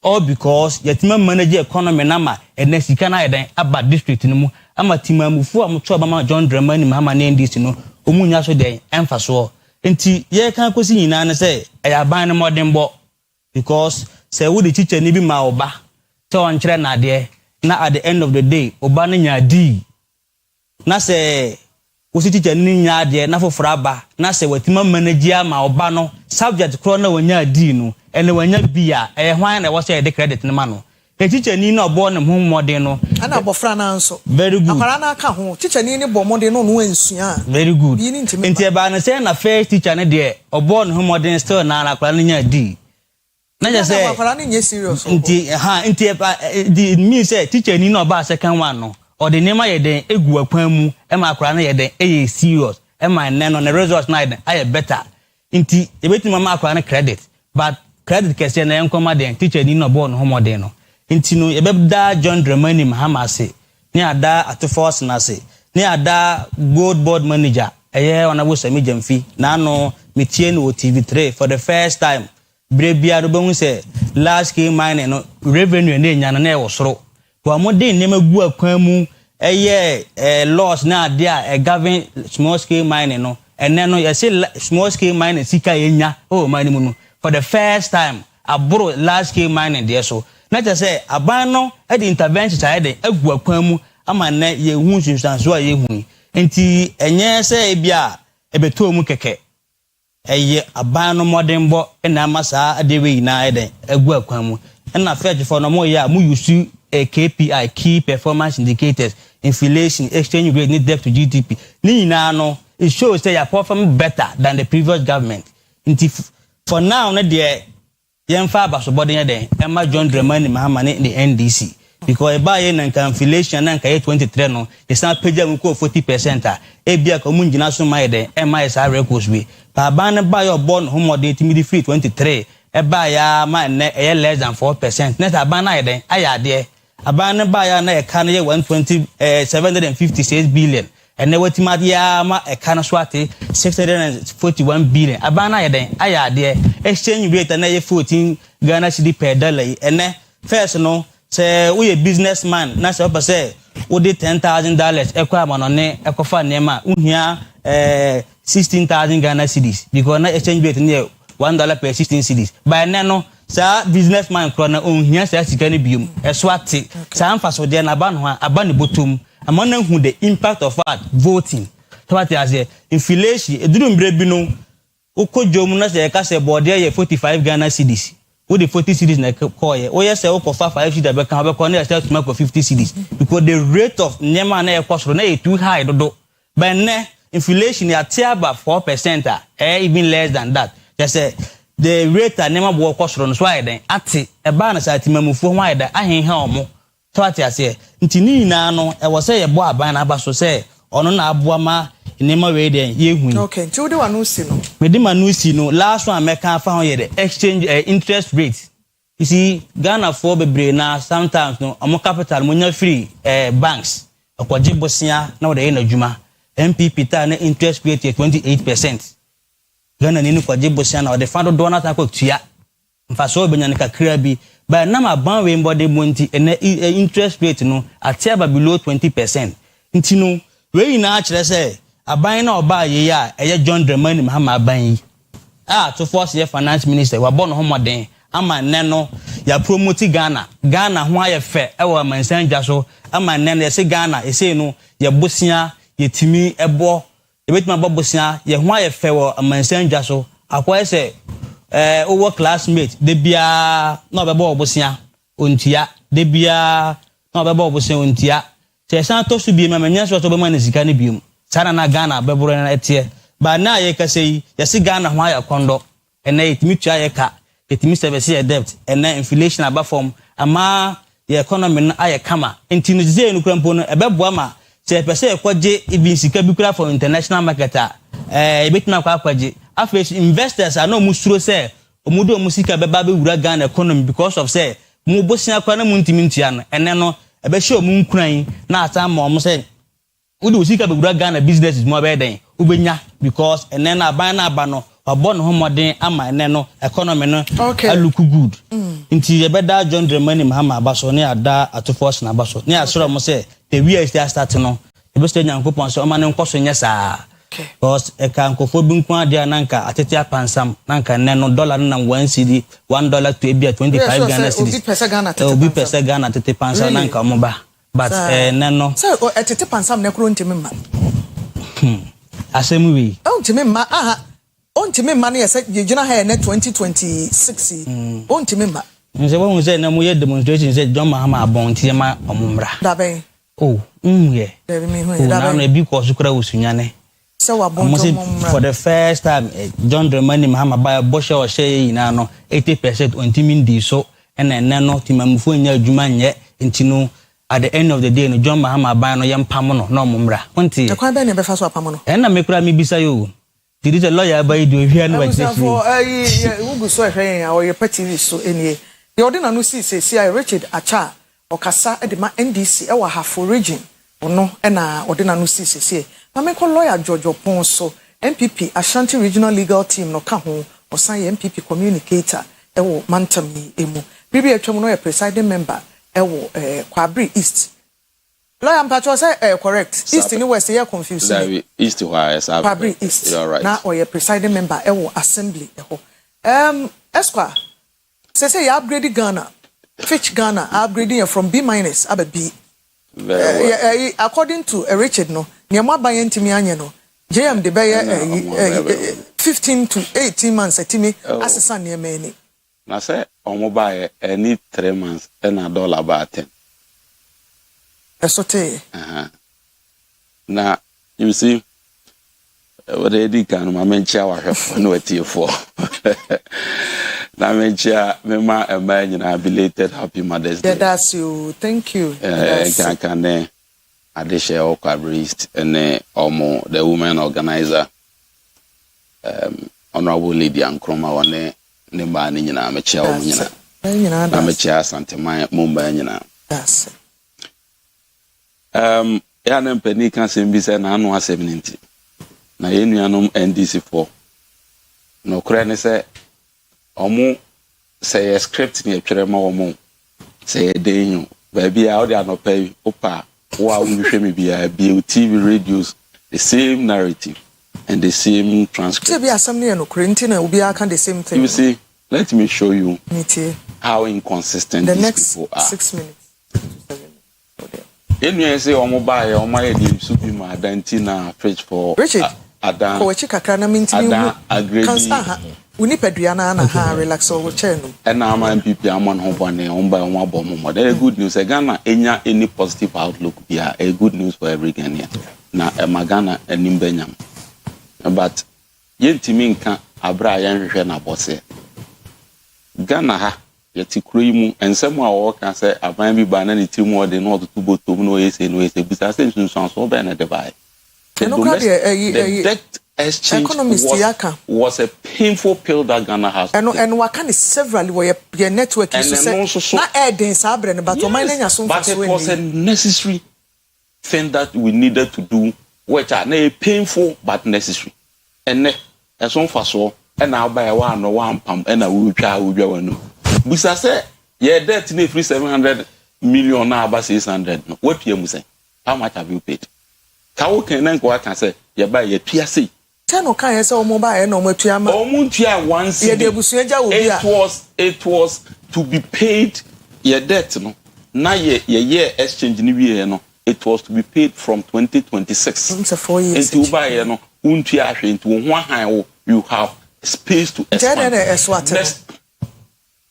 all because yatima manage economy na ma and sika na yedan aba district no mu ama timamufu amto obama John Dramani Mahama na ndisi no omunya so den emfaso enti ye kan kosi nyina na say ayaban no modern bo because say wo the teacher ni bi ma oba so on kire na de na at the end of the day oba no nya di na say wo si teacher ni nya de na fofora ba na say watima manager ma oba no subject kro na wonya di no ene wonya bia hwan na wo say the credit ni ma no the teacher ni na obo ne ho modern no ana abofra na nso very good akwara na aka ho teacher ni bo modern no no ansua very good enti e ba na say na first teacher ne de obo ne ho modern still na akwara na nya di na just say akwara na nya serious enti the mean say teacher ni na oba second one no or the name yeden egu akwan mu e ma akwara na yeden e serious e ma ne no the results na yeden aye better enti e beti mama akwara na credit but credit kese na enkoma den teacher ni na obo ne ho modern no enti no ebeda John Dramani Mahama se ni ada atforce na se ni ada gold board manager eye onabo Sami Jamfi na no metie no TV3 for the first time brebia do be se large scale mining no revenue na nya na e wosoro to amode ne magu akwan mu eye loss na ade a govern small scale mining no ene no ye say small scale mining sika enya o mani mu no for the first time abro large scale mining there so na just say abano e the intervention side agu akwan mu ama na ye hu sunsanso a ye hu enti enye say bia ebeto mu keke eye abano modern bo na amasa adewe na eden agu akwan mu na fetch for no mo ya mu use a KPI key performance indicators inflation exchange rate net debt to GDP ni na no it shows that you perform better than the previous government enti for now na there yemfa abasobode ya den Emma John Dramani Mahama ne the NDC because buy na inflation na nka 23 no is na page am ko 40% a ebia ko mun gina so mai den Emma is a records we ba ban buy your bond home de timidi free 23 e buy ya ma na less than 4% net aban na den aya de abana ba ya na e ka na ye 756 billion ene watima ya ma e ka na so ate 641 billion abana ye den aya de exchange rate na ye 14 Ghana cedi per dollar ene first no say we a businessman na say opa say we dey $10,000 ekwa manone ekofa nema uhia 16,000 Ghana cedis because na exchange rate near $1 per 16 cedis by now sa businessman kro na ohia sa sika ne biom eswate sa amfaso de na ba no aba ne botom amona hu the impact of what voting tawati as inflation eduru mbre bi no ukojom na se ka se board ye 45 Ghana cedis with the 40 cedis na call ye o yes say o kofa 5 cedis be kan be ko na start to make 50 cedis because the rate of nyema na e kwosoro na e too high dodo by ne inflation ya tiaba 4% even less than that just say the rate nyema bo kwosoro no so aye den ate e ba na sa timamufu ho aye da ahenha omo so ate ase ntini na no e wo say ye bo aban na abaso say ono na aboa ma nyema we den ye hu okay nti wo de wanu si no me de manu si no last one American fa ho ye the exchange interest rate you see Ghana for bebre na sometimes no amo capital mo nya free banks akwaje bosia na wo de na djuma MPP ta na interest rate 28%. Ghana ni kwaje bosia na wo de fa do na ta kwatua mfaso obenya ne kakra bi ba na ma ban we mbode monti ene interest rate no atiaba below 20%. Nti no we na a kire say aban na oba ye ya eye John Dramani Mahama aban yi to force ye finance minister wa bono homoden ama neno ya promote Ghana ho aye fe e wa mansanja so ama neno ye se Ghana e se no ye bosia ye timi ebo ye betima bobosia ye ho aye fe wo mansanja so akwa se owo classmate de bia na obebo bosia ontia de bia na obebo bosia ontia se san to su bi ma manya so to be ma na sika ne biom sana na Ghana bebro na etie ba na ye ka sei ye se Ghana ho aye kondo ena etimi tua ye ka etimi service ye debt ena inflation aba form ama ye economy na aye kama enti no ze enu krampo no ebeboa ma se pese ye kwaje even sika bi kura for international marketer ebetina kwa kwaje afresh investors are no musuro se omudo musika beba be wura Ghana economy because of say mu bosia kwa na mu ntimi ntua no ene no ebe hye omu nkuran na ata ma omu say udi usika be wura Ghana businesses mo be den ubenya because ene na aban na aba no obo no homodin ama ene no economy no look good nti ebeda John Dramani Mahama abaso ne ada atofos na abaso ne asoro mo say the we is start no ebe stay nyankopon so omane nkoso nya saa because ekankofo bi nko ade ananka atete apansam nanka ne no dollar na $1 to ebia 25 Ghana cedis obi pesa Ghana atete pansam nanka omoba but ne no so atete pansam ne kro ntimi ma asemu wi ntimi ma ontimi ma ne yesa gina ha ne 2026 ontimi ma nse wo nse na mu ye demonstration se John Mahama abontie ma omumra da ben ye da me hu da ben na bi ko sukura usunyane so wa bonto omumra for the first time John Dramani Mahama ba bosha o shey ina no 80% ontimi ndi so ena no timamufo nya adwuma nye ntino at the end of the day no John Mahama ba no yempam no na omumra wonti e kwa be ne be fa so apam no ena mekura mi bisa yo did the lawyer by do hia no ba say for ugu so hwen ya Oyerepa TV so enie the ordinary no see Richard Acha okasa e de ma NDC e wa Hafo region ono e na ordinary no see na me ko lawyer George Pon so MPP Ashanti regional legal team no ka ho osan ye MPP communicator e wo mantam emu bibi atwam no ye presiding member e wo Kwabri East lawyer mpacho say correct East ni West ye confused East why is Kwabri East you're right na oye presiding member e wo assembly e ho Esquire say you upgrade Ghana Fitch Ghana upgrading from B- aba B according to Richard no niamwa ban ntimi anye no JM de be 15 to 18 months atimi asesa niam ani na say omo buy any 3 months and $1 about 10 esote na you see what they did can my mencha wa hwefo no atiefo na mencha mema man na belated happy Mother's Day that's you thank you can adeshe Okwabri and omo the women organizer honorable lady Ankroma one ne ba ni nyina mecha o nyina na mecha Santeman mumba nyina That's it. Yanem penny can send be said, no 70. Na yenuanom NDC4. No krane say omo say script ni atwere ma omo say dey baby how they are not pay opa wa unhwe me bia TV radios the same narrative and the same transcript. Say be asem ne no krenti na obi aka the same thing. You see, let me show you how inconsistent the these next people are. 6 minutes. Enu say omo ba ye omo ye dey su bi ma adanti na fetch for Richard Adan. Ko wachi kakra na mintimi Adan uni pedua na ha relax o chair no. And now my people amon ho bone on by one bomb. There good news. Ghana enya any positive outlook bia a good news for every Ghanaian. Na Magana enimbenyam. But yentimi nka abra yan hwehwe na bose. Ghana ha yeti kuro mu ensem a wo kan say aban bi ba na ne timu de no to botom no yese bisa say nsunsun so be na de bai. The debt exchange was a painful pill that Ghana has. And what can is several where your network is na air sabre but but it was a necessary thing that we needed to do, which are painful but necessary. And as on for so and now by one pump and a will try with your no. Bisa say yeah debt need free 700 million now about 600. What you say? How much have you paid? How can I go and say you buy a PSC? No can say mobile no motuama. Omuntia once it was to be paid your debt no. Na ye exchange ni wie no. It was to be paid from 2026. It's 4 years. Into buy no untia hwe into one hand you have space to expand.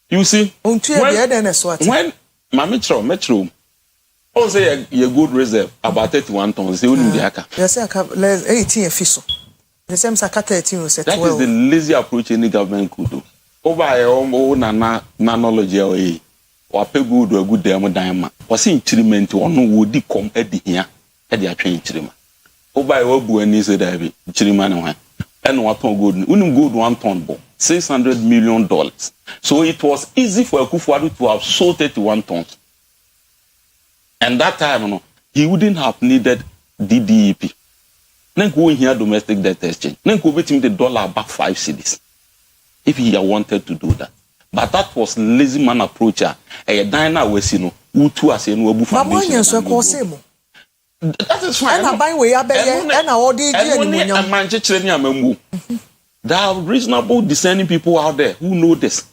You see? When my metro oh say you good reserve about 31 tons say unu di aka. Yes aka 18 fiso. The same sakata 18 say 12. That is the lazy approach any government could do. Over your na knowledge away. Wa pe good or good dem dan ma. Was inchiriment ono wodi kom edi hia e de atwen inchirima. Over your bu ani say that be inchirima no ha. And what ton good. Unu good 1 ton bo. $600 million. So it was easy for Akufo-Addo to have sold 31 tons. And that time, no, he wouldn't have needed DDEP. Then go in here domestic debt exchange. Then go with him the dollar back 5 cedis. If he had wanted to do that. But that was lazy man approach. A diner was you know, utu as no abu foundation. That is fine. And I buy way and I order there are reasonable discerning people out there who know this.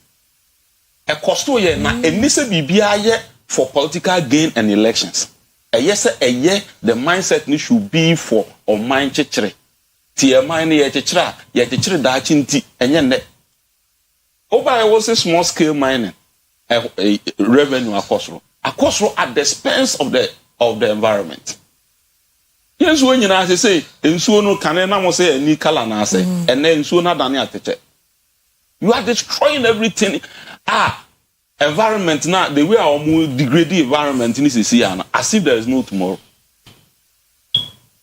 A costo ye na enise bibia ye for political gain and elections. Yes, the mindset should be for or mind chechere. Tia mind ye chechere da chinti enye ne. Over I was a small scale mining revenue akosro at the expense of the environment. Yes, when you say ensuo no kane na mo say ni kala na say and then ensuo na dane ateche. You are destroying everything. Environment now, the way our degrade the environment in this as if there is no tomorrow.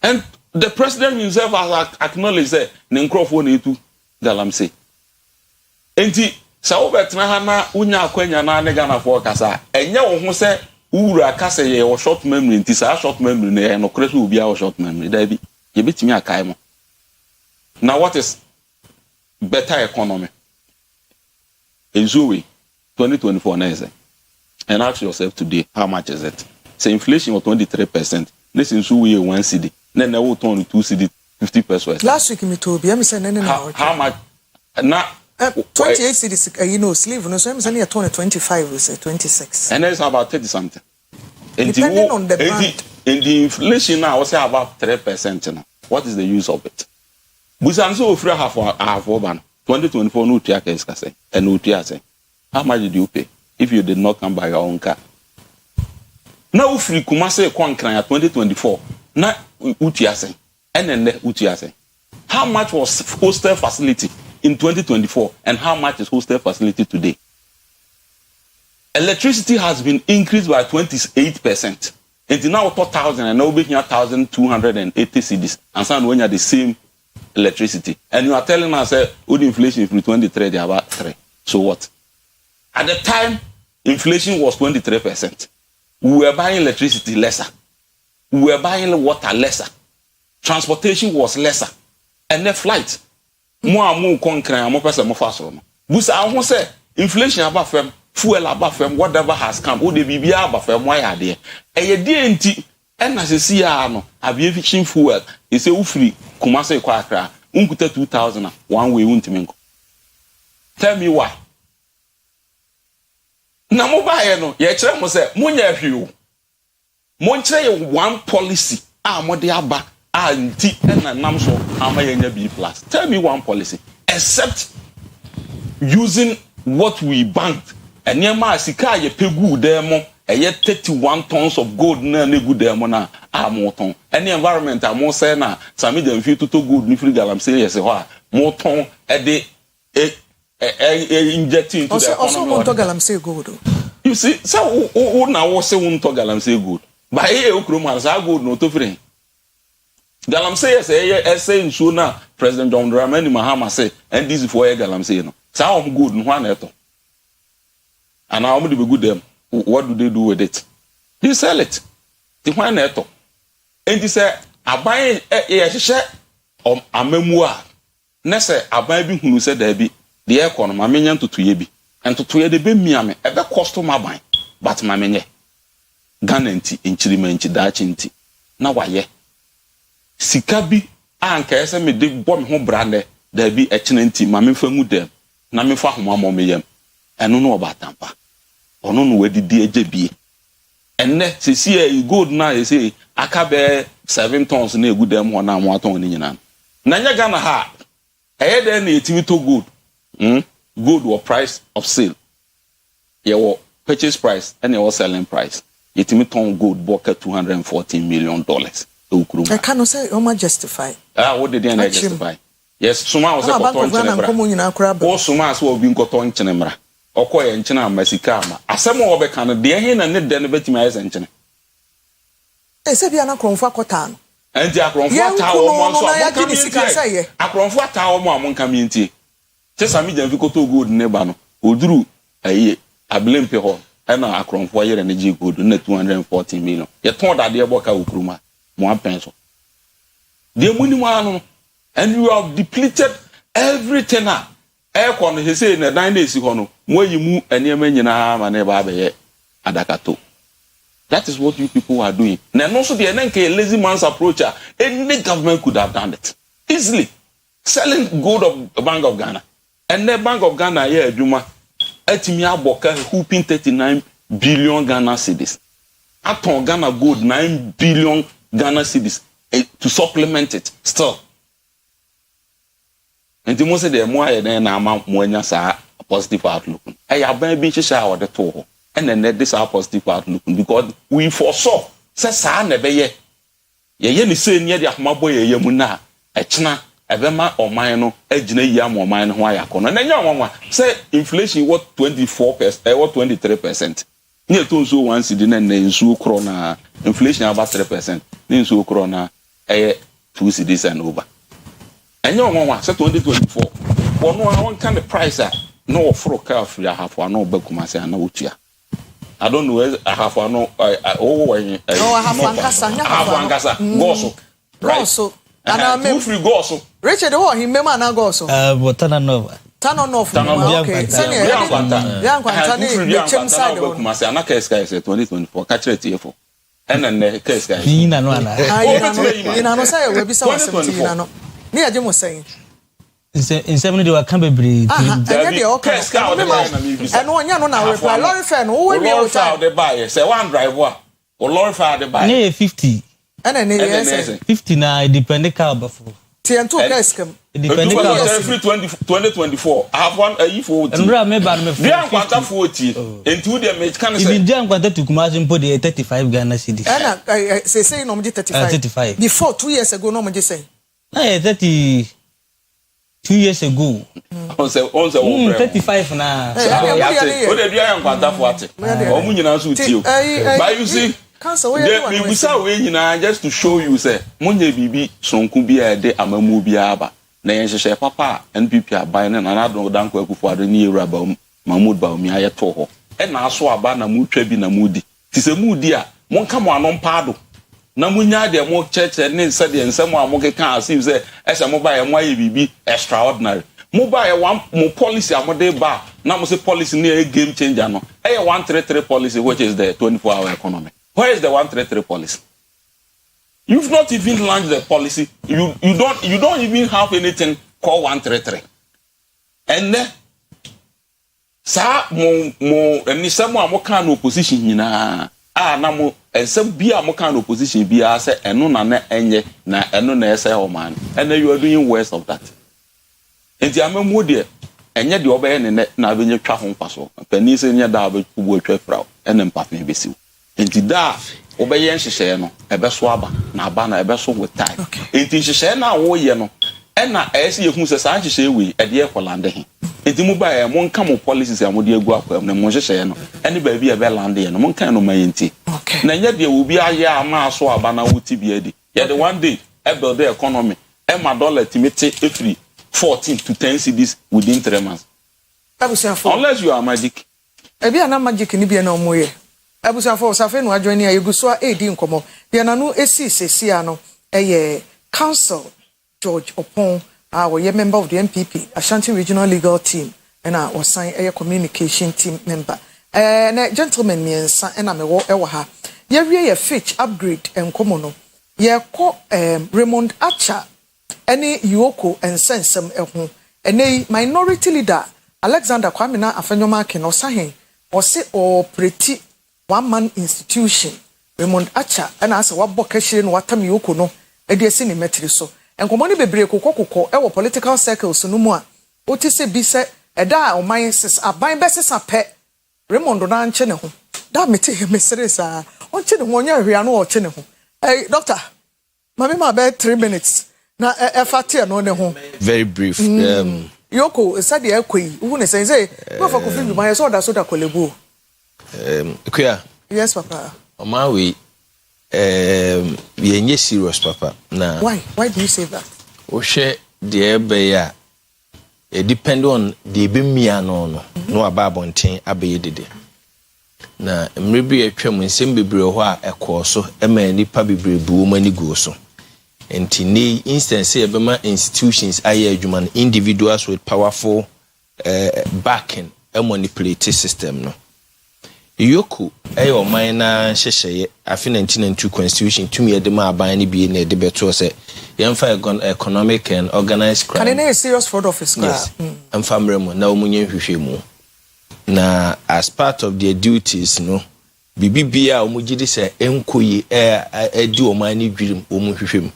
And the president himself has acknowledged that Nenkrofo need galam say. Enti sa obetna ha na unya akwanya na ne Ghana for kasa. Enye wo ho say ura kasa ye wo short memory nti sa short memory na no kreso obi a short memory da bi ye betimi akai mo. Now what is better economy? Enjoy 2024 next. And ask yourself today, how much is it? Say inflation was 23%. This is we 1 cedi. Then they will turn 2 cedi, 50%. Last week me told you, how much? Now 28 cedis, sleeve. No, so I'm saying 25 we say 26. And it's about 30 something. Depending on the brand. In the inflation now, I say about 3%. Now, what is the use of it? We so free half 2024 no tiaka is kase and no tiaka. How much did you pay if you did not come by your own car? Now free Kumase Kwankran 2024. Na utiase. And then utiase. How much was hostel facility in 2024 and how much is hostel facility today? Electricity has been increased by 28%. Until now 4,000 and now we have 1,280 cedis. And some when you are the same electricity. And you are telling us that inflation from 23 they are about 3. So what? At the time, inflation was 23%. we were buying electricity lesser. We were buying water lesser. Transportation was lesser. And the flight. More concrete, more person, more faster. Busa, I won't say inflation above them, fuel above them, whatever has come. Would they be above them? Why are they? A DNT, and as a CR, aviation fuel is a free. Kumase Quakra, Unkuta 2000, 1 way, Untiminko. Tell me why. Namoba, no, ye chemo say, Munya Hugh. Montre one policy, Modiaba, T, and Namso, Amayanya B. Tell me one policy, except using what we banked. And Yama Sika, ye pegu demo, and yet 31 tons of gold, na good demona, moton. Any environment, I'm more saying, some of them feel to good, Nifri Galam say, yes, more ton a day. Injecting into the economy. Also, Galam say good. You see, so who now was saying Galam say good. But here, Okromans are good, not to free. Galam say, saying sooner, President John Dramani Mahama say, and this is for Galam say, no. So I'm good in one eto. And how many be good them? What do they do with it? They sell it. The one eto. And they say, I buy a share a memoir. Nessa, I buy being who said there be. The economy, my minion to yebi, and to the be miame, ever cost my buy, but my menye. Ganenti, in Chilimenchi, Dachinti. Now, why ye? Sikabi, anke, me dig bomb home brande, there be a chinenti, mammy for mudem, Nami for mamma meyem, and no know about Tampa. Or no where the DJB. And net, see a good now, you say, I cabe 7 tons near good them 1 and 1 ton in Yan. Nanya Gana ha, I had any to good. Good or price of sale. Your purchase price and your selling price. It me ton good book $214 million. I cannot say how justify. What did they justify? Yes, Suma was a cotton. Or Suma will be cotton chinemra. Or Koya and China Messicama. A summer of a can of the hen and then the Betty engine. They said, "You're not going for cotton." And the Akron for tower community. Just a medium to good neighbor. Who drew a year, I blame Peho, and I cron for year energy good, net 240 million. Yet told that dear Boka Ukruma, 1 pencil. Dear Munimano, and you have depleted everything. Aircon, he said in the 9 days, where you move and your men in arm and never Adakato. That is what you people are doing. And also the NNK lazy man's approach, any government could have done it easily. Selling gold of the Bank of Ghana. And the Bank of Ghana, yeah, Juma, Etimia Boka, hooping 39 billion Ghana cedis. Aton Ghana gold 9 billion Ghana cedis to supplement it still. And the most of the more than amount when sa positive outlook. I have been being shower the toe. And then this are positive outlook because we foresaw. Say, never ye. Ye say near the Ahmaboy Yamuna, Echna. Evema or mine, ejine yam or mine, why I can. And then young say inflation what 24%, what 23%. Near to so 1 cedi and then so krona, inflation about 3%, then so krona, 2 cedis and over. And young one say 2024. For no one kind of price, no for a car free, I have for no Bekumasi and no chia. I don't know, I have for no, I have one cassa, Gosso, right? And I'm free gossip. Richard, he may not go so. But Tananova. Tananova, okay. Side of Massa, and a case guy said 2024, catch it here for. And then the case guy. In an say, will be 17. Near Jim was saying. In 70, I can't be. And one young on our reply, Lord Fan, who will be out the buyer, say 1 driver, or Lord Father by near 50. And then 59 depending car before. Tian to Kescom. Depending on 2024. I have one a year for and remember 40 into the can say Jam wanted to come out and put the 35 Ghana cedis. And I say no 35. Before 2 years ago, no say. 30 2 years ago. 35 now. What did you but you see just to show you say monye bibi sonku bia de amamu bia ba na yenhye papa NPP aban na anado danko akufo ado ni ewura ba Mahmoud ba omi ayeto ho e na aso aba na mutwa bi na mudi Tise mu dia mon ka mo anon paado na munya de mo church ne nsa de nsam a mo keka asim say ese mo ba ye mo aye bibi extraordinary mo ba ye one mo policy a mo de ba na mo say policy ne a game changer no 133 policy which is the 24-hour economy. Where is the 133 policy? You've not even launched the policy. You don't even have anything called 133. And then sa mo eni samo a mo kan opposition nyina na mo ensem bia mo kan opposition bia say eno na enye na eno na ese o man and you are doing worse of that. Enti amemu de enye de obeye ne na benye twa ho kwaso pani se nya da ba kubo twa fra ene mpafe besiu enti da obeye nhihye no ebeso aba na aba na ebeso with time enti nhihye na wo ye no ena ese yehu se sa nhihye we ede e kolande he enti mu ba e mo nka mo policies a mo de agu akwam na mo nhihye no ene ba bi e be lande ye no mo nka no mayenti na nya de obi aye ama so aba na wuti bi edi ye the one day e build the economy e ma dollar timete efri 14 to 10 cedis within 3 months. Unless you are magic. Ebi ana magic ni bia na omoye. Abusiafo safe no adwani ayeguso a edi nkomo. Bia na no esi sesi ano council George Opon we member of the MPP Ashanti Regional Legal Team and was sign communication team member. Na gentleman miensa na me wo ewo ha. Ye wie fetch upgrade enkomo no. Ye ko Raymond Acha any Yoko and Sensem ehu ene minority leader Alexander Kwamina Afanyoma Ken osahen ose o pretty one man institution Raymond Acha and asa wabɔ kahire no watam Yoko no e de esi ne metri so enkomo ne bebre kokokoko e wo political circles no mu a oti se bi se eda oman sis aban besesa pɛ Raymond na nche ne ho da mete mesere sa onche ne ho onya hwea no oche ne ho doctor mami ma be 3 minutes na efate no ne ho very brief Yoko said the ekwi who ne say go for coffee you my so da kolebo Akua yes papa on my way we serious papa na why do you say that o hwe de ebe ya it depend on the be mia no aba abonten abaye dede na mrebi atwam nsem bebre ho a ekọ so ema nipa bebre bu mani go so enti ne instance ebema institutions aye adwuma individuals with powerful backing a manipulate system no Yoko ayo man na hyehyeye afi 1992 constitution tumi edema aban ne bi na ede beto se yemfa economic and organized crime can any serious fraud office yes amfamremo na omunye hwehwe mu na as part of their duties no bibibia omugidi se enkoyi edi oman ne dwirim omuhwehwem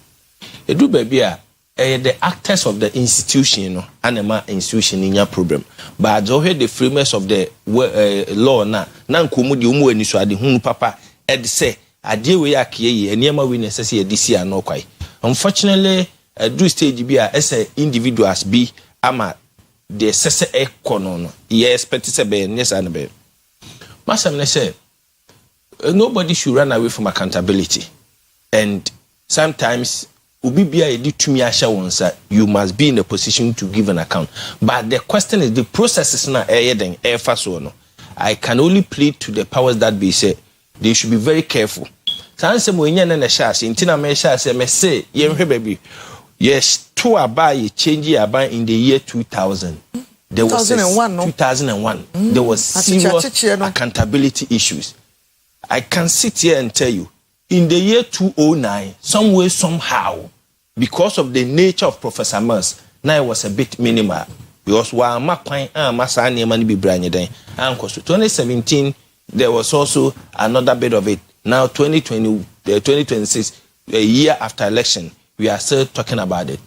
edu babia the actors of the institution no anema institution nya problem but the framers of the law na nkomu de omu ani so ade hunu papa ed say ade we akeye eniema we necessary edisi ano kwai unfortunately do stage bia as individuals be ama the sese econo no ye expect say be yes and be masam ne say nobody should run away from accountability and sometimes ubibia editumi ahya wonsa you must be in a position to give an account but the question is the processes na eyeden efaso no I can only plead to the powers that be say they should be very careful sanse mo enya na shase intina me shase me say ye hwe baby yes to abai change abai in the year 2000 there was 2001 there was serious accountability issues. I can sit here and tell you in the year 2009, some way, somehow, because of the nature of Professor Mers, now it was a bit minimal. Because while my point, Masani money be brand then, and 2017, there was also another bit of it. Now 2026, a year after election, we are still talking about it.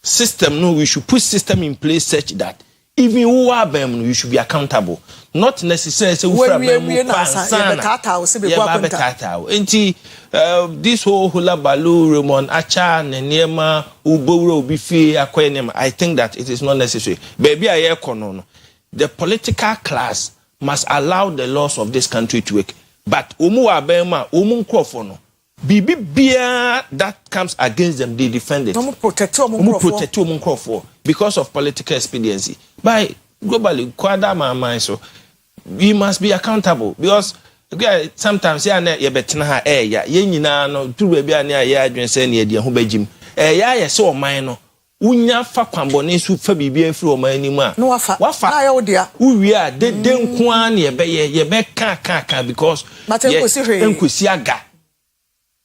System, no, we should put system in place such that even who are them, you should be accountable. Not necessarily say this whole hula balu Ramon Acha Nema Uboro Bifi Aquanium. I think that it is not necessary. Baby I kono. The political class must allow the laws of this country to work. But Umu Abema, Umu Krofono. Bibi bia that comes against them, they defend it. Because of political expediency. By globally, so we must be accountable because sometimes ya na ye betena ha ya ye nyina no turu bia na ya adwen se na ye de ho bagim ya ye se o man no unya fa kwambone su fa bibia afiri o man ni mu a wafa na ya odia uwi a de nko an ye be ka because enkosi aga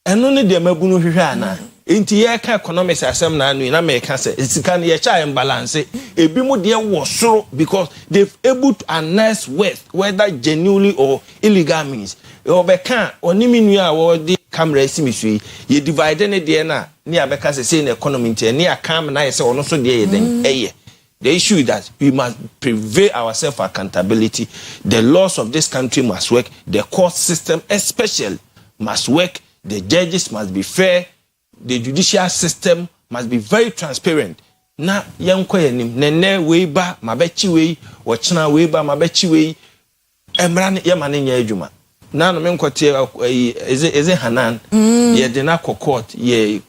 eno ne de mabunu hwehwe ana enti ye ka economics asem na anu na me ka se sika ne ye cha imbalance ebi mu de wo soro because they've able to harness wealth whether genuinely or illegal means obeka onimi nu a wo de camera esimisui ye divide ne de na ne abeka se na economy ntia ne akam na ye se ono so de ye den eye. The issue is that we must prevail ourselves for accountability. The laws of this country must work. The court system especially must work. The judges must be fair. The judicial system must be very transparent. Na yanko yenim nene weiba mabechi wei wachina weiba mabechi wei emran yamane nya adwuma na no menkote eze hanan ye de na court ye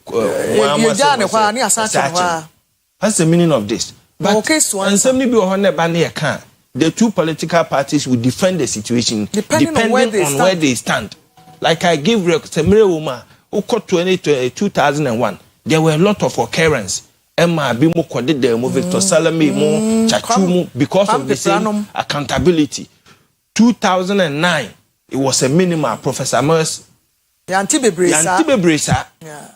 jane kwa ni asache kwa. What's the meaning of this? But and some be on the two political parties will defend the situation depending on where they stand. Like I give Semire Uma, who caught 2001, there were a lot of occurrences. Emma Bimo Kodide, Victor Salame, Chachumu, because of the same accountability. 2009, it was a minimum. Professor Mers, Yantibe yeah.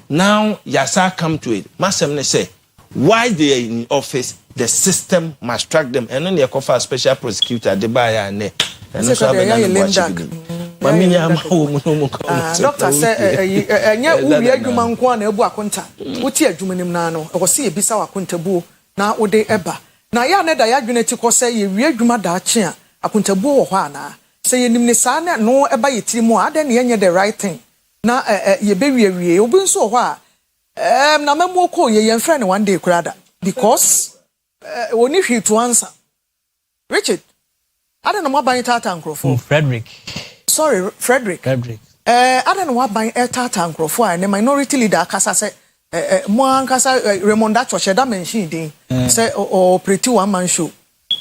Now, Yasa come to it. Masemne say, while they are in office, the system must track them. And then they offer a special prosecutor, the buyer, and doctor said, we are human one, a buaconta. What year, Jumanimano, or see a bisa wakuntabu, now would they ever. Now, Yana diagonetiko say, you read Jumada chair, a kuntabu or wana. Say, Nimnisana, no, a by Timo, then you the right thing. Now, ye baby, you've been so why. Na memo ko ye friend one day krada because only you to answer. Richard, I don't know what buying tata nkrofo. Frederick. Sorry, Frederick. I don't know what buying tata nkrofo and the minority leader kasa say mo ankasa Raymond Church da mention din say o pretty one man show.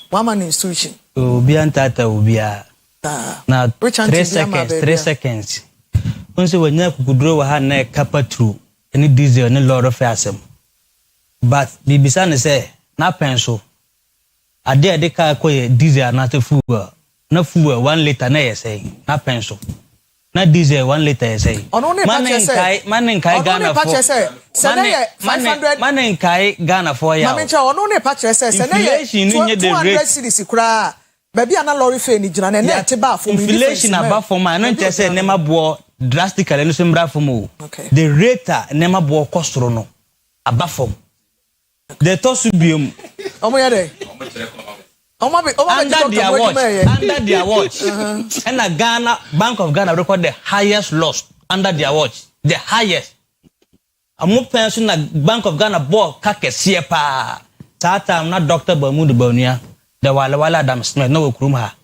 One man institution. Obi antata obia. Na 3 seconds. Once when you kudro wa ha na kapa true. Any diesel any lot of asem but the bisane say na penso ade de ka koye diesel na te fuel na fuel 1 liter na say na penso na diesel 1 liter say manen kai Ghana for say na 500 manen kai Ghana for ya mamencha ono ne pa chere say na ye 200 cedis kura baby ana lorry fe ni jina na te ba for inflation aba for man no nche say ne mabo drastically no sembra from the rate nema bo kostro no aba from the to subium omo ya dey under their watch and Ghana Bank of Ghana record the highest loss under their watch the highest amu pension na Bank of Ghana bo ka kese pa tata na Dr. Bamudu Baunia the wala Adam Smith no okrum ha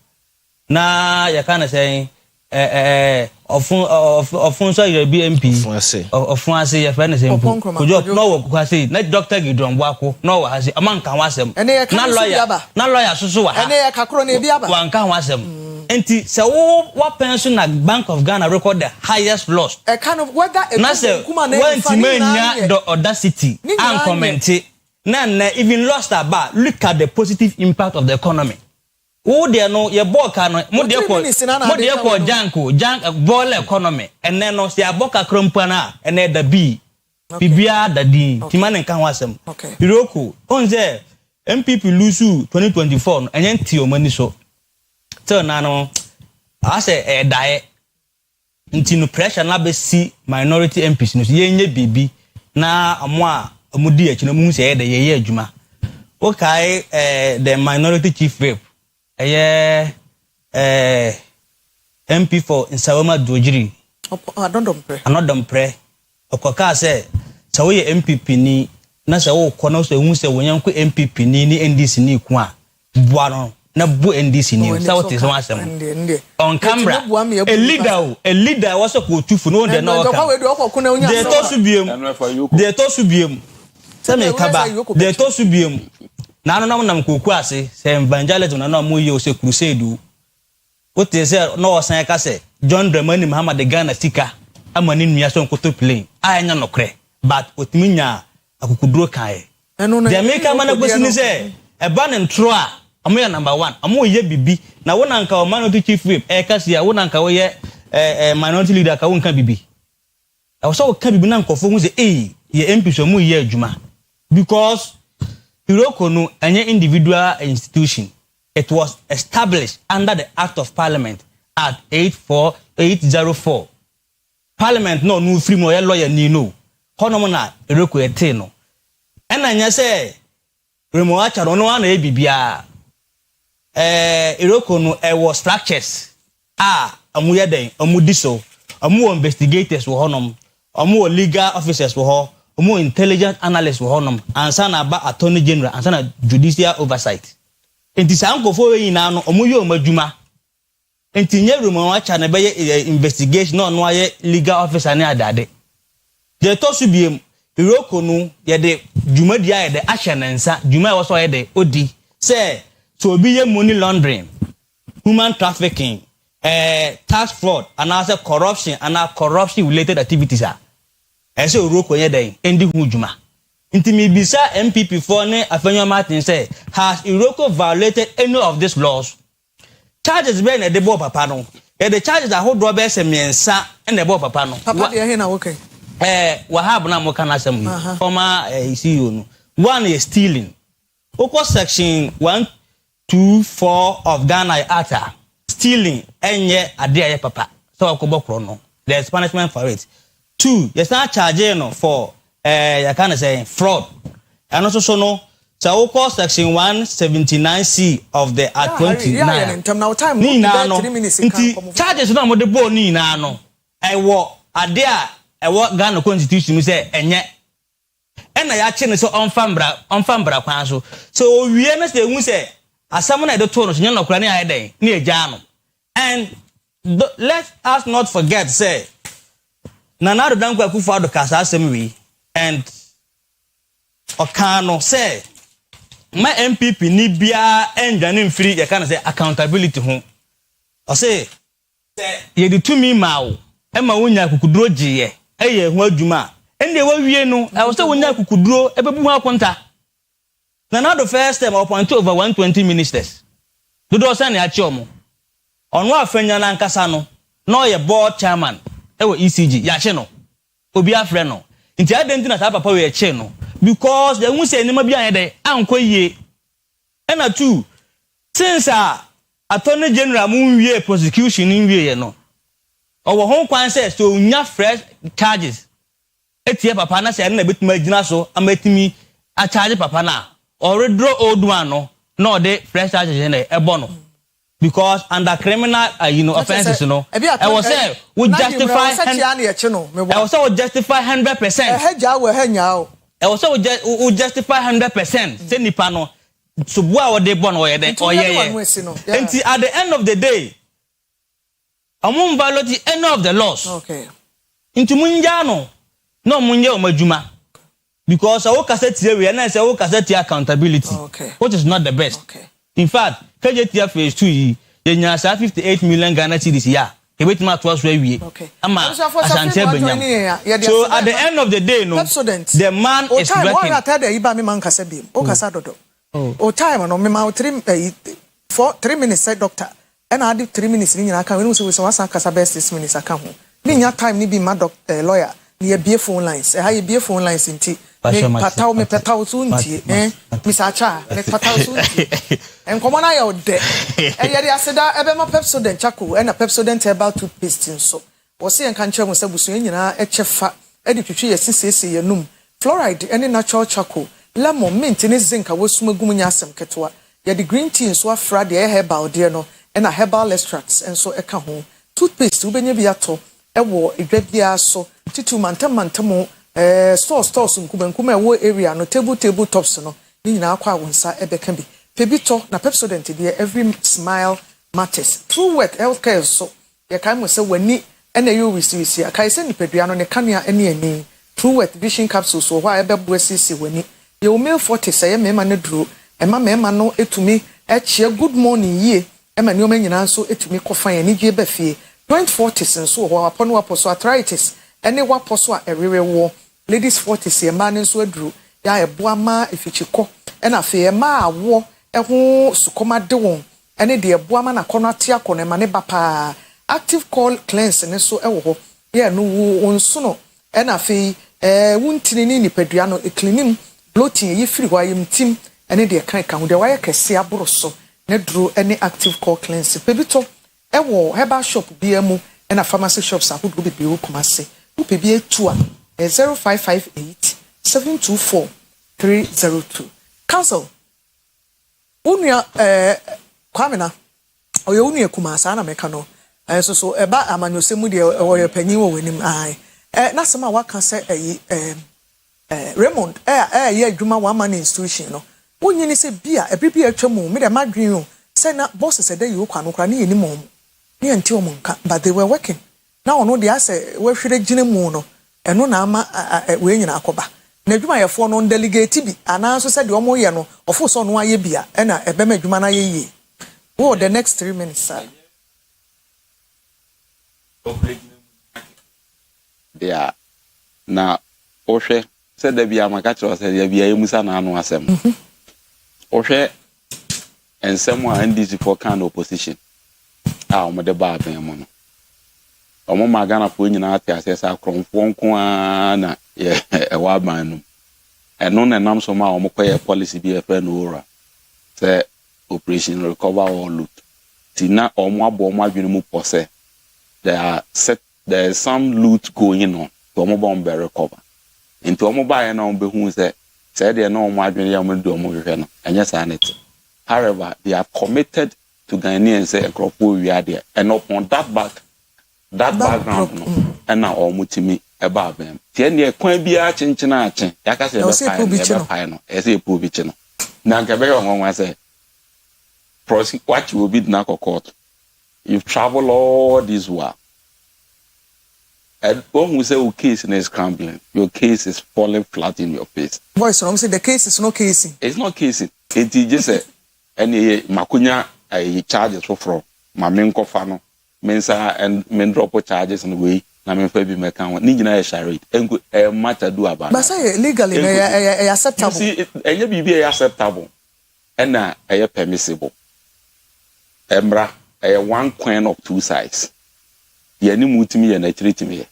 na ya kana say ofun so your BMP ofun ase your friend say kojo no wo kwa say na Dr. Gidon Boako no wa ase amanka wasem na lawyer so wa ha ene ya kakro na ebi aba wanka wasem enti say wo pension na Bank of Ghana record the highest loss kind of whether kuma na when the audacity and comment na even lost about look at the positive impact of the economy. Oh, there no your boka no mo de ko jank ball economy and then no say aboka krompana and the B bibia da din timane kan wasem Iroko onze MPP lose 2024 enye nti o mani so tell na no I say die nti no pressure na be see minority MPs no yenye bibi na amo a amudi achi no mu say da ye adwuma okay the minority chief whip MP for Nsawama Dojiri. Anodompre. Okoka say so ye MPP ni na se wo kono so hu se wonyanko MPP ni NDC ni ku a buano na bu NDC ni so what is one asem on camera a leader was ko tufu no de na oka de to subiem se me kaba de to subiem na no nam koku ase se evangelism na no mo ye o se crusade what they say no osan ka say John Dramani Mahama de Ghana sika amani nua so nkoto plane anya no kre but otiminya akukuduro kan the American man go say e ba ne ntro a amo ya number 1 amo ye bibi na wona nka o man to chief whip e ka sia wona nka wo ye minority leader ka won ka bibi I was so ka bibi na nkofo hu say ye MP so mu ye adwuma because Iroko no any individual institution. It was established under the Act of Parliament at 84804. Parliament no free more lawyer ni no. Hono na Iroko ete no. Ena nya say remo acha no na ebibia. Iroko no was structures. Amu ye den, amu diso, amu investigators wo honom, amu legal officers wo ho. More intelligent analysts were honum and son about attorney general and son judicial oversight. Enti sanko for we na no omuyo madwuma. Enti nye room watch na be investigation no no aye legal officer na adade. Je to so biem Iroko no ye de dwuma dia ye de action nsa dwuma wo so ye de odi say so obi ye money laundering, human trafficking, tax fraud and also corruption and corruption related activities are. Ese Iroko ye den endi hu dwuma nti mi bisa MPP for ne Afenyo Martin say has Iroko violated any of these laws? Charges be na de bo papa no e the charges that hold be se miensa na bo papa no papa de he na okay wahab na mo kana asem former CEO no one is stealing oko section 124 of Ghana Act stealing enye ade aye papa so akobokro no there's punishment for it. 2, you start charging for you can say fraud. And also so no, so call section 179C of the Act 29. Ni na no. Inti charges no mo de bo ni na no. Ewo ade a ewo Ghana constitution say enye. Ena ya che ne so onfambra kwan so. So wie na say hu say asam na de to no nya no kura ni aye den ni eja no. And let us not forget say Nana Dankwa Akufo-Addo kasa asem and Okano say my MPP ni bia enjane mfiri ye kana say accountability ho o say ye di tumi ma wo e ma wonya akukuduro giye eye ho adwuma ende wa wie no e wo say wonya akukuduro e bebu ho akonta Nana the first time appoint over 120 ministers dodo say na achi omo ono afanya na nkasa no ye board chairman ewo ECG ya che no obi afre no nti adenti na ta papa we che no because the hu say nima bia ye dey anko yie ena 2 since attorney general mu wie prosecution wie ye no owo hon kwan say so nya fresh charges etie papa na say na betuma gina so amatimi a charge papa na already draw old one no dey fresh charges na ebo no because under criminal offenses I was say we justify 100%. I was say we justify 100%. Say nipa no so boa we dey born or ye and at the end of the day amon violate any of the laws. Okay. Into munja no munye omadwuma because I work as we and I say work as accountability. Okay. Which is not the best. Okay. In fact, KJTF phase 2 ye nya 58 million Ghana cedis ya. He wait ma to so awie. Ama asante benyam. So at the end of the day no, the man is working. What at the iba me man kasa bim. O kasa dodo. O time no me ma 3 minutes say doctor. And I did 3 minutes ni nyina kan we no so wasa kasa best 6 minutes aka ho. Ni nya time ni bi ma doctor lawyer. Ni be phone lines. Ha ye be phone lines nti. Me pataw so nti misacha me pataw so nti en komo na yo de e ye de aseda ebe ma Pepsodent chako e na Pepsodent herbal toothpaste nso wo se en kan kire mo se busu nyina e chefa e de twitwi ye sisese ye num fluoride ene natural chako lemon mint ne zinc wo sumagum nya asem ketwa ye de green tea nso afra de herbal de no e na herbal extracts enso e ka ho toothpaste wo benya bi ato e wo edwa bia so titu mantam stores nkume wo area no table tops no ni nyina akwa wonsa ebeka bi pebito na Pepsodent de every smile matters true work healthcare so ye kan mo se wani ena yo wisi akai se nipadua no ne kanea ene ani true work vision capsules so wha ebebo asisi wani ye o meal 40 say mema ne duro ema mema no etumi echie good morning ye ma nneoma nyina nso etumi kɔfa yɛ nigye ba fie joint fortis nso wɔ apɔno aposo arthritis ene waposo a ɛrerewo ladies fortis yɛ ma ne nso aduru ya ɛboa ma efichikɔ ɛna afei ma awo ɛho sukoma de wɔn ene de ɛboa ma na kɔno ate akɔ ma ne ba pa active call cleanse ne so ɛwɔ hɔ yɛ no wo nso no ɛna afei wuntini ni nipadua no eklinim bloating yi firi hɔ ayem tim ene de kan ho de wayɛ kɛse aboro so ne duro ene active call cleanse pebito ɛwɔ herbal shop bia mu ɛna pharmacy shops ahodoɔ bebree wɔ Kumase wo pebi etu a 0558 724 302 council unia kwamena oye unia Kumase na meka no so eba amanyosemu de oye panyin wo wanim ai na sema waka se Raymond ye adwuma wa man institution no wonyini se bia ebibi atwamu me de madwen o se na boss se de yi okwa no kra ne yeni mom ne anti o monka but they were working na ono de ase we hwere gine mu no eno na ama we nyina akoba na adwuma yefo no delegate bi ana so se de omo ye no ofo so no aye bia na ebema adwuma na ye yi wo the next 3 minutes sir dia na ohwe se da bia maka tro se da bia emusa na anu asem ohwe ensem a ndc for kind opposition omo de ba aben mo no omo magana fo nyina ate asesa kronfo nko na ewa ban no eno na nam so ma omo koye policy bi efe no ora se operation recover all loot tina omo abo omo adwene mu pose there is some loot going on omo bomb recover into omo ba na omo behu se de na omo adwene ya omo do omo hwehwe no enye sanity. However, they are committed to Ghanaians say ekropo wi there and upon that background no and now omutimi eba abem tie ne kwan bia chenchena achen yaka se be pai no e se epu bi chi no na nka be onwa say what you will be na court you've traveled all this while and when we say your case is scrambling, your case is falling flat in your face. Voice, I'm saying the case is not casing. It's not casing. It is just a any makunya charges for my main kofano mensa and men drop charges in the way na men fa bi meka won ni gina ya share and matter do about but say legally acceptable. See enye bibi acceptable and na permissible emra one coin of two sides ye ni mutimi ye na treatimi ye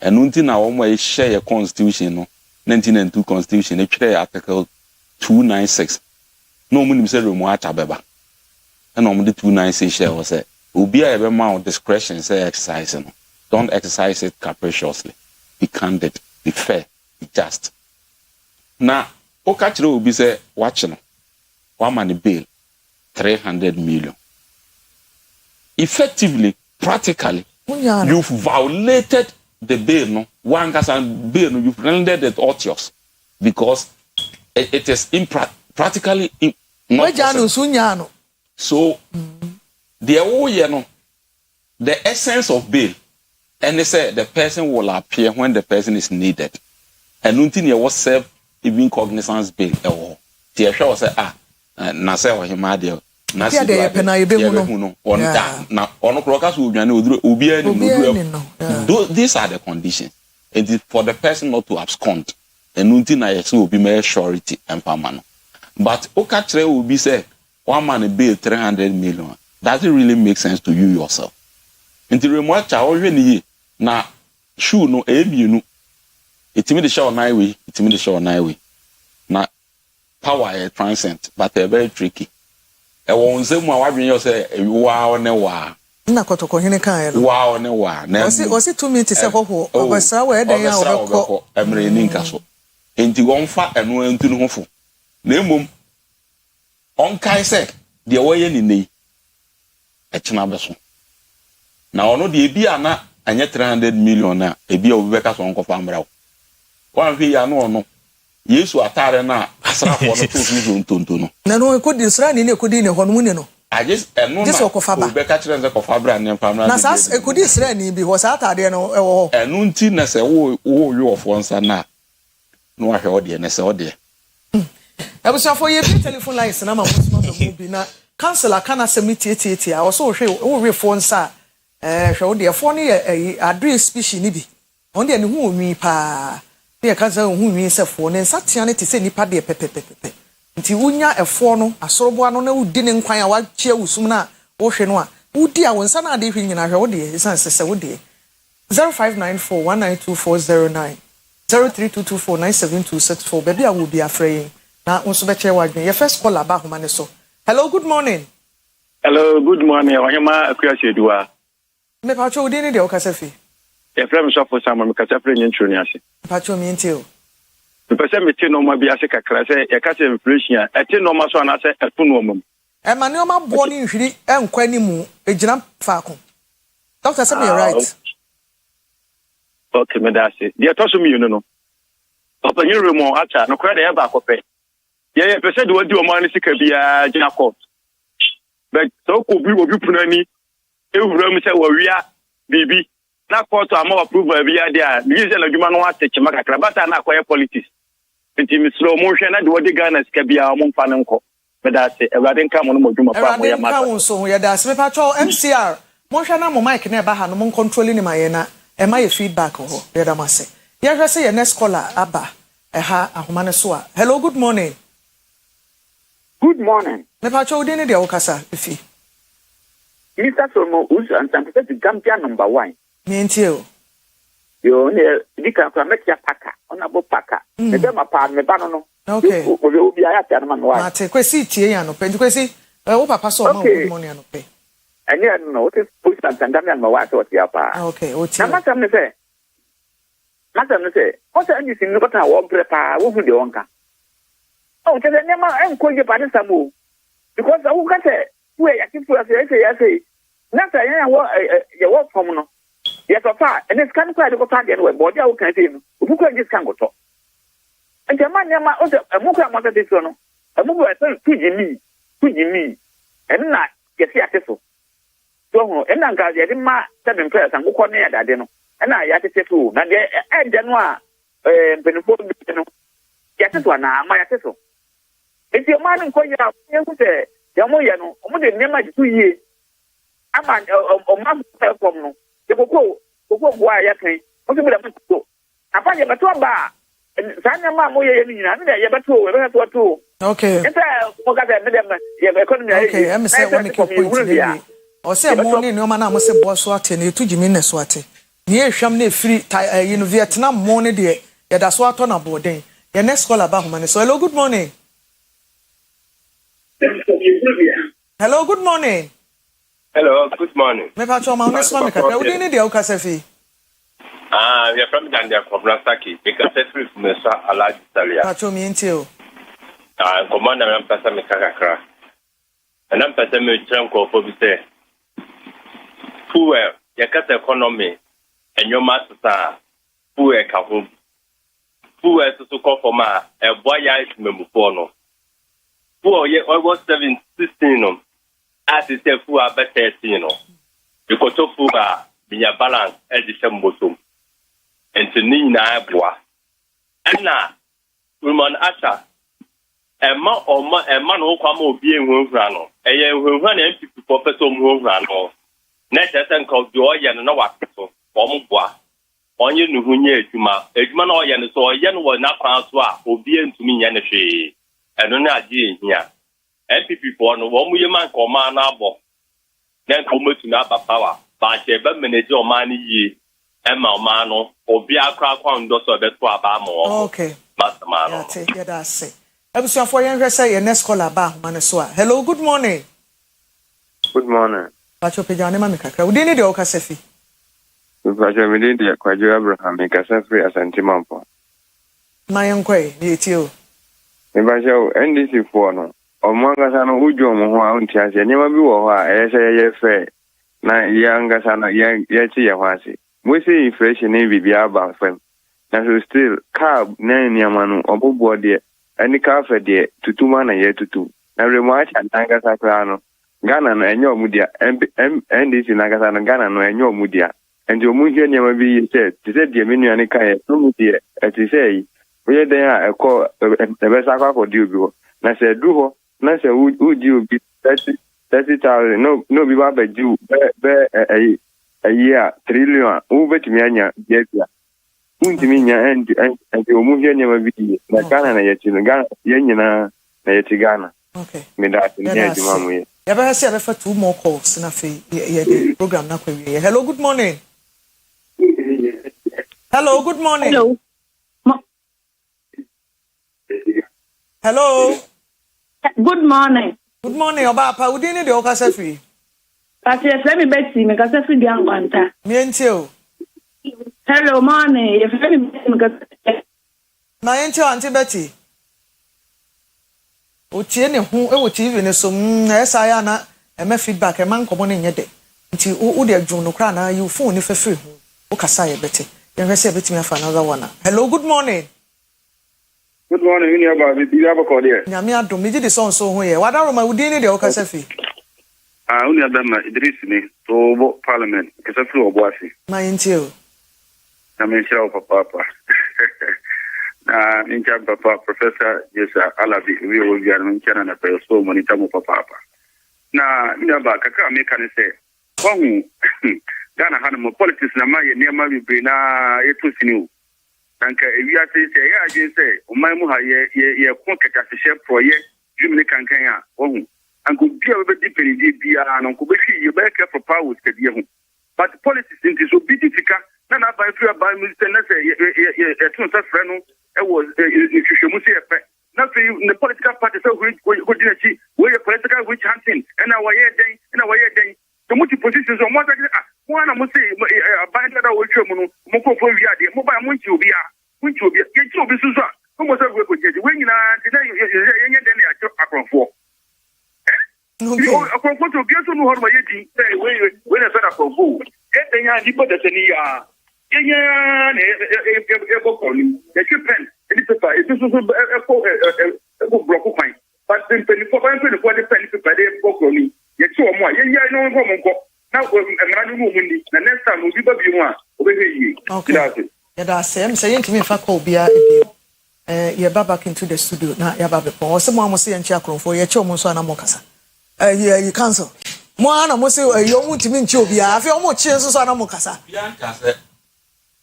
enu nti na wo mo share your constitution no 1992 constitution e twere article 296 no munim say remu acha beba and on the 296 share was say obi a ebe ma discretion say exercise no don't exercise it capriciously, be candid, be fair, be just. Now o ka kire obi say watch no one man bail 300 million effectively practically you've violated the bail no one can bail no you've rendered it odious because it is practically not possible. So the essence of bail and they say the person will appear when the person is needed and until you was serve even cognizance bail the show say na say o hima de na si do on that na ono kroka so odwane oduro obi ani these are the conditions. It is for the person not to abscond and until na yes will be mere surety and permanent. But okatre will be say one man bail 300 million. Does it really make sense to you yourself? Until remote cha o ni na shoe no ebi no itimi de show na way itimi de show na way na power transcend but very tricky. E won se mu a wadwen yo say wow ne wa na kotoko hene kan e wow ne wa na o si 2 minutes se hoho obasra we den ya obekọ emre ni nkaso enti won fa eno antu no hofo na emom on kai se de woye ni nei echina beso na ono de ebi ana anya 300 million na ebi obeka so nkofa mbrawo wan hwe ya no ono Yesu atare na asrafo no to so ntonto no na no ko di sra ni ne ko di ne ho no mu no ajes eno na obeka kire nze kofa bra ne famra na sas e ko di sra ni bi ho sa atare no e wo eno nti na se wo yo ofo nsa na no ahwe ode ne se ode Ebusuafo ye bi telephone lines na ma mo bi na council akana semiti a also hwe phone sa hwe de phone ye address species ni bi on de ne hu onwi pa de ka za hu nwi se phone nsa tia ne te se nipa de pepepepe nti wunya efo no asorobo ano na wudi ne nkwan a wachia wusum na wo hwe no a wudi a wonsa na de hwe nyina hwe wo de san se wo de 0594192409 0322497264 baby I will be afraid na unso be chewa your first call aba homa ne so. Hello, good morning. Hello, good morning. Oyerepa Akua Asiedua. Me pa cho udi ni de o kasafi. E frame so for some me kasa frame ntro ni ase. Pa cho mi ntio. Me pese me ti no ma bi ase kakra se e kasa inflation e ti no ma so na se e to no mum. E ma ne o ma bo ni nhwiri enkwa ni mu ejina faako. Doctor say me right. Okay, me da se. Dia to so mi no. Papa ni remo acha no kra de e ba kope. Yeah, pese de wadi o ma ni sika bia gina court. But so ko bi obi punani e wura mu se wo wia bibi na court am approve bia dia bi se na dwuma no ate chema kakra bata na akoye politics. Nti mi slow mo hwe na de wadi Ghana sika bia mo mfa ne nko. Me da se Ewurade nka mo no modwuma pa mo ya mata. Ewurade nka wo so ya da se me pa cho MCR mo hwe na mo mic na e ba ha no mo control ni ma ye na e ma ye feedback ho ya da ma se. Ya hwe se ye next caller aba e ha ahoma ne so a. Hello, good morning. Good morning. Me pa cho udi ni de okasa ifi. Mr. Solomon Usu and San Francisco Gambia number 1. Me ntio. Yo ne dika kwa mekia paka. Ona bo paka. Me be ma pa me ba no. Okay. O be obi aya tia no ma no. Mate kwesi tie ya no pe. Kwesi wo papa so ma good morning ano pe. Anya no what is Usu and San Gambia number 1 so tia pa. Okay, o tia. Na mata me say. What are you seeing about our prepare wo hu de onka. Oh, tell them I'm calling you by the Samu. Because I will get it. Where I keep to say, not I work from no. Yes, of far, and it's kind of quite a good party anyway, but I can see who can just can't go talk. And the man, a mocha mother this one, a move at Jimmy, and not get the access. So, and I got the ma 7 prayers and go near that, you know, and I had to say too. Now, I don't want get it one, my access. If your man call you out, you say, Yamoyano, the name of 2 years. I'm a man from no. The Boko, why I can, what would I go? I find you a bar. And Sana Moya, you have to. Okay. Okay, I'm saying one point. Or say morning, no man, I must say, boss, what and you 2 minutes what. Near Shamne free in Vietnam morning, dear. Yeah, that's what on a boarding. Your next call about money. So, hello, good morning. Hello, good morning. Hello, good morning. Me pa cho ma next one ka. We dey need the okasefi. We are from Zambia from Rasaki. Because free from the Alaji Salia. Pa cho mi ntio. Commander am pasa me kakra. And am pasa me tranko for bi say. Fuel, ya kata economy and your master fuel ka ho. Fuel so call for ma e boy ya is memufo no. Fuel ye almost 16 no. As it said, fuel better, you know. Because so fuel be a balance as the same bottom. And to Nina Bois. And now, woman Asha, a man who come over being home rano, a young who run empty for person home rano. Next, I think of joy and no what so, or bois. On you know who near to my, a man or yan so a young was not Francois, or being to me and a she. And no idea here. MPP for no one will man call man abo. Then come to Napa power, but a bad manager money ye, and Mano, or be a crack on those of the Twabamo. Okay, Master Mano. Yeah, that's it. I'm so for young say, and next call about Manasua. Hello, good morning. Good morning. Pacho Pijana Mamika. We didn't do Okasefi. We did the Aqua Abraham, make us free as Antimampo. My uncle, it's you. If I show NDC for no. Omanga sana ujo mo ho anti ase nyema bi wo ho a ye fe na yanga sana ye chi ye ho ase we see inflation ni bibia ba fam na so still car na nyama no obobo de ani car fe de tutuma na ye tutu na remo acha tanga sakra no Ghana no enyo omudia NDC na gasa no Ghana no enyo omudia enti omu hie nyama bi se de menu ani kai no mudie eti sei we den a ekọ ebe sakwa ko di obi ho na se du ho na se uji obi 30,000 no be ba ju a year trillion over to me anya yepia untimi nya and omu hye nya ma bi na Ghana na yeti no Ghana yenyina na yeti Ghana. Okay, me that nya adwuma mu ye ya ba se abefa 2 more calls na fe ye the program na kwa wie. Hello, good morning. Hello, good morning. Hello. Good morning. Good morning, Obapa. Udi ni de okasa free. Kasi let me Betsy, me kasa free di angwanta. Me ntio. Hello, morning. If let me Betsy, me kasa. Na ntio Auntie Betty. O tie ne ho e wo TV ne so na esa ya na e ma feedback e man komo ne nyede. Nti o de adwun no kra na you phone ni fa free ho. O kasa ye Betty. Ye hwe se Betty me afa another one. Hello, good morning. Good morning, you know about the other call here. Nyame adom me di so nso ho ye. Wada roma udi ni de o kasa fi. Uni adama Idris ni to parliament. Kasa fi obo afi. Ma ntio. Na me nchira papa. Na nchira papa Professor Yesa Alabi we will be an nchira na pe so monitor mo papa. Na ni aba kaka me kan say wahu Ghana ha no politics na ma ye niam bi na eto sini. Anka ewia say ya agin say o man mu ha ye kon kaka se pro ye jumni kankan a wahu anko bia we be dipeni bia no ko be hwi ye be ka for power with kadie ho but politics is so bitifika na ba free ba minister na say ye tun sa frɛ no e was hwehwemu se epe na fe the political party so go dinachi we political witch hunting and na why den the multi positions on what one am say ba da wo twemu no mo ko fo wi ade mo ba mo nchi obi ye chi obi susu a mo say we go jeje we nyina de ye nye den ya akronfo akronfo to bi so no horma ye di we na sada akronfo e nya di po de tani ya ye na e go ko ni ye chi pen e di paper e so e go block kwan but pen for the pen paper de go ko ni ye chi o mo ye no go mo ko na mra no mu ni na next time obi ba bi mu a obehwe okay ya da sem say ntimi fa call bia ebi ye back into the studio na ya ba be pon o se mo amose ye nchi akronfo ye chi o mo so na mo kasa you cancel mo ana mo se yo mu ntimi nchi obi a afi o mo chi so na mo kasa bia nkase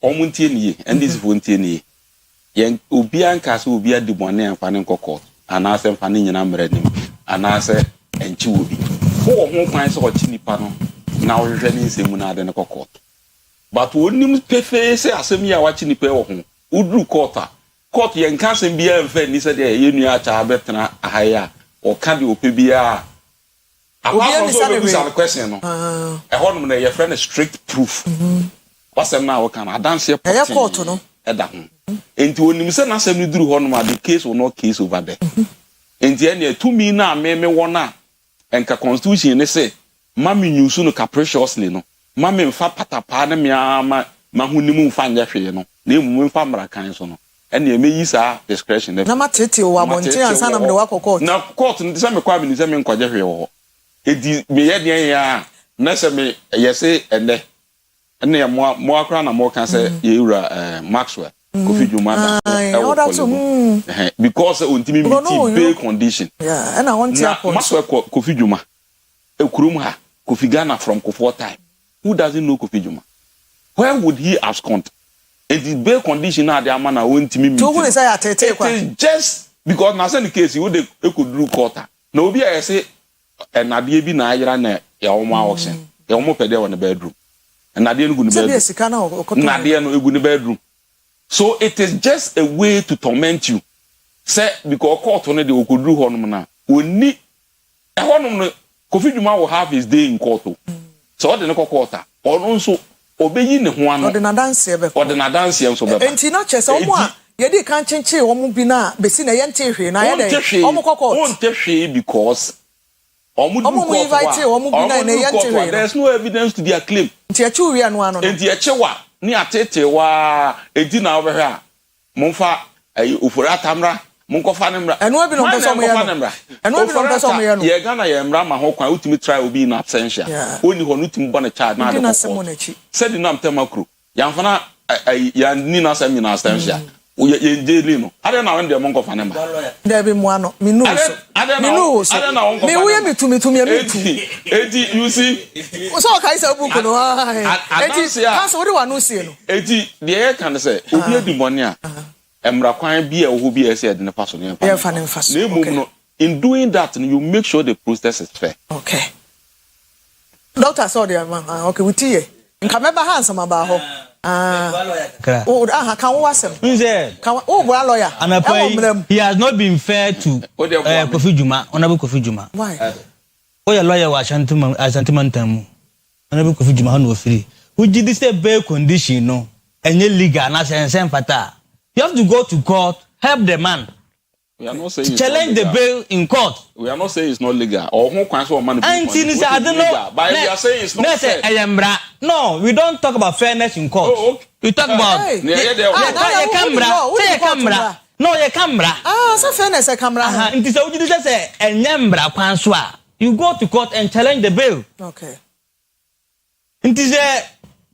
o mu ntie ni and this for ntie ni ye obi ankase obi adibone amfa ne nkokọ ana ase mfa ne nyina mra nim ana ase enchi obi wo ho kwan se o chi nipa no na o hwehwe ni nsemu na ade ne kokọ but onim pefe se asem ya wa chi nipa wo ho udru court ye nkase bia mfa ni se de ye nua acha betena ahaya o ka de ope bia apart from the question no e honum na your friend strict proof wasem na wo kan adanse court no e da ho enti onim se na asem ni duru honum the case will not case over there enti ene to me na me wona enka constitution ne se mami nyusu no capriciously no mami mfa patapa na me ama mahunim mfa nyehwe no na emu mfa mrakan so no ene emeyi sa discretion na matete o abonte ansa na me de wa court na court no se me kwa me ni se me nkwaje wo edi me ye den ya na se me yese ene mo akra na mo kan se ye ura Maxwell Kofi Juma because ontimi meet bail condition yeah and I want to Maxwell Kofi Juma ekurum ha Kofi Ghana from Kofor time who doesn't know Kofi Juma where would he abscond and the bail condition na the amana ontimi meet to who is I tete kwa just because na say the case you dey could do quarter na obi a say enade bi na ayira na ya omo auction ya omo pede won bedroom enade no gu ne bedroom enade no egu ne bedroom so it is just a way to torment you say because court no dey okudru honum na oni honum no Kofi Juma will have his day in court so the no court ono nso obeyi ne ho ano ordinary dance ebe ordinary nso beba enti na chese omo a ye dey kan chenche omo bi na besi na ye nte hwe na ye dey omo court won te hwe because omo invite omo bi na ye nte hwe there's no evidence to their claim enti eche wi anu ano enti eche wa ni atete wa enti na obehwe a momfa ofori atamra monkofa ne mra eno bi no peso mo ye no eno bi no peso mo ye no ye Ghana ye mra ma ho kwan utimi try obi in absentia oni ho no timi bo na child na de ko said na mtema kru ya mfana ya ni na sami na absentia ye jeli no ade na wende monko fa ne ma there be mo ano me no so ade na wonko me wo ye metu you see so kai say book no eti ka so we wanu sie no eti de ye kan say obi edi money a emra kwan bi e wo bi e say de ne fa so ne pa fa ne fa so no in doing that you make sure the process is fair. Okay. Doctor saw the man. Okay, we tie. Nka meba handsome about ho. Can we ask him? He has not been fair to Kofi Juma, Honorable Kofi Juma. Why? Oya lawyer wa Ashanti Tamu. Honorable Kofi Juma no free. We did this bail condition no. Any legal na sense pata. You have to go to court, help the man. We are not saying challenge the bail in court. We are not saying it's not legal. Or who can so man be I don't know. But we are saying it's not fair. No, we don't talk about fairness in court. Oh, okay. We talk about camera. No, your camera. So fairness a camera. It is what you say enyembra kwanswa. You go to court and challenge the bail. Okay. It is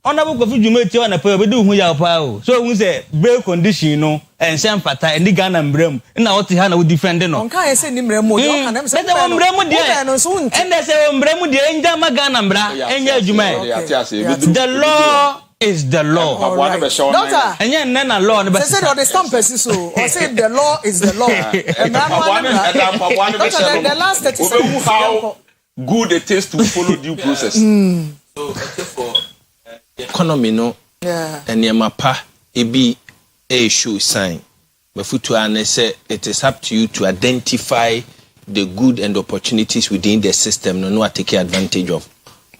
Honorable Kofi Juma Tiwa na pe do hu ya pa o. So we say bail condition no and same pata and Ghana mbrem na what ha na we defend no. On kan say ni mbrem o, you can say mbrem dey. And they say mbrem dey enja ma Ghana mbra enya adwuma. The law is the law. Doctor, and yen na law no be. Say the stamp person so or say the law is the law. The last 30 seconds how good it is to follow due process. So for economy no and yamapa ebi a show sign mafutu ane say it is up to you to identify the good and opportunities within the system no take advantage of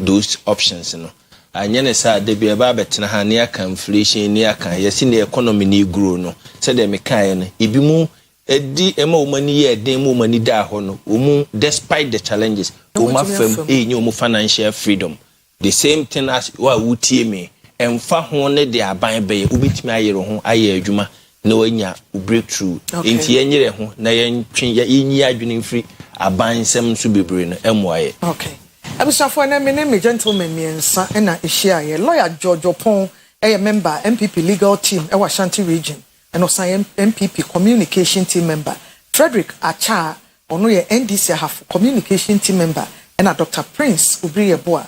those options no anyene say de be ba betena ha ne aka inflation ne aka yesi na economy ni grow no say de me kan no ebi mu edi ema omani ye den mu omani da ho no omu despite the challenges omu fam enye omu financial freedom. The same thing as what would me and fa hone de aban be ubitimi ayero ho aye adwuma na wanya breakthrough enti yenyere ho na yentwen yenyi adwene mfiri aban sem so bebre no emoaye. Okay. Abusafo na me gentleman miensa na ehia ye lawyer George Pon member MPP legal team e Ashanti region and also MPP communication team member Frederick Acha ono ye NDC half communication team member and Dr. Prince Oyerepa,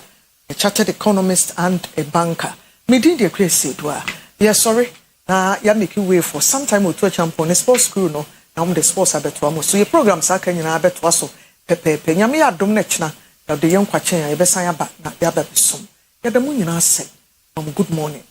a chartered economist and a banker. Me did the crazy doa. Yeah, sorry. Ya make way for some time with a champion sports school no. Now the sports are better. So your programs are can you na better so pepe. Nyame ya dom nechna. Na the young kwachen ya besan ya ba na ya be some. Ya the moon you say. Good morning.